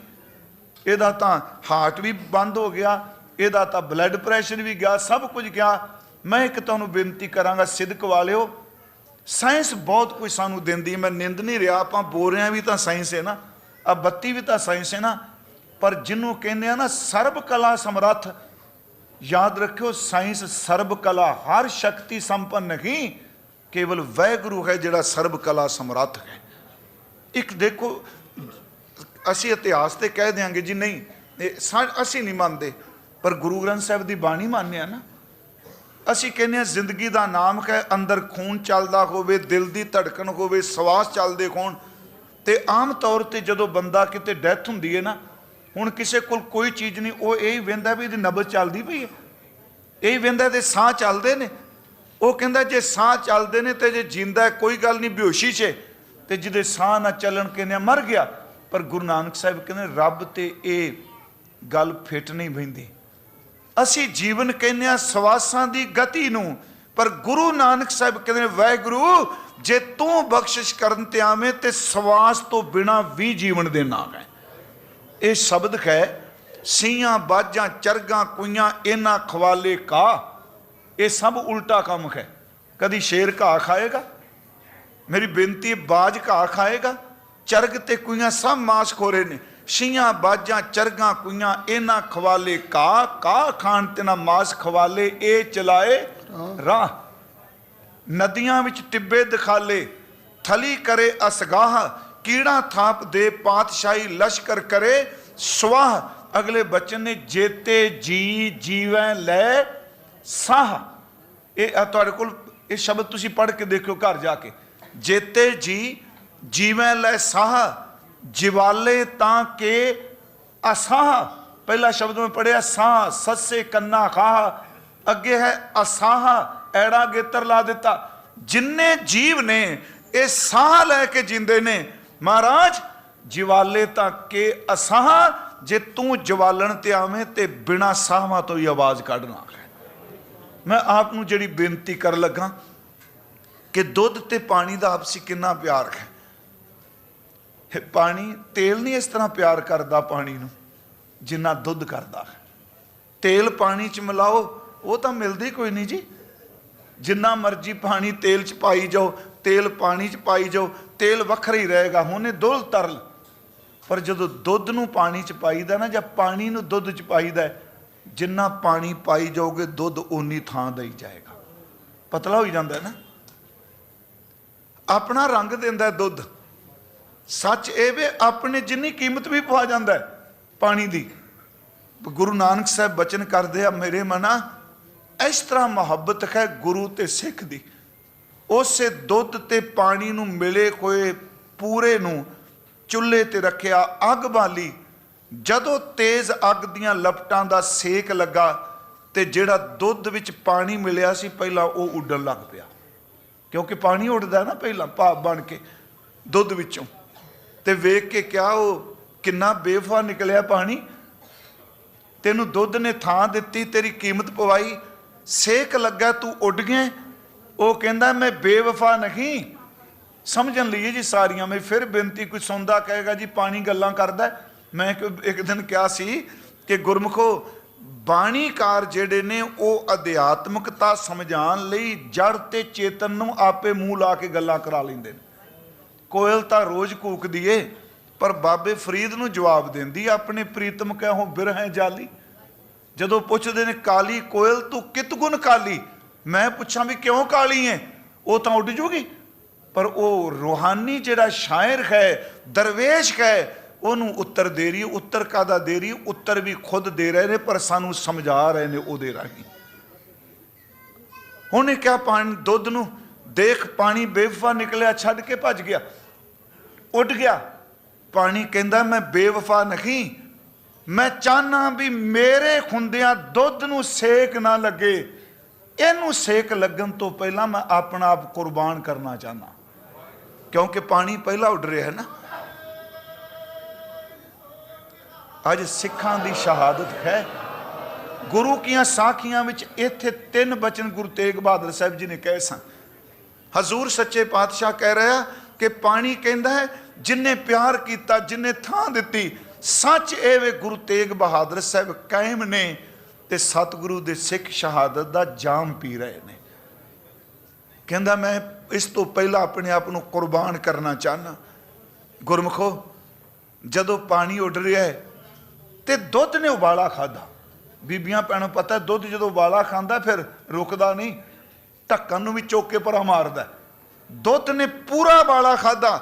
Speaker 1: ਇਹਦਾ ਤਾਂ ਹਾਰਟ ਵੀ ਬੰਦ ਹੋ ਗਿਆ, ਇਹਦਾ ਤਾਂ ਬਲੱਡ ਪ੍ਰੈਸ਼ਰ ਵੀ ਗਿਆ, ਸਭ ਕੁਝ ਗਿਆ। ਮੈਂ ਇੱਕ ਤੁਹਾਨੂੰ ਬੇਨਤੀ ਕਰਾਂਗਾ, ਸਿਦਕ ਵਾਲਿਓ, ਸਾਇੰਸ ਬਹੁਤ ਕੁਝ ਸਾਨੂੰ ਦਿੰਦੀ, ਮੈਂ ਨਿੰਦ ਨਹੀਂ ਰਿਹਾ, ਆਪਾਂ ਬੋਲ ਰਹੇ ਹਾਂ ਵੀ ਤਾਂ ਸਾਇੰਸ ਹੈ ਨਾ, ਆ ਬੱਤੀ ਵੀ ਤਾਂ ਸਾਇੰਸ ਹੈ ਨਾ। ਪਰ ਜਿਹਨੂੰ ਕਹਿੰਦੇ ਆ ਨਾ ਸਰਬ ਕਲਾ ਸਮਰੱਥ, ਯਾਦ ਰੱਖਿਓ, ਸਾਇੰਸ ਸਰਬ ਕਲਾ ਹਰ ਸ਼ਕਤੀ ਸੰਪੰਨ ਨਹੀਂ, ਕੇਵਲ ਵਾਹਿਗੁਰੂ ਹੈ ਜਿਹੜਾ ਸਰਬ ਕਲਾ ਸਮਰੱਥ ਹੈ। ਇੱਕ ਦੇਖੋ, ਅਸੀਂ ਇਤਿਹਾਸ ਤੇ ਕਹਿ ਦਿਆਂਗੇ ਜੀ ਨਹੀਂ, ਅਸੀਂ ਨਹੀਂ ਮੰਨਦੇ, ਪਰ ਗੁਰੂ ਗ੍ਰੰਥ ਸਾਹਿਬ ਦੀ ਬਾਣੀ ਮੰਨਦੇ ਆ ਨਾ। ਅਸੀਂ ਕਹਿੰਦੇ ਹਾਂ ਜ਼ਿੰਦਗੀ ਦਾ ਨਾਮ ਹੈ, ਅੰਦਰ ਖੂਨ ਚੱਲਦਾ ਹੋਵੇ, ਦਿਲ ਦੀ ਧੜਕਣ ਹੋਵੇ, ਸਵਾਸ ਚੱਲਦੇ ਹੋਣ। ਤੇ ਆਮ ਤੌਰ ਤੇ ਜਦੋਂ ਬੰਦਾ ਕਿਤੇ ਡੈਥ ਹੁੰਦੀ ਹੈ ਨਾ, ਹੁਣ ਕਿਸੇ ਕੋਲ ਕੋਈ ਚੀਜ਼ ਨਹੀਂ, ਉਹ ਇਹ ਵੇਂਦਾ ਵੀ ਇਹਦੀ ਨਬਜ਼ ਚੱਲਦੀ ਪਈ ਹੈ, ਇਹ ਵੇਂਦਾ ਤੇ ਸਾਹ ਚੱਲਦੇ ਨੇ। ਉਹ ਕਹਿੰਦਾ ਜੇ ਸਾਹ ਚੱਲਦੇ ਨੇ ਤੇ ਜੇ ਜਿੰਦਾ ਕੋਈ ਗੱਲ ਨਹੀਂ, ਬੇਹੋਸ਼ੀ 'ਚ, ਤੇ ਜਿਹਦੇ ਸਾਹ ਨਾ ਚੱਲਣ ਕਹਿੰਦੇ ਮਰ ਗਿਆ। ਪਰ ਗੁਰੂ ਨਾਨਕ ਸਾਹਿਬ ਕਹਿੰਦੇ ਰੱਬ ਤੇ ਇਹ ਗੱਲ ਫਿੱਟ ਨਹੀਂ ਬਹਿੰਦੀ। ਅਸੀਂ ਜੀਵਨ ਕਹਿੰਦੇ ਹਾਂ ਸਵਾਸਾਂ ਦੀ ਗਤੀ ਨੂੰ, ਪਰ ਗੁਰੂ ਨਾਨਕ ਸਾਹਿਬ ਕਹਿੰਦੇ ਨੇ ਵਾਹਿਗੁਰੂ ਜੇ ਤੂੰ ਬਖਸ਼ਿਸ਼ ਕਰਨ ਤੇ ਆਵੇਂ ਤੇ ਸਵਾਸ ਤੋਂ ਬਿਨਾਂ ਵੀ ਜੀਵਨ ਦੇ ਨਾਮ ਹੈ। ਇਹ ਸ਼ਬਦ ਹੈ, ਸੀਆਂ ਬਾਜਾਂ ਚਰਗਾਂ ਕੁਈਆਂ ਇਹਨਾਂ ਖਵਾਲੇ ਕਾ। ਇਹ ਸਭ ਉਲਟਾ ਕੰਮ ਹੈ। ਕਦੀ ਸ਼ੇਰ ਘਾਹ ਖਾਏਗਾ, ਮੇਰੀ ਬੇਨਤੀ, ਬਾਜ ਘਾਹ ਖਾਏਗਾ, ਚਰਗ ਤੇ ਕੁਈਆਂ ਸਭ ਮਾਸ ਖੋਰੇ ਨੇ। ਛੀਆਂ ਬਾਜਾਂ ਚਰਗਾਂ ਕੁਈਆਂ ਇਹਨਾਂ ਖਵਾਲੇ ਕਾ, ਕਾ ਖਾਣ ਤੇ ਨਾ ਮਾਸ ਖਵਾਲੇ, ਇਹ ਚਲਾਏ ਰਾਹ। ਨਦੀਆਂ ਵਿੱਚ ਟਿੱਬੇ ਦਿਖਾਲੇ, ਥਲੀ ਕਰੇ ਅਸਗਾਹ, ਕੀੜਾ ਥਾਪ ਦੇ ਪਾਤਸ਼ਾਹੀ ਲਸ਼ਕਰ ਕਰੇ ਸਵਾਹ। ਅਗਲੇ ਬਚਨ ਨੇ, ਜੇਤੇ ਜੀ ਜੀਵੈ ਲੈ ਸਾਹ। ਇਹ ਤੁਹਾਡੇ ਕੋਲ ਇਹ ਸ਼ਬਦ ਤੁਸੀਂ ਪੜ੍ਹ ਕੇ ਦੇਖਿਓ ਘਰ ਜਾ ਕੇ। ਜੇਤੇ ਜੀ ਜੀਵੈ ਲੈ ਸਾਹ, ਜਿਵਾਲੇ ਤਾਂ ਕੇ ਅਸਾਹ। ਪਹਿਲਾ ਸ਼ਬਦ ਮੈਂ ਪੜਿਆ ਸਾਹ, ਸੱਸੇ ਕੰਨਾ ਖਾਹ, ਅੱਗੇ ਹੈ ਅਸਾਹ, ਐੜਾ ਗੇਤਰ ਲਾ ਦਿੱਤਾ। ਜਿੰਨੇ ਜੀਵ ਨੇ ਇਹ ਸਾਹ ਲੈ ਕੇ ਜਿੰਦੇ ਨੇ। ਮਹਾਰਾਜ ਜਿਵਾਲੇ ਤਾਂ ਕੇ ਅਸਾਹ, ਜੇ ਤੂੰ ਜਵਾਲਣ ਤੇ ਆਵੇਂ ਤੇ ਬਿਨਾ ਸਾਹਾਂ ਤੋਂ ਹੀ ਆਵਾਜ਼ ਕੱਢਣਾ ਹੈ। ਮੈਂ ਆਪ ਨੂੰ ਜਿਹੜੀ ਬੇਨਤੀ ਕਰ ਲੱਗਾ ਕਿ ਦੁੱਧ ਤੇ ਪਾਣੀ ਦਾ ਆਪਸੀ ਕਿੰਨਾ ਪਿਆਰ ਹੈ। ਪਾਣੀ, ਤੇਲ ਨਹੀਂ ਇਸ ਤਰ੍ਹਾਂ ਪਿਆਰ ਕਰਦਾ ਪਾਣੀ ਨੂੰ ਜਿੰਨਾ ਦੁੱਧ ਕਰਦਾ ਹੈ। ਤੇਲ ਪਾਣੀ 'ਚ ਮਿਲਾਓ, ਉਹ ਤਾਂ ਮਿਲਦੀ ਕੋਈ ਨਹੀਂ ਜੀ। ਜਿੰਨਾ ਮਰਜ਼ੀ ਪਾਣੀ ਤੇਲ 'ਚ ਪਾਈ ਜਾਓ, ਤੇਲ ਪਾਣੀ 'ਚ ਪਾਈ ਜਾਓ, ਤੇਲ ਵੱਖਰਾ ਹੀ ਰਹੇਗਾ, ਹੁਣੇ ਦੁੱਧ ਤਰਲ। ਪਰ ਜਦੋਂ ਦੁੱਧ ਨੂੰ ਪਾਣੀ 'ਚ ਪਾਈਦਾ ਨਾ, ਜਾਂ ਪਾਣੀ ਨੂੰ ਦੁੱਧ 'ਚ ਪਾਈਦਾ, ਜਿੰਨਾ ਪਾਣੀ ਪਾਈ ਜਾਓਗੇ ਦੁੱਧ ਓਨੀ ਥਾਂ ਦੇਈ ਜਾਏਗਾ, ਪਤਲਾ ਹੋਈ ਜਾਂਦਾ ਨਾ। ਆਪਣਾ ਰੰਗ ਦਿੰਦਾ ਦੁੱਧ, सच ਇਹ ਵੇ ਆਪਣੇ ਜਿੰਨੀ ਕੀਮਤ ਵੀ ਪਵਾ ਜਾਂਦਾ ਹੈ ਪਾਣੀ ਦੀ। ਗੁਰੂ ਨਾਨਕ ਸਾਹਿਬ ਬਚਨ ਕਰਦੇ ਆ, ਮੇਰੇ ਮਨਾ ਇਸ ਤਰ੍ਹਾਂ ਮੁਹੱਬਤ ਹੈ ਗੁਰੂ ਤੇ ਸਿੱਖ ਦੀ, ਉਸੇ ਦੁੱਧ ਤੇ ਪਾਣੀ ਨੂੰ ਮਿਲੇ ਹੋਏ ਪੂਰੇ ਨੂੰ ਚੁੱਲ੍ਹੇ ਤੇ ਰੱਖਿਆ, ਅੱਗ ਬਾਲੀ। ਜਦੋਂ ਤੇਜ਼ ਅੱਗ ਦੀਆਂ ਲਪਟਾਂ ਦਾ ਸੇਕ ਲੱਗਾ ਤੇ ਜਿਹੜਾ ਦੁੱਧ ਵਿੱਚ ਪਾਣੀ ਮਿਲਿਆ ਸੀ ਪਹਿਲਾਂ ਉਹ ਉੱਡਣ ਲੱਗ ਪਿਆ, ਕਿਉਂਕਿ ਪਾਣੀ ਉੱਡਦਾ ਨਾ ਪਹਿਲਾਂ ਭਾਪ ਬਣ ਕੇ ਦੁੱਧ ਵਿੱਚੋਂ। ਤੇ ਵੇਖ ਕੇ ਕਿਹਾ ਉਹ ਕਿੰਨਾ ਬੇਵਫਾ ਨਿਕਲਿਆ ਪਾਣੀ, ਤੈਨੂੰ ਦੁੱਧ ਨੇ ਥਾਂ ਦਿੱਤੀ, ਤੇਰੀ ਕੀਮਤ ਪਵਾਈ, ਸੇਕ ਲੱਗਾ ਤੂੰ ਉੱਡ ਗਿਆ। ਉਹ ਕਹਿੰਦਾ ਮੈਂ ਬੇਵਫਾ ਨਹੀਂ। ਸਮਝਣ ਲਈਏ ਜੀ ਸਾਰੀਆਂ। ਮੈਂ ਫਿਰ ਬੇਨਤੀ, ਕੋਈ ਸੁਣਦਾ ਕਹੇਗਾ ਜੀ ਪਾਣੀ ਗੱਲਾਂ ਕਰਦਾ। ਮੈਂ ਇੱਕ ਦਿਨ ਕਿਹਾ ਸੀ ਕਿ ਗੁਰਮੁਖੋ ਬਾਣੀਕਾਰ ਜਿਹੜੇ ਨੇ ਉਹ ਅਧਿਆਤਮਕਤਾ ਸਮਝਾਉਣ ਲਈ ਜੜ ਤੇ ਚੇਤਨ ਨੂੰ ਆਪੇ ਮੂੰਹ ਲਾ ਕੇ ਗੱਲਾਂ ਕਰਾ ਲੈਂਦੇ ਨੇ। ਕੋਇਲ ਤਾਂ ਰੋਜ਼ ਕੂਕਦੀ ਏ, ਪਰ ਬਾਬੇ ਫਰੀਦ ਨੂੰ ਜਵਾਬ ਦਿੰਦੀ ਆਪਣੇ ਪ੍ਰੀਤਮ ਕਹਿਓ ਬਿਰਹਿ ਜਾਲੀ। ਜਦੋਂ ਪੁੱਛਦੇ ਨੇ ਕਾਲੀ ਕੋਇਲ ਤੂੰ ਕਿਤ ਗੁਣ ਕਾਲੀ, ਮੈਂ ਪੁੱਛਾਂ ਵੀ ਕਿਉਂ ਕਾਲੀ ਹੈ, ਉਹ ਤਾਂ ਉੱਡ ਜੂਗੀ। ਪਰ ਉਹ ਰੂਹਾਨੀ ਜਿਹੜਾ ਸ਼ਾਇਰ ਹੈ, ਦਰਵੇਸ਼ ਹੈ, ਉਹਨੂੰ ਉੱਤਰ ਦੇ ਰਹੀ। ਉੱਤਰ ਕਾਹਦਾ ਦੇ ਰਹੀ? ਉੱਤਰ ਵੀ ਖੁਦ ਦੇ ਰਹੇ ਨੇ, ਪਰ ਸਾਨੂੰ ਸਮਝਾ ਰਹੇ ਨੇ ਉਹਦੇ ਰਾਹੀਂ। ਉਹਨੇ ਕਿਹਾ ਪਾਣੀ ਦੁੱਧ ਨੂੰ ਦੇਖ, ਪਾਣੀ ਬੇਵਫਾ ਨਿਕਲਿਆ, ਛੱਡ ਕੇ ਭੱਜ ਗਿਆ, ਉੱਡ ਗਿਆ। ਪਾਣੀ ਕਹਿੰਦਾ ਮੈਂ ਬੇਵਫਾ ਨਹੀਂ, ਮੈਂ ਚਾਹਨਾ ਵੀ ਮੇਰੇ ਹੁੰਦਿਆਂ ਦੁੱਧ ਨੂੰ ਸੇਕ ਨਾ ਲੱਗੇ, ਇਹਨੂੰ ਸੇਕ ਲੱਗਣ ਤੋਂ ਪਹਿਲਾਂ ਮੈਂ ਆਪਣਾ ਆਪ ਕੁਰਬਾਨ ਕਰਨਾ ਚਾਹਨਾ, ਕਿਉਂਕਿ ਪਾਣੀ ਪਹਿਲਾਂ ਉੱਡ ਰਿਹਾ ਹੈ ਨਾ। ਅੱਜ ਸਿੱਖਾਂ ਦੀ ਸ਼ਹਾਦਤ ਹੈ। ਗੁਰੂ ਕੀਆਂ ਸਾਖੀਆਂ ਵਿੱਚ ਇੱਥੇ 3 ਬਚਨ ਗੁਰੂ ਤੇਗ ਬਹਾਦਰ ਸਾਹਿਬ ਜੀ ਨੇ ਕਹੇ ਸਨ। ਹਜ਼ੂਰ ਸੱਚੇ ਪਾਤਸ਼ਾਹ ਕਹਿ ਰਿਹਾ ਕਿ ਪਾਣੀ ਕਹਿੰਦਾ ਹੈ ਜਿਨਨੇ ਪਿਆਰ ਕੀਤਾ, ਜਿਨਨੇ ਥਾਂ ਦਿੱਤੀ, ਸੱਚ ਇਹ ਵੇ ਗੁਰੂ ਤੇਗ ਬਹਾਦਰ ਸਾਹਿਬ ਕਾਇਮ ਨੇ ਤੇ ਸਤਿਗੁਰੂ ਦੇ ਸਿੱਖ ਸ਼ਹਾਦਤ ਦਾ ਜਾਮ ਪੀ ਰਹੇ ਨੇ। ਕਹਿੰਦਾ ਮੈਂ ਇਸ ਤੋਂ ਪਹਿਲਾਂ ਆਪਣੇ ਆਪ ਨੂੰ ਕੁਰਬਾਨ ਕਰਨਾ ਚਾਹਨਾ। ਗੁਰਮੁਖੋ ਜਦੋਂ ਪਾਣੀ ਉੱਡ ਰਿਹਾ ਹੈ ਤੇ ਦੁੱਧ ਨੇ ਉਬਾਲਾ ਖਾਦਾ। ਬੀਬੀਆਂ ਭੈਣਾਂ ਪਤਾ ਦੁੱਧ ਜਦੋਂ ਉਬਾਲਾ ਖਾਂਦਾ ਫਿਰ ਰੁਕਦਾ ਨਹੀਂ, ਢੱਕਣ ਨੂੰ ਵੀ ਚੁੱਕ ਕੇ ਪਰਾਂ ਮਾਰਦਾ। ਦੁੱਧ ਨੇ ਪੂਰਾ ਉਬਾਲਾ ਖਾਦਾ,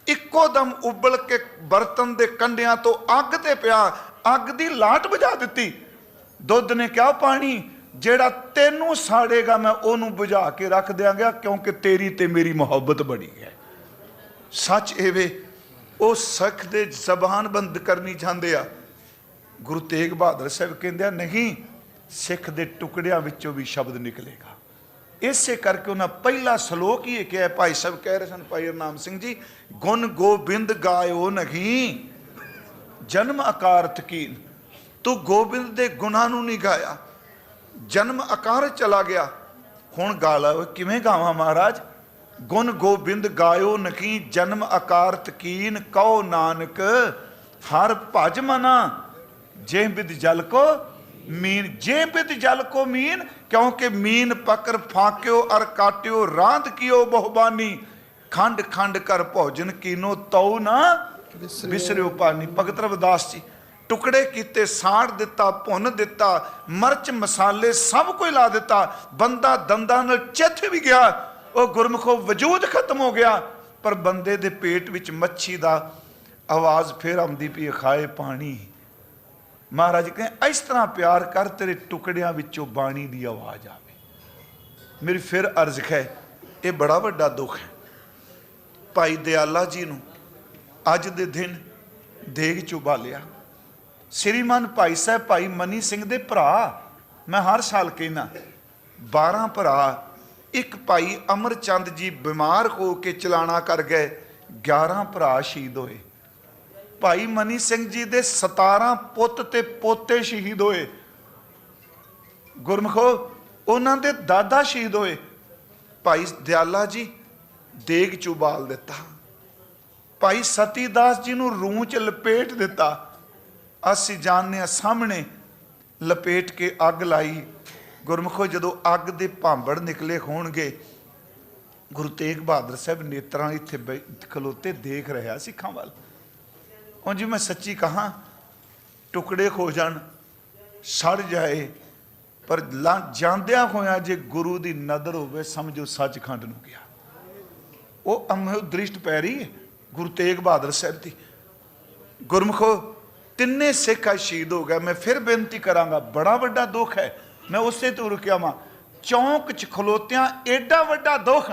Speaker 1: ਇੱਕੋ ਦਮ ਉਬਲ ਕੇ ਬਰਤਨ ਦੇ ਕੰਢਿਆਂ ਤੋਂ ਅੱਗ ਤੇ ਪਿਆ, ਅੱਗ ਦੀ ਲਾਟ ਬੁਝਾ ਦਿੱਤੀ। ਦੁੱਧ ਨੇ ਕਿਹਾ ਪਾਣੀ ਜਿਹੜਾ ਤੈਨੂੰ ਸਾੜੇਗਾ ਮੈਂ ਉਹਨੂੰ ਬੁਝਾ ਕੇ ਰੱਖ ਦਿਆਂਗਾ, ਕਿਉਂਕਿ ਤੇਰੀ ਤੇ ਮੇਰੀ ਮੁਹੱਬਤ ਬੜੀ ਹੈ। ਸੱਚ ਇਹ ਵੇ ਉਹ ਸਿੱਖ ਦੇ ਜ਼ਬਾਨ ਬੰਦ ਕਰਨੀ ਚਾਹੁੰਦੇ ਆ। ਗੁਰੂ ਤੇਗ ਬਹਾਦਰ ਸਾਹਿਬ ਕਹਿੰਦੇ ਆ ਨਹੀਂ, ਸਿੱਖ ਦੇ ਟੁਕੜਿਆਂ ਵਿੱਚੋਂ ਵੀ ਸ਼ਬਦ ਨਿਕਲੇਗਾ। ਇਸੇ ਕਰਕੇ ਉਹਨਾਂ ਪਹਿਲਾ ਸ਼ਲੋਕ ਹੀ ਕਿਹਾ। ਭਾਈ ਸਾਹਿਬ ਕਹਿ ਰਹੇ ਸਨ, ਭਾਈ ਹਰਨਾਮ ਸਿੰਘ ਜੀ, ਗੁਣ ਗੋਬਿੰਦ ਗਾਇਓ ਨਹੀਂ ਜਨਮ ਅਕਾਰਤ ਕੀਨ। ਤੂੰ ਗੋਬਿੰਦ ਦੇ ਗੁਣਾਂ ਨੂੰ ਨਹੀਂ ਗਾਇਆ, ਜਨਮ ਅਕਾਰ ਚਲਾ ਗਿਆ, ਹੁਣ ਗਾ ਲਾ। ਕਿਵੇਂ ਗਾਵਾਂ ਮਹਾਰਾਜ? ਗੁਣ ਗੋਬਿੰਦ ਗਾਇਓ ਨਹੀਂ ਜਨਮ ਅਕਾਰਤ ਕੀਨ, ਕਹੋ ਨਾਨਕ ਹਰ ਭਜ ਮਨਾ ਜੇ ਬਿਦ ਜਲ ਕੋ मीन। जे बिद जल को मीन, क्योंकि मीन पकर फाक्यो अर काट्यो रांध कियो बहुबानी, खंड खंड कर भोजन कीनो तौ ना बिसरियो पानी। भगत रविदास जी टुकड़े कीते, साड़ दिता, भुन दिता, मर्च मसाले सब कुछ ला दिता, बंदा दंदां नाल चिथ भी गया, वो गुरमुखो वजूद खत्म हो गया, पर बंदे दे पेट विच मच्छी दा आवाज़ फिर आउंदी पई, खाए पानी। महाराज कहें इस तरह प्यार कर तेरे टुकड़ियां विचों बाणी दी आवाज़ आवे। मेरी फिर अर्ज है, ये बड़ा वड्डा दुख है। भाई दयाला जी नूं अज दे दिन देग चों बालिया। श्रीमान भाई साहब भाई मनी सिंह दे भरा, मैं हर साल कहना 12 भरा, एक भाई अमरचंद जी बीमार हो के चलाना कर गए, 11 भरा शहीद होए। भाई मनी सिंह जी दे 17 पुत ते पोते शहीद होए। गुरमुखो उन्हां दे दादा शहीद होए। भाई दयाला जी देग चों बाल दिता, भाई सतीदास जी नूं रूह च लपेट दिता। असीं जानने सामने लपेट के अग लाई। गुरमुखो जदों अग दे भांबड़ निकले होणगे, गुरु तेग बहादुर साहब नेत्रां इत्थे खलोते देख रहा सिखां वाल। और जी मैं सच्ची कहा, टुकड़े हो जान, सड़ जाए, पर जांदिया होया जे गुरु की नदर होवे समझो सचखंड नूं गया। वो अमो दृष्ट पै रही है। गुरु तेग बहादुर साहब की। गुरमुखो तिन्ने सिख आज शहीद हो गए। मैं फिर बेनती करांगा, बड़ा वड्डा दुख है, मैं उसे तो रुकिया वां। चौंक च खलोत्या एडा वड्डा दुख,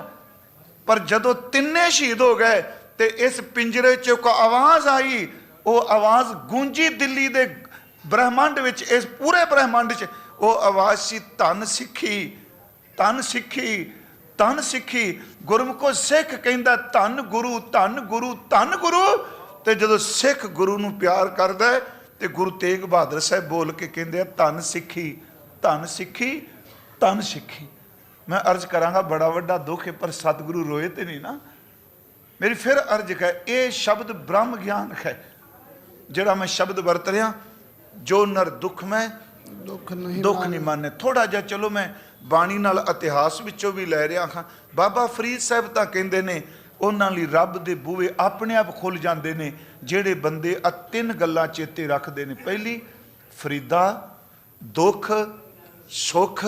Speaker 1: पर जदों तिन्ने शहीद हो गए तो इस पिंजरे च एक आवाज़ आई, वो आवाज़ गूंजी दिल्ली दे ब्रह्मांड विच, इस पूरे ब्रह्मांड च वो आवाज़ सी, धन सिक्खी, धन सिक्खी, धन सिक्खी। गुरमुखो सिख कहंदा धन गुरु, धन गुरु, धन गुरु। तो जदों सिख गुरु नूं प्यार करदा है तो गुरु तेग बहादुर साहब बोल के कहंदे धन सिक्खी, धन सिक्खी, धन सिक्खी। मैं अर्ज करांगा, बड़ा वड्डा दुख है, पर सतगुरु रोए तो नहीं ना। मेरी फिर अर्ज है, ये शब्द ब्रह्म ज्ञान है जिहड़ा मैं शब्द वरत रहा, जो नर दुख में दुख नहीं माने। थोड़ा जिहा चलो मैं बाणी नाल इतिहास विचों भी लै रहा हाँ। बाबा फरीद साहब तां कहंदे ने उन्हां लई रब दे बूहे अपने आप खुल जांदे ने जिहड़े बंदे आ तीन गल्लां चेते रखदे ने। पहली, फरीदा दुख सुख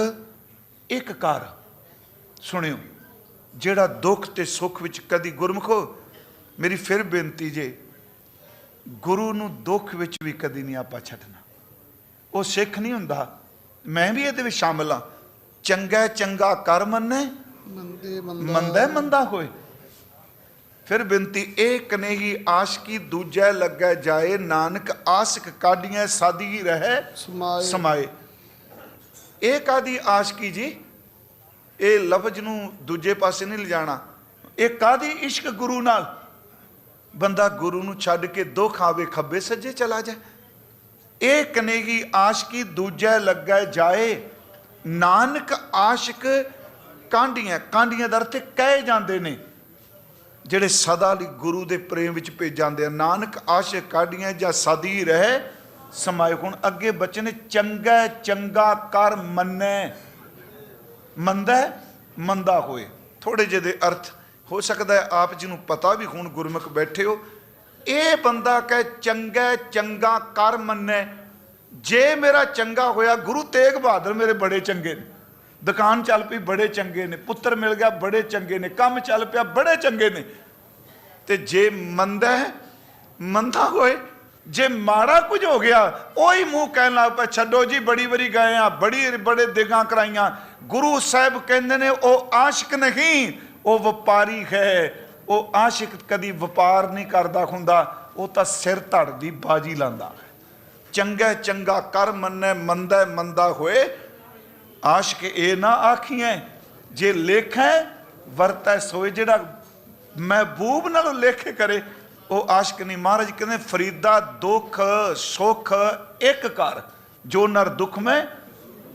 Speaker 1: एक कार। सुनियो, जिहड़ा दुख ते सुख विच कदी, गुरमुखो मेरी फिर बेनती जे, गुरु नूं दुख विच भी कदी नहीं आपां छड्डना। वो सिख नहीं हुंदा, मैं भी इहदे विच शामिल हाँ। चंगा चंगा कर मन्ने, मंदा मंदा होए। फिर बेनती, एक ने ही आशकी दूजा लगे जाए, नानक आशिक काढ़ियां सादी रहे समाए। एक आदि आशकी जी, ये लफ्ज नूं दूजे पासे नहीं ले जाना। एक आदि इश्क गुरु नाल, बंदा गुरु नूं छड्ड के दुख आवे खब्बे सज्जे चला जाए। एक ने ही आशकी दूजा लगे जाए, नानक आशिक कांडियां, कांडियां दा अर्थ कहे जाते ने ਜਿਹੜੇ सदा ਲਈ गुरु के प्रेम ਵਿੱਚ ਭੇਜ ਜਾਂਦੇ ਆ। नानक आशिक काढ़ियां ਜਾਂ सदी रहे समाए। ਹੁਣ ਅੱਗੇ ਬੱਚੇ ਨੇ ਚੰਗਾ ਚੰਗਾ ਕਰ ਮੰਨੈ, ਮੰਦਾ ਮੰਦਾ ਹੋਏ। थोड़े ਜਿਹੇ ਦੇ अर्थ हो सकता है आप जी ਨੂੰ पता भी, ਹੁਣ गुरमुख बैठे हो, ਇਹ ਬੰਦਾ ਕਹੇ ਚੰਗਾ ਚੰਗਾ ਕਰ ਮੰਨੈ, जे मेरा चंगा होया, गुरु तेग बहादुर मेरे बड़े चंगे ने, दुकान चल पई बड़े चंगे ने, पुत्र मिल गया बड़े चंगे ने, काम चल पिया बड़े चंगे ने। ते जे मंदा है मंदा होए, जे माड़ा कुछ हो गया वही मुंह कहन लग पे, छड्डो जी बड़ी बड़ी गए हैं, बड़ी बड़े दिगां कराइयां। गुरु साहब कहंदे ने वो आशिक नहीं, वो व्यापारी है। वो आशिक कदी व्यापार नहीं करदा हुंदा, वो तां सिर धड़ दी बाजी लांदा। चंगा चंगा कर मन्ने, मंदा मंदा होए। आशिक ये ना आखिए, जे लेखै वरतै सोए। जिहड़ा महबूब नालों लेखे करे वो आशिक नहीं। महाराज कहते फरीदा दुख सुख एक कर, जो नर दुख में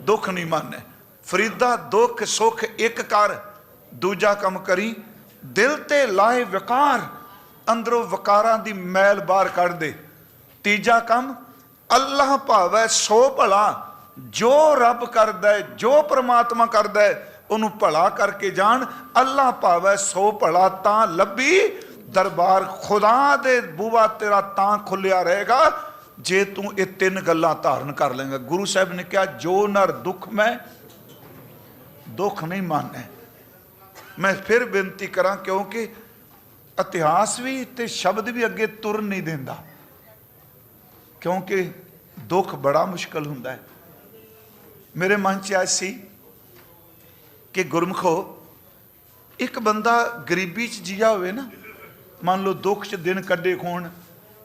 Speaker 1: दुख नहीं माने। फरीदा दुख सुख एक कर, दूजा कम करी दिल ते लाए विकार, अंदरों विकारां दी मैल बाहर कढ़ दे। तीजा कम अल्लाह भावै सो भला, जो रब करदा है, जो परमात्मा करदा है उन्हों भला करके जान। अल्लाह भावै सो भला, तां लभी दरबार खुदा दे बूहा तेरा तां खुलिया रहेगा जे तू ये तीन गल्लां धारण कर लेंगा। गुरु साहब ने कहा, जो नर दुख में दुख नहीं माने। मैं फिर बेनती करा, क्योंकि इतिहास भी ते शब्द भी अगे तुर नहीं देंदा, क्योंकि दुख बड़ा मुश्किल हुंदा है। मेरे मन च आया सी कि गुरमुखो, एक बंदा गरीबी च जिया होवे ना, मान लो दुख च दिन कड्डे होण,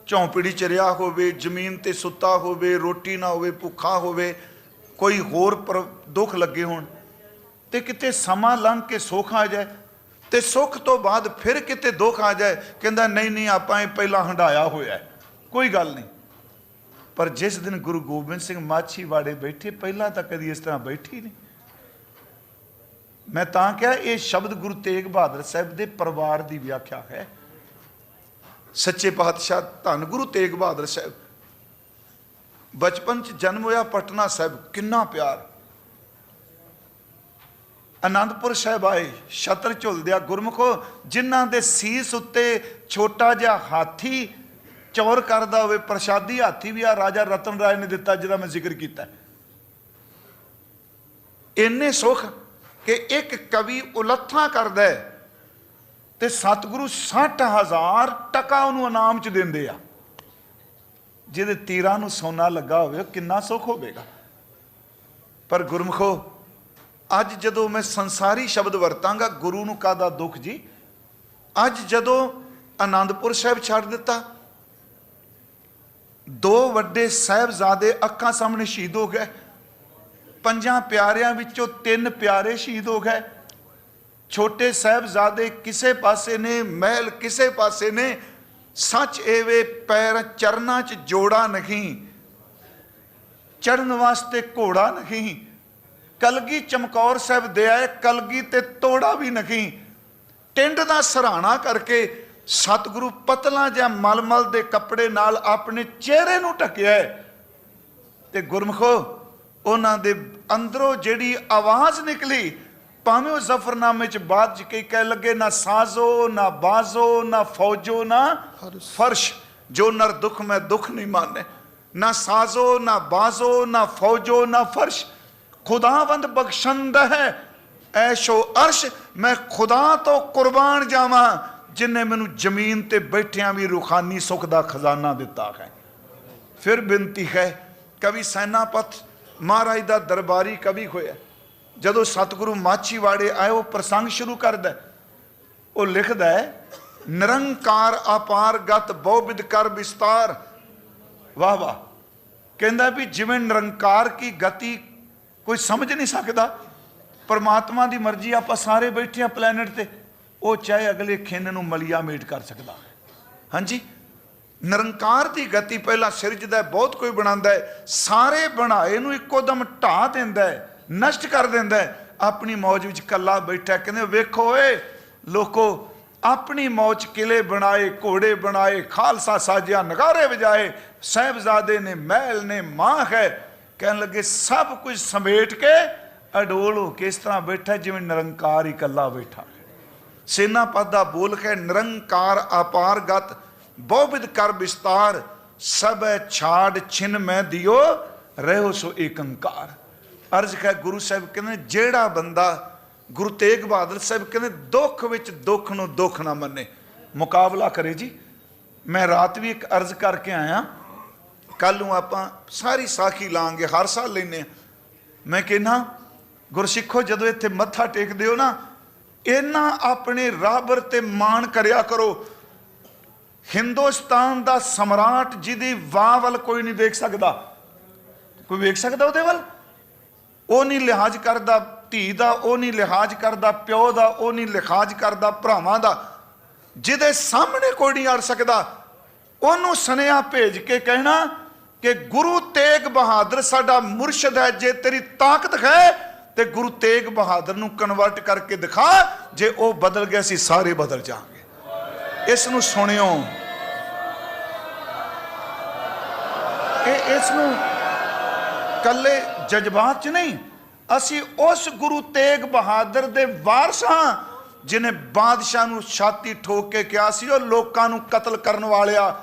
Speaker 1: झौंपड़ी च रिहा होवे, जमीन ते सुता होवे, रोटी ना होवे, भुखा होवे, कोई होर पर दुख लगे होण, ते किते समा लंघ के सुख आ जाए, ते सुख तो बाद फिर किते दुख आ जाए, कहंदा नहीं नहीं आपां पहला हंडाया होया है, कोई गल नहीं। पर जिस दिन गुरु गोबिंद सिंह माछीवाड़े बैठे, पहला तो कभी इस तरह बैठी नहीं। मैं तां क्या, ये शब्द गुरु तेग बहादुर साहब के परिवार की व्याख्या है। सच्चे पातशाह धन गुरु तेग बहादुर साहब, बचपन च जन्म होया पटना साहब, किन्ना प्यार। आनंदपुर साहब आए, छत्र झुल दिया। गुरमुखो, जिन्हां दे सीस उत्ते छोटा जिहा हाथी चौर करदा होवे, प्रसादी हाथी भी आ राजा रतन राय ने दिता, जिहदा मैं जिक्र किया। इन्ने सुख कि एक कवि उलत्था करदा है ਤੇ ਸਤਿਗੁਰੂ 60,000 ਟਕਾ ਉਹਨੂੰ ਇਨਾਮ ਚ ਦਿੰਦੇ ਆ। ਜਿਹਦੇ ਤੀਰਾਂ ਨੂੰ ਸੋਨਾ ਲੱਗਾ ਹੋਵੇ ਕਿੰਨਾ ਸੁੱਖ ਹੋਵੇਗਾ। ਪਰ ਗੁਰਮੁਖੋ, ਅੱਜ ਜਦੋਂ ਮੈਂ ਸੰਸਾਰੀ ਸ਼ਬਦ ਵਰਤਾਂਗਾ, ਗੁਰੂ ਨੂੰ ਕਾਹਦਾ ਦੁੱਖ ਜੀ। ਅੱਜ ਜਦੋਂ ਆਨੰਦਪੁਰ ਸਾਹਿਬ ਛੱਡ ਦਿੱਤਾ, 2 ਵੱਡੇ ਸਾਹਿਬਜ਼ਾਦੇ ਅੱਖਾਂ ਸਾਹਮਣੇ ਸ਼ਹੀਦ ਹੋ ਗਏ। 5 ਪਿਆਰਿਆਂ ਵਿੱਚੋਂ 3 ਪਿਆਰੇ ਸ਼ਹੀਦ ਹੋ ਗਏ। ਛੋਟੇ ਸਾਹਿਬਜ਼ਾਦੇ ਕਿਸੇ ਪਾਸੇ ਨੇ, ਮਹਿਲ ਕਿਸੇ ਪਾਸੇ ਨੇ। ਸੱਚ ਏਵੇ ਪੈਰ ਚਰਨਾਂ 'ਚ ਜੋੜਾ ਨਹੀਂ, ਚੜਨ ਵਾਸਤੇ ਘੋੜਾ ਨਹੀਂ। ਕਲਗੀ ਚਮਕੌਰ ਸਾਹਿਬ ਦੇ ਆਏ, ਕਲਗੀ ਤੇ ਤੋੜਾ ਵੀ ਨਹੀਂ। ਟਿੰਡ ਦਾ ਸਰਾਣਾ ਕਰਕੇ ਸਤਿਗੁਰੂ ਪਤਲਾ ਜਿਹਾ ਮਲਮਲ ਦੇ ਕੱਪੜੇ ਨਾਲ ਆਪਣੇ ਚਿਹਰੇ ਨੂੰ ਢੱਕਿਆ। ਤੇ ਗੁਰਮੁਖੋ, ਉਹਨਾਂ ਦੇ ਅੰਦਰੋਂ ਜਿਹੜੀ ਆਵਾਜ਼ ਨਿਕਲੀ, ਭਾਵੇਂ ਉਹ ਜ਼ਫਰਨਾਮੇ 'ਚ ਬਾਅਦ 'ਚ ਕਈ ਕਹਿ ਲੱਗੇ, ਨਾ ਸਾਜ਼ੋ ਨਾ ਬਾਜ਼ੋ ਨਾ ਫੌਜੋ ਨਾ ਫਰਸ਼, ਜੋ ਨਰ ਦੁੱਖ ਮੈਂ ਦੁੱਖ ਨਹੀਂ ਮਾਨੇ। ਨਾ ਸਾਜ਼ੋ ਨਾ ਬਾਜ਼ੋ ਨਾ ਫੌਜੋ ਨਾ ਫਰਸ਼, ਖੁਦਾਵੰਦ ਬਖਸ਼ੰਦ ਹੈ ਐਸ਼ੋ ਅਰਸ਼। ਮੈਂ ਖੁਦਾ ਤੋਂ ਕੁਰਬਾਨ ਜਾਵਾਂ ਜਿਨੇ ਮੈਨੂੰ ਜ਼ਮੀਨ ਤੇ ਬੈਠਿਆਂ ਵੀ ਰੂਹਾਨੀ ਸੁੱਖ ਦਾ ਖਜ਼ਾਨਾ ਦਿੱਤਾ ਹੈ। ਫਿਰ ਬੇਨਤੀ ਹੈ, ਕਵੀ ਸੈਨਾਪਤ ਮਹਾਰਾਜ ਦਾ ਦਰਬਾਰੀ ਕਵੀ ਹੋਇਆ। ਜਦੋਂ ਸਤਿਗੁਰੂ ਮਾਛੀਵਾੜੇ ਆਏ, ਉਹ ਪ੍ਰਸੰਗ ਸ਼ੁਰੂ ਕਰਦਾ। ਉਹ ਲਿਖਦਾ ਹੈ, ਨਿਰੰਕਾਰ ਅਪਾਰ ਗਤ ਬਹੁਬਿਦ ਕਰ ਵਿਸਤਾਰ। ਵਾਹ ਵਾਹ। ਕਹਿੰਦਾ ਵੀ ਜਿਵੇਂ ਨਿਰੰਕਾਰ ਕੀ ਗਤੀ ਕੋਈ ਸਮਝ ਨਹੀਂ ਸਕਦਾ, ਪਰਮਾਤਮਾ ਦੀ ਮਰਜ਼ੀ, ਆਪਾਂ ਸਾਰੇ ਬੈਠੇ ਆ ਪਲੈਨਟ ਤੇ, ਉਹ ਚਾਹੇ ਅਗਲੇ ਖਿੰਨ ਨੂੰ ਮਲੀਆ ਮੇਟ ਕਰ ਸਕਦਾ। ਹਾਂਜੀ, ਨਿਰੰਕਾਰ ਦੀ ਗਤੀ ਪਹਿਲਾਂ ਸਿਰਜਦਾ, ਬਹੁਤ ਕੋਈ ਬਣਾਉਂਦਾ ਹੈ, ਸਾਰੇ ਬਣਾਏ ਨੂੰ ਇੱਕੋ ਦਮ ਢਾਹ ਦਿੰਦਾ ਹੈ, ਨਸ਼ਟ ਕਰ ਦਿੰਦਾ ਹੈ। ਆਪਣੀ ਮੌਜ ਵਿੱਚ ਕੱਲਾ ਬੈਠਾ। ਕਹਿੰਦੇ ਵੇਖੋ ਓਏ ਲੋਕੋ, ਆਪਣੀ ਮੌਜ ਕਿਲੇ ਬਣਾਏ, ਘੋੜੇ ਬਣਾਏ, ਖਾਲਸਾ ਸਾਜਿਆ, ਨਗਾਰੇ ਵਜਾਏ, ਸਾਹਿਬਜ਼ਾਦੇ ਨੇ, ਮਹਿਲ ਨੇ, ਮਾਂ ਹੈ। ਕਹਿਣ ਲੱਗੇ ਸਭ ਕੁਝ ਸਮੇਟ ਕੇ ਅਡੋਲ ਹੋ ਕੇ ਇਸ ਤਰ੍ਹਾਂ ਬੈਠਾ ਜਿਵੇਂ ਨਿਰੰਕਾਰ ਹੀ ਇਕੱਲਾ ਬੈਠਾ। ਸੈਨਾਪਤ ਦਾ ਬੋਲ ਹੈ, ਨਿਰੰਕਾਰ ਅਪਾਰ ਗਤ ਬਹੁਬਿਦ ਕਰ ਵਿਸਤਾਰ, ਸਭ ਛਾੜ ਛਿਨ ਮੈਂ ਦਿਓ ਰਹਿਓ ਸੋ ਏਕੰਕਾਰ। ਅਰਜ਼ ਹੈ, ਗੁਰੂ ਸਾਹਿਬ ਕਹਿੰਦੇ ਜਿਹੜਾ ਬੰਦਾ, ਗੁਰੂ ਤੇਗ ਬਹਾਦਰ ਸਾਹਿਬ ਕਹਿੰਦੇ, ਦੁੱਖ ਵਿੱਚ ਦੁੱਖ ਨੂੰ ਦੁੱਖ ਨਾ ਮੰਨੇ, ਮੁਕਾਬਲਾ ਕਰੇ ਜੀ। ਮੈਂ ਰਾਤ ਵੀ ਇੱਕ ਅਰਜ਼ ਕਰਕੇ ਆਇਆ, ਕੱਲ ਨੂੰ ਆਪਾਂ ਸਾਰੀ ਸਾਖੀ ਲਾਂਗੇ, ਹਰ ਸਾਲ ਲੈਂਦੇ ਹਾਂ। ਮੈਂ ਕਹਿੰਦਾ ਗੁਰਸਿੱਖੋ, ਜਦੋਂ ਇੱਥੇ ਮੱਥਾ ਟੇਕਦੇ ਹੋ ਨਾ, ਇਹਨਾਂ ਆਪਣੇ ਰਾਬਰ ਤੇ ਮਾਣ ਕਰਿਆ ਕਰੋ। ਹਿੰਦੁਸਤਾਨ ਦਾ ਸਮਰਾਟ ਜਿਹਦੀ ਵਾਹ ਵੱਲ ਕੋਈ ਨਹੀਂ ਦੇਖ ਸਕਦਾ, ਕੋਈ ਵੇਖ ਸਕਦਾ ਉਹਦੇ ਵੱਲ? ਉਹ ਨਹੀਂ ਲਿਹਾਜ਼ ਕਰਦਾ ਧੀ ਦਾ, ਉਹ ਨਹੀਂ ਲਿਹਾਜ਼ ਕਰਦਾ ਪਿਓ ਦਾ, ਉਹ ਨਹੀਂ ਲਿਹਾਜ਼ ਕਰਦਾ ਭਰਾਵਾਂ ਦਾ। ਜਿਹਦੇ ਸਾਹਮਣੇ ਕੋਈ ਨਹੀਂ ਅੜ ਸਕਦਾ, ਉਹਨੂੰ ਸੁਨੇਹਾ ਭੇਜ ਕੇ ਕਹਿਣਾ ਕਿ ਗੁਰੂ ਤੇਗ ਬਹਾਦਰ ਸਾਡਾ ਮੁਰਸ਼ਿਦ ਹੈ। ਜੇ ਤੇਰੀ ਤਾਕਤ ਹੈ ਤੇ ਗੁਰੂ ਤੇਗ ਬਹਾਦਰ ਨੂੰ ਕਨਵਰਟ ਕਰਕੇ ਦਿਖਾ, ਜੇ ਉਹ ਬਦਲ ਗਿਆ ਸੀ ਸਾਰੇ ਬਦਲ ਜਾਣਗੇ। ਇਸ ਨੂੰ ਸੁਣਿਓ, ਇਸ ਨੂੰ ਕੱਲੇ ਜਜ਼ਬਾਤ 'ਚ ਨਹੀਂ, ਅਸੀਂ ਉਸ ਗੁਰੂ ਤੇਗ ਬਹਾਦਰ ਦੇ ਵਾਰਸ ਹਾਂ ਜਿਹਨੇ ਬਾਦਸ਼ਾਹ ਨੂੰ ਛਾਤੀ ਠੋਕ ਕੇ ਕਿਹਾ ਸੀ, ਉਹ ਲੋਕਾਂ ਨੂੰ ਕਤਲ ਕਰਨ ਵਾਲਿਆ,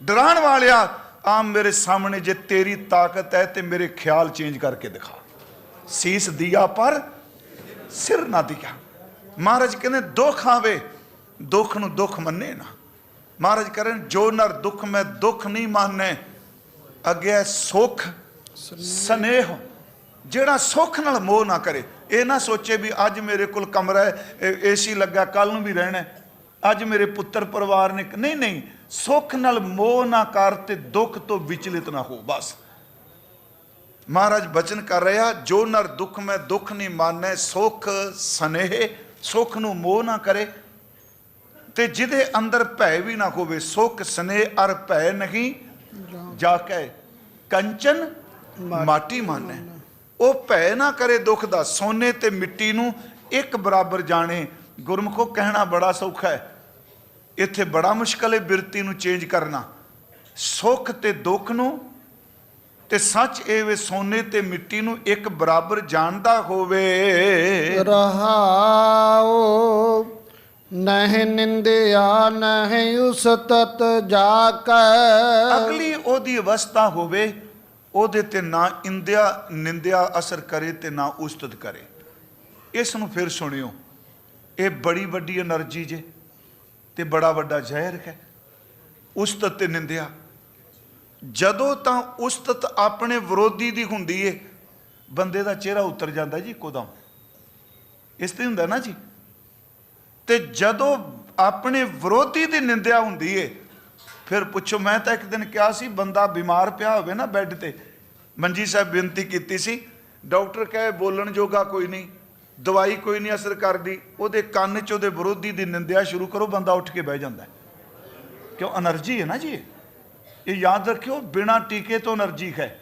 Speaker 1: ਡਰਾਉਣ ਵਾਲਿਆ, ਆ ਮੇਰੇ ਸਾਹਮਣੇ ਜੇ ਤੇਰੀ ਤਾਕਤ ਹੈ ਤੇ ਮੇਰੇ ਖਿਆਲ ਚੇਂਜ ਕਰਕੇ ਦਿਖਾ। ਸੀਸ ਦਿਆ ਪਰ ਸਿਰ ਨਾ ਦਿਆ। ਮਹਾਰਾਜ ਕਹਿੰਦੇ ਦੁੱਖ ਆਵੇ, ਦੁੱਖ ਨੂੰ ਦੁੱਖ ਮੰਨੇ ਨਾ। ਮਹਾਰਾਜ ਕਰਨ ਜੋ ਨਰ ਦੁੱਖ ਮੈਂ ਦੁੱਖ ਨਹੀਂ ਮੰਨੇ, ਅੱਗੇ ਸੁੱਖ ਸਨੇਹ, ਜਿਹੜਾ ਸੁੱਖ ਨਾਲ ਮੋਹ ਨਾ ਕਰੇ। ਇਹ ਨਾ ਸੋਚੇ ਵੀ ਅੱਜ ਮੇਰੇ ਕੋਲ ਕਮਰਾ ਹੈ, ਏਸੀ ਲੱਗਾ, ਕੱਲ ਨੂੰ ਵੀ ਰਹਿਣਾ, ਅੱਜ ਮੇਰੇ ਪੁੱਤਰ ਪਰਿਵਾਰ ਨੇ, ਨਹੀਂ ਨਹੀਂ, ਸੁੱਖ ਨਾਲ ਮੋਹ ਨਾ ਕਰ ਤੇ ਦੁੱਖ ਤੋਂ ਵਿਚਲਿਤ ਨਾ ਹੋ। ਬਸ ਮਹਾਰਾਜ ਬਚਨ ਕਰ ਰਿਹਾ, ਜੋ ਨਰ ਦੁੱਖ ਮੈਂ ਦੁੱਖ ਨਹੀਂ ਮਾਨੇ, ਸੁੱਖ ਸਨੇਹ, ਸੁੱਖ ਨੂੰ ਮੋਹ ਨਾ ਕਰੇ ਤੇ ਜਿਹਦੇ ਅੰਦਰ ਭੈ ਵੀ ਨਾ ਹੋਵੇ। ਸੁੱਖ ਸਨੇਹ ਅਰ ਭੈ ਨਹੀਂ, ਜਾ ਕੇ ਕੰਚਨ ਮਾਟੀ ਮਾਨੇ। ਉਹ ਭੈ ਨਾ ਕਰੇ ਦੁੱਖ ਦਾ, ਸੋਨੇ ਤੇ ਮਿੱਟੀ ਨੂੰ ਇੱਕ ਬਰਾਬਰ ਜਾਣੇ। ਗੁਰਮੁਖੋ ਕਹਿਣਾ ਬੜਾ ਸੌਖਾ ਹੈ, ਇੱਥੇ ਬੜਾ ਮੁਸ਼ਕਲ ਹੈ ਬਿਰਤੀ ਨੂੰ ਚੇਂਜ ਕਰਨਾ। ਸੁੱਖ ਤੇ ਦੁੱਖ ਨੂੰ, ਤੇ ਸੱਚ ਇਹ ਵੇ ਸੋਨੇ ਤੇ ਮਿੱਟੀ ਨੂੰ ਇੱਕ ਬਰਾਬਰ ਜਾਣਦਾ ਹੋਵੇ।
Speaker 2: ਰਹਾਓ ਨਹਿ ਨਿੰਦਿਆ ਨਹਿ ਉਸਤਤ ਜਾ ਕੈ।
Speaker 1: ਅਗਲੀ ਉਹਦੀ ਅਵਸਥਾ ਹੋਵੇ, ਉਹਦੇ ਤੇ ਨਾ ਇੰਦਿਆ ਨਿੰਦਿਆ ਅਸਰ ਕਰੇ ਤੇ ਨਾ ਉਸਤਤ ਕਰੇ। ਇਸ ਨੂੰ ਫਿਰ ਸੁਣਿਓ, ਇਹ ਬੜੀ ਵੱਡੀ એનર્ਜੀ ਜੇ। ਤੇ ਬੜਾ ਵੱਡਾ ਜ਼ਹਿਰ ਹੈ। ਉਸਤਤ ਤੇ ਨਿੰਦਿਆ, ਜਦੋਂ ਤਾਂ ਉਸਤਤ ਆਪਣੇ ਵਿਰੋਧੀ ਦੀ ਹੁੰਦੀ ਏ, ਬੰਦੇ ਦਾ ਚਿਹਰਾ ਉਤਰ ਜਾਂਦਾ ਜੀ ਇੱਕੋਦਮ। ਇਸ ਤੇ ਹੁੰਦਾ ਨਾ ਜੀ। ਤੇ ਜਦੋਂ ਆਪਣੇ ਵਿਰੋਧੀ ਦੀ ਨਿੰਦਿਆ ਹੁੰਦੀ ਏ, ਫਿਰ ਪੁੱਛੋ। ਮੈਂ ਤਾਂ ਇੱਕ ਦਿਨ ਕਿਹਾ ਸੀ, ਬੰਦਾ ਬਿਮਾਰ ਪਿਆ ਹੋਵੇ ਨਾ ਬੈੱਡ ਤੇ, ਮੰਜੀ ਸਾਹਿਬ ਬੇਨਤੀ ਕੀਤੀ ਸੀ, ਡਾਕਟਰ ਕਹੇ ਬੋਲਣ ਜੋਗਾ ਕੋਈ ਨਹੀਂ, ਦਵਾਈ ਕੋਈ ਨਹੀਂ ਅਸਰ ਕਰਦੀ, ਉਹਦੇ ਕੰਨ 'ਚ ਉਹਦੇ ਵਿਰੋਧੀ ਦੀ ਨਿੰਦਿਆ ਸ਼ੁਰੂ ਕਰੋ, ਬੰਦਾ ਉੱਠ ਕੇ ਬਹਿ ਜਾਂਦਾ। ਕਿਉਂ? એનર્ਜੀ ਹੈ ਨਾ ਜੀ। ਇਹ ਯਾਦ ਰੱਖਿਓ, ਬਿਨਾਂ ਟੀਕੇ ਤੋਂ એનર્ਜੀ ਹੈ।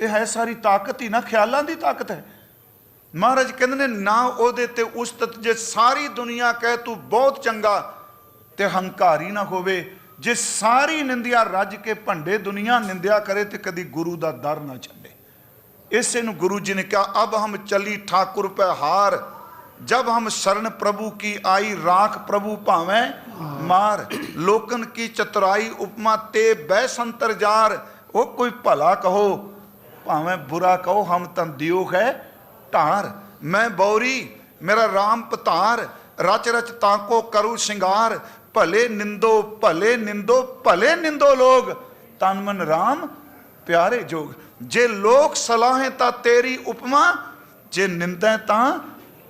Speaker 1: ਇਹ ਹੈ ਸਾਰੀ ਤਾਕਤ ਹੀ ਨਾ, ਖਿਆਲਾਂ ਦੀ ਤਾਕਤ ਹੈ। ਮਹਾਰਾਜ ਕਹਿੰਦੇ ਨੇ ਨਾ ਉਹਦੇ ਤੇ ਉਸਤਤ, ਜੇ ਸਾਰੀ ਦੁਨੀਆ ਕਹੇ ਤੂੰ ਬਹੁਤ ਚੰਗਾ ਤੇ ਹੰਕਾਰੀ ਨਾ ਹੋਵੇ, ਜੇ ਸਾਰੀ ਨਿੰਦਿਆ ਰੱਜ ਕੇ ਭੰਡੇ ਦੁਨੀਆ ਨਿੰਦਿਆ ਕਰੇ ਤੇ ਕਦੀ ਗੁਰੂ ਦਾ ਦਰ ਨਾ ਛੱਡੇ। ਇਸੇ ਨੂੰ ਗੁਰੂ ਜੀ ਨੇ ਕਿਹਾ, ਅਬ ਹਮ ਚਲੀ ਠਾकुर ਪੈ ਹਾਰ, जब हम शरण प्रभु की आई, राख प्रभु भावें मार। लोकन की चतुराई उपमा ते बै संतर जार। वो कोई भला कहो भावें बुरा कहो, हम तन दियो है ढार। मैं बौरी मेरा राम पतार, रच रच ताको करू सिंगार। भले निंदो भले निंदो भले निंदो लोग, तन मन राम प्यारे जोग। जे लोक सलाहें ता तेरी उपमा, जे निंदा ता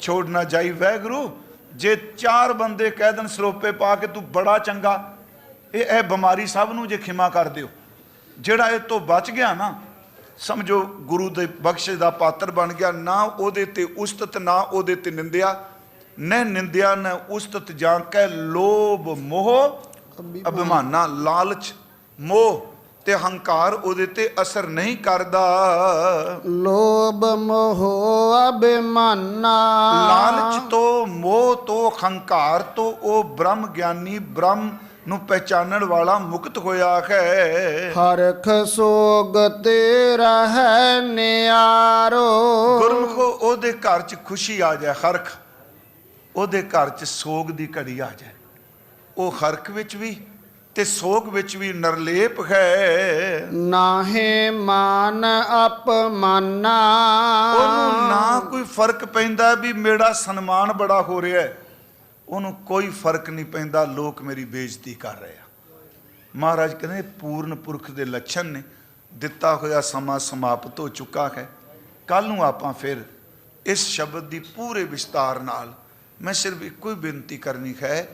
Speaker 1: छोड़ ना जाई वैगुरु। जे चार बंदे कह देन सरोपे पा के तू बड़ा चंगा, ये बीमारी सब नूं जे खिमा कर दिओ। जिहड़ा इह तो बच गया ना, समझो गुरु दे बख्शे दा पात्र बन गया। ना ओहदे ते उस्तत, ना ओहदे ते निंदिया। न निंदिया न उस्तत, जां कै लोभ मोह अभिमाना। लालच मोह ते हंकार ਉਹਦੇ ਤੇ ਅਸਰ ਨਹੀਂ ਕਰਦਾ।
Speaker 2: ਲੋਭ ਮੋਹ ਅਭਿਮਾਨਾ।
Speaker 1: ਲਾਲਚ ਤੋਂ, ਮੋਹ ਤੋਂ, ਹੰਕਾਰ ਤੋਂ ਉਹ ਬ੍ਰਹਮ ਗਿਆਨੀ, ਬ੍ਰਹਮ ਨੂੰ ਪਹਿਚਾਨਣ ਵਾਲਾ ਮੁਕਤ ਹੋਇਆ ਹੈ।
Speaker 2: ਹਰਖ ਸੋਗ ਤੇਰਾ ਹੈ ਨਿਆਰੋ।
Speaker 1: ਗੁਰਮੁਖੋ ਉਹਦੇ ਘਰ 'ਚ ਖੁਸ਼ੀ ਆ ਜਾਏ, ਹਰਖ ਉਹਦੇ ਘਰ 'ਚ ਸੋਗ ਦੀ ਘੜੀ ਆ ਜਾਏ। ਉਹ ਹਰਖ ਵਿੱਚ ਵੀ ਤੇ ਸੋਗ ਵਿੱਚ ਵੀ ਨਿਰਲੇਪ ਹੈ।
Speaker 2: ਨਾਹੇ ਮਾਨ ਅਪਮਾਨਾ।
Speaker 1: ਉਹਨੂੰ ਨਾ ਕੋਈ ਫਰਕ ਪੈਂਦਾ ਵੀ ਮੇਰਾ ਸਨਮਾਨ ਬੜਾ ਹੋ ਰਿਹਾ ਹੈ, ਉਹਨੂੰ ਕੋਈ ਫਰਕ ਨਹੀਂ ਪੈਂਦਾ ਲੋਕ ਮੇਰੀ ਬੇਇੱਜ਼ਤੀ ਕਰ ਰਹੇ ਆ। ਮਹਾਰਾਜ ਕਹਿੰਦੇ ਪੂਰਨ ਪੁਰਖ ਦੇ ਲੱਛਣ ਨੇ। ਦਿੱਤਾ ਹੋਇਆ ਸਮਾਂ ਸਮਾਪਤ ਹੋ ਚੁੱਕਾ ਹੈ। ਕੱਲ ਨੂੰ ਆਪਾਂ ਫਿਰ ਇਸ ਸ਼ਬਦ ਦੀ ਪੂਰੇ ਵਿਸਤਾਰ ਨਾਲ, ਮੈਂ ਸਿਰਫ ਇੱਕੋ ਹੀ ਬੇਨਤੀ ਕਰਨੀ ਹੈ,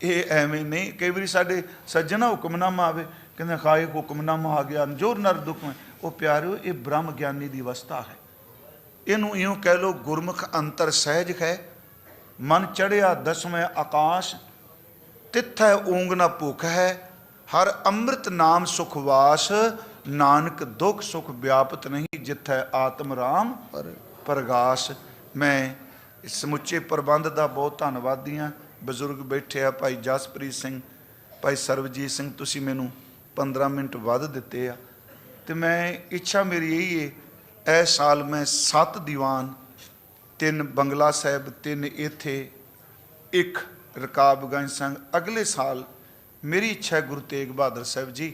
Speaker 1: ਇਹ ਐਵੇਂ ਨਹੀਂ। ਕਈ ਵਾਰੀ ਸਾਡੇ ਸੱਜਣਾ ਹੁਕਮਨਾਮਾ ਆਵੇ, ਕਹਿੰਦੇ ਖਾਏ ਹੁਕਮਨਾਮਾ ਆ ਗਿਆ ਜੋ ਨਰ ਦੁੱਖ ਮੈਂ। ਉਹ ਪਿਆਰਿਓ, ਇਹ ਬ੍ਰਹਮ ਗਿਆਨੀ ਦੀ ਅਵਸਥਾ ਹੈ। ਇਹਨੂੰ ਇਉਂ ਕਹਿ ਲਓ, ਗੁਰਮੁਖ ਅੰਤਰ ਸਹਿਜ ਹੈ। ਮਨ ਚੜਿਆ ਦਸਵੇਂ ਆਕਾਸ਼, ਤਿੱਥੈ ਊਂਗ ਨਾ ਭੁੱਖ ਹੈ। ਹਰ ਅੰਮ੍ਰਿਤ ਨਾਮ ਸੁਖਵਾਸ, ਨਾਨਕ ਦੁੱਖ ਸੁਖ ਵਿਆਪਤ ਨਹੀਂ। ਜਿੱਥੈ ਆਤਮ ਰਾਮ ਪ੍ਰਗਾਸ। ਮੈਂ ਇਸ ਸਮੁੱਚੇ ਪ੍ਰਬੰਧ ਦਾ ਬਹੁਤ ਧੰਨਵਾਦੀ ਹਾਂ। ਬਜ਼ੁਰਗ ਬੈਠੇ ਆ, ਭਾਈ ਜਸਪ੍ਰੀਤ ਸਿੰਘ, ਭਾਈ ਸਰਬਜੀਤ ਸਿੰਘ, ਤੁਸੀਂ ਮੈਨੂੰ 15 ਮਿੰਟ ਵੱਧ ਦਿੱਤੇ ਆ। ਤੇ ਮੈਂ ਇੱਛਾ ਮੇਰੀ ਇਹੀ ਹੈ, ਇਸ ਸਾਲ ਮੈਂ 7 ਦੀਵਾਨ, 3 ਬੰਗਲਾ ਸਾਹਿਬ, 3 ਇੱਥੇ, 1 ਰਕਾਬਗੰਜ ਸਿੰਘ। ਅਗਲੇ ਸਾਲ ਮੇਰੀ ਇੱਛਾ ਹੈ ਗੁਰੂ ਤੇਗ ਬਹਾਦਰ ਸਾਹਿਬ ਜੀ,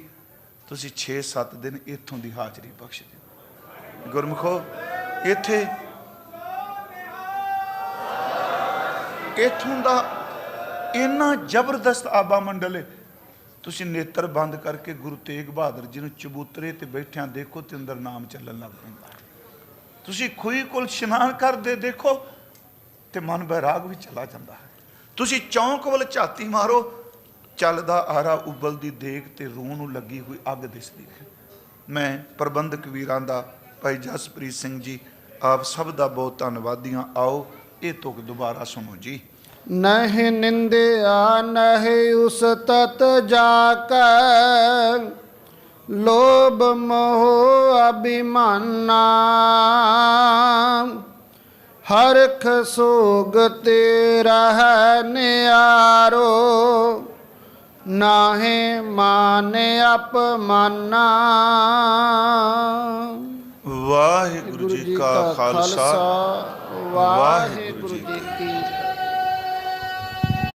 Speaker 1: ਤੁਸੀਂ 6-7 ਦਿਨ ਇੱਥੋਂ ਦੀ ਹਾਜ਼ਰੀ ਬਖਸ਼ ਦਿਓ। ਗੁਰਮੁਖੋ ਇੱਥੇ ਇੱਥੋਂ ਦਾ ਇੰਨਾ ਜ਼ਬਰਦਸਤ ਆਬਾ ਮੰਡਲ ਹੈ। ਤੁਸੀਂ ਨੇਤਰ ਬੰਦ ਕਰਕੇ ਗੁਰੂ ਤੇਗ ਬਹਾਦਰ ਜੀ ਨੂੰ ਚਬੂਤਰੇ ਤੇ ਬੈਠਿਆਂ ਦੇਖੋ ਤੇ ਅੰਦਰ ਨਾਮ ਚੱਲਣ ਲੱਗ ਪੈਂਦਾ। ਤੁਸੀਂ ਖੂਹੀ ਕੋਲ ਇਸ਼ਨਾਨ ਕਰਦੇ ਦੇਖੋ ਤੇ ਮਨ ਬੈਰਾਗ ਵੀ ਚਲਾ ਜਾਂਦਾ ਹੈ। ਤੁਸੀਂ ਚੌਂਕ ਵੱਲ ਝਾਤੀ ਮਾਰੋ, ਚੱਲਦਾ ਆਰਾ ਉਬਲਦੀ ਦੇਗ ਤੇ ਰੂਹ ਨੂੰ ਲੱਗੀ ਹੋਈ ਅੱਗ ਦਿਸਦੀ ਹੈ। ਮੈਂ ਪ੍ਰਬੰਧਕ ਵੀਰਾਂ ਦਾ, ਭਾਈ ਜਸਪ੍ਰੀਤ ਸਿੰਘ ਜੀ, ਆਪ ਸਭ ਦਾ ਬਹੁਤ ਧੰਨਵਾਦੀ ਹਾਂ। ਆਓ ਇਹ ਤੁਕ ਦੁਬਾਰਾ ਸੁਣੋ ਜੀ।
Speaker 2: ਨਹਿ ਨਿੰਦਿਆ ਨਹਿ ਉਸਤਤ ਜਾਕੈ, ਲੋਭ ਮੋਹ ਅਭਿਮਾਨਾ। ਹਰਖ ਸੋਗ ਤੇਰਾ ਹੈ ਨਿਆਰੋ, ਨਾਹੇ ਮਾਨ ਅਪਮਾਨਾ।
Speaker 1: ਵਾਹਿਗੁਰੂ ਜੀ ਕਾ ਖਾਲਸਾ, ਵਾਹਿਗੁਰੂ ਜੀ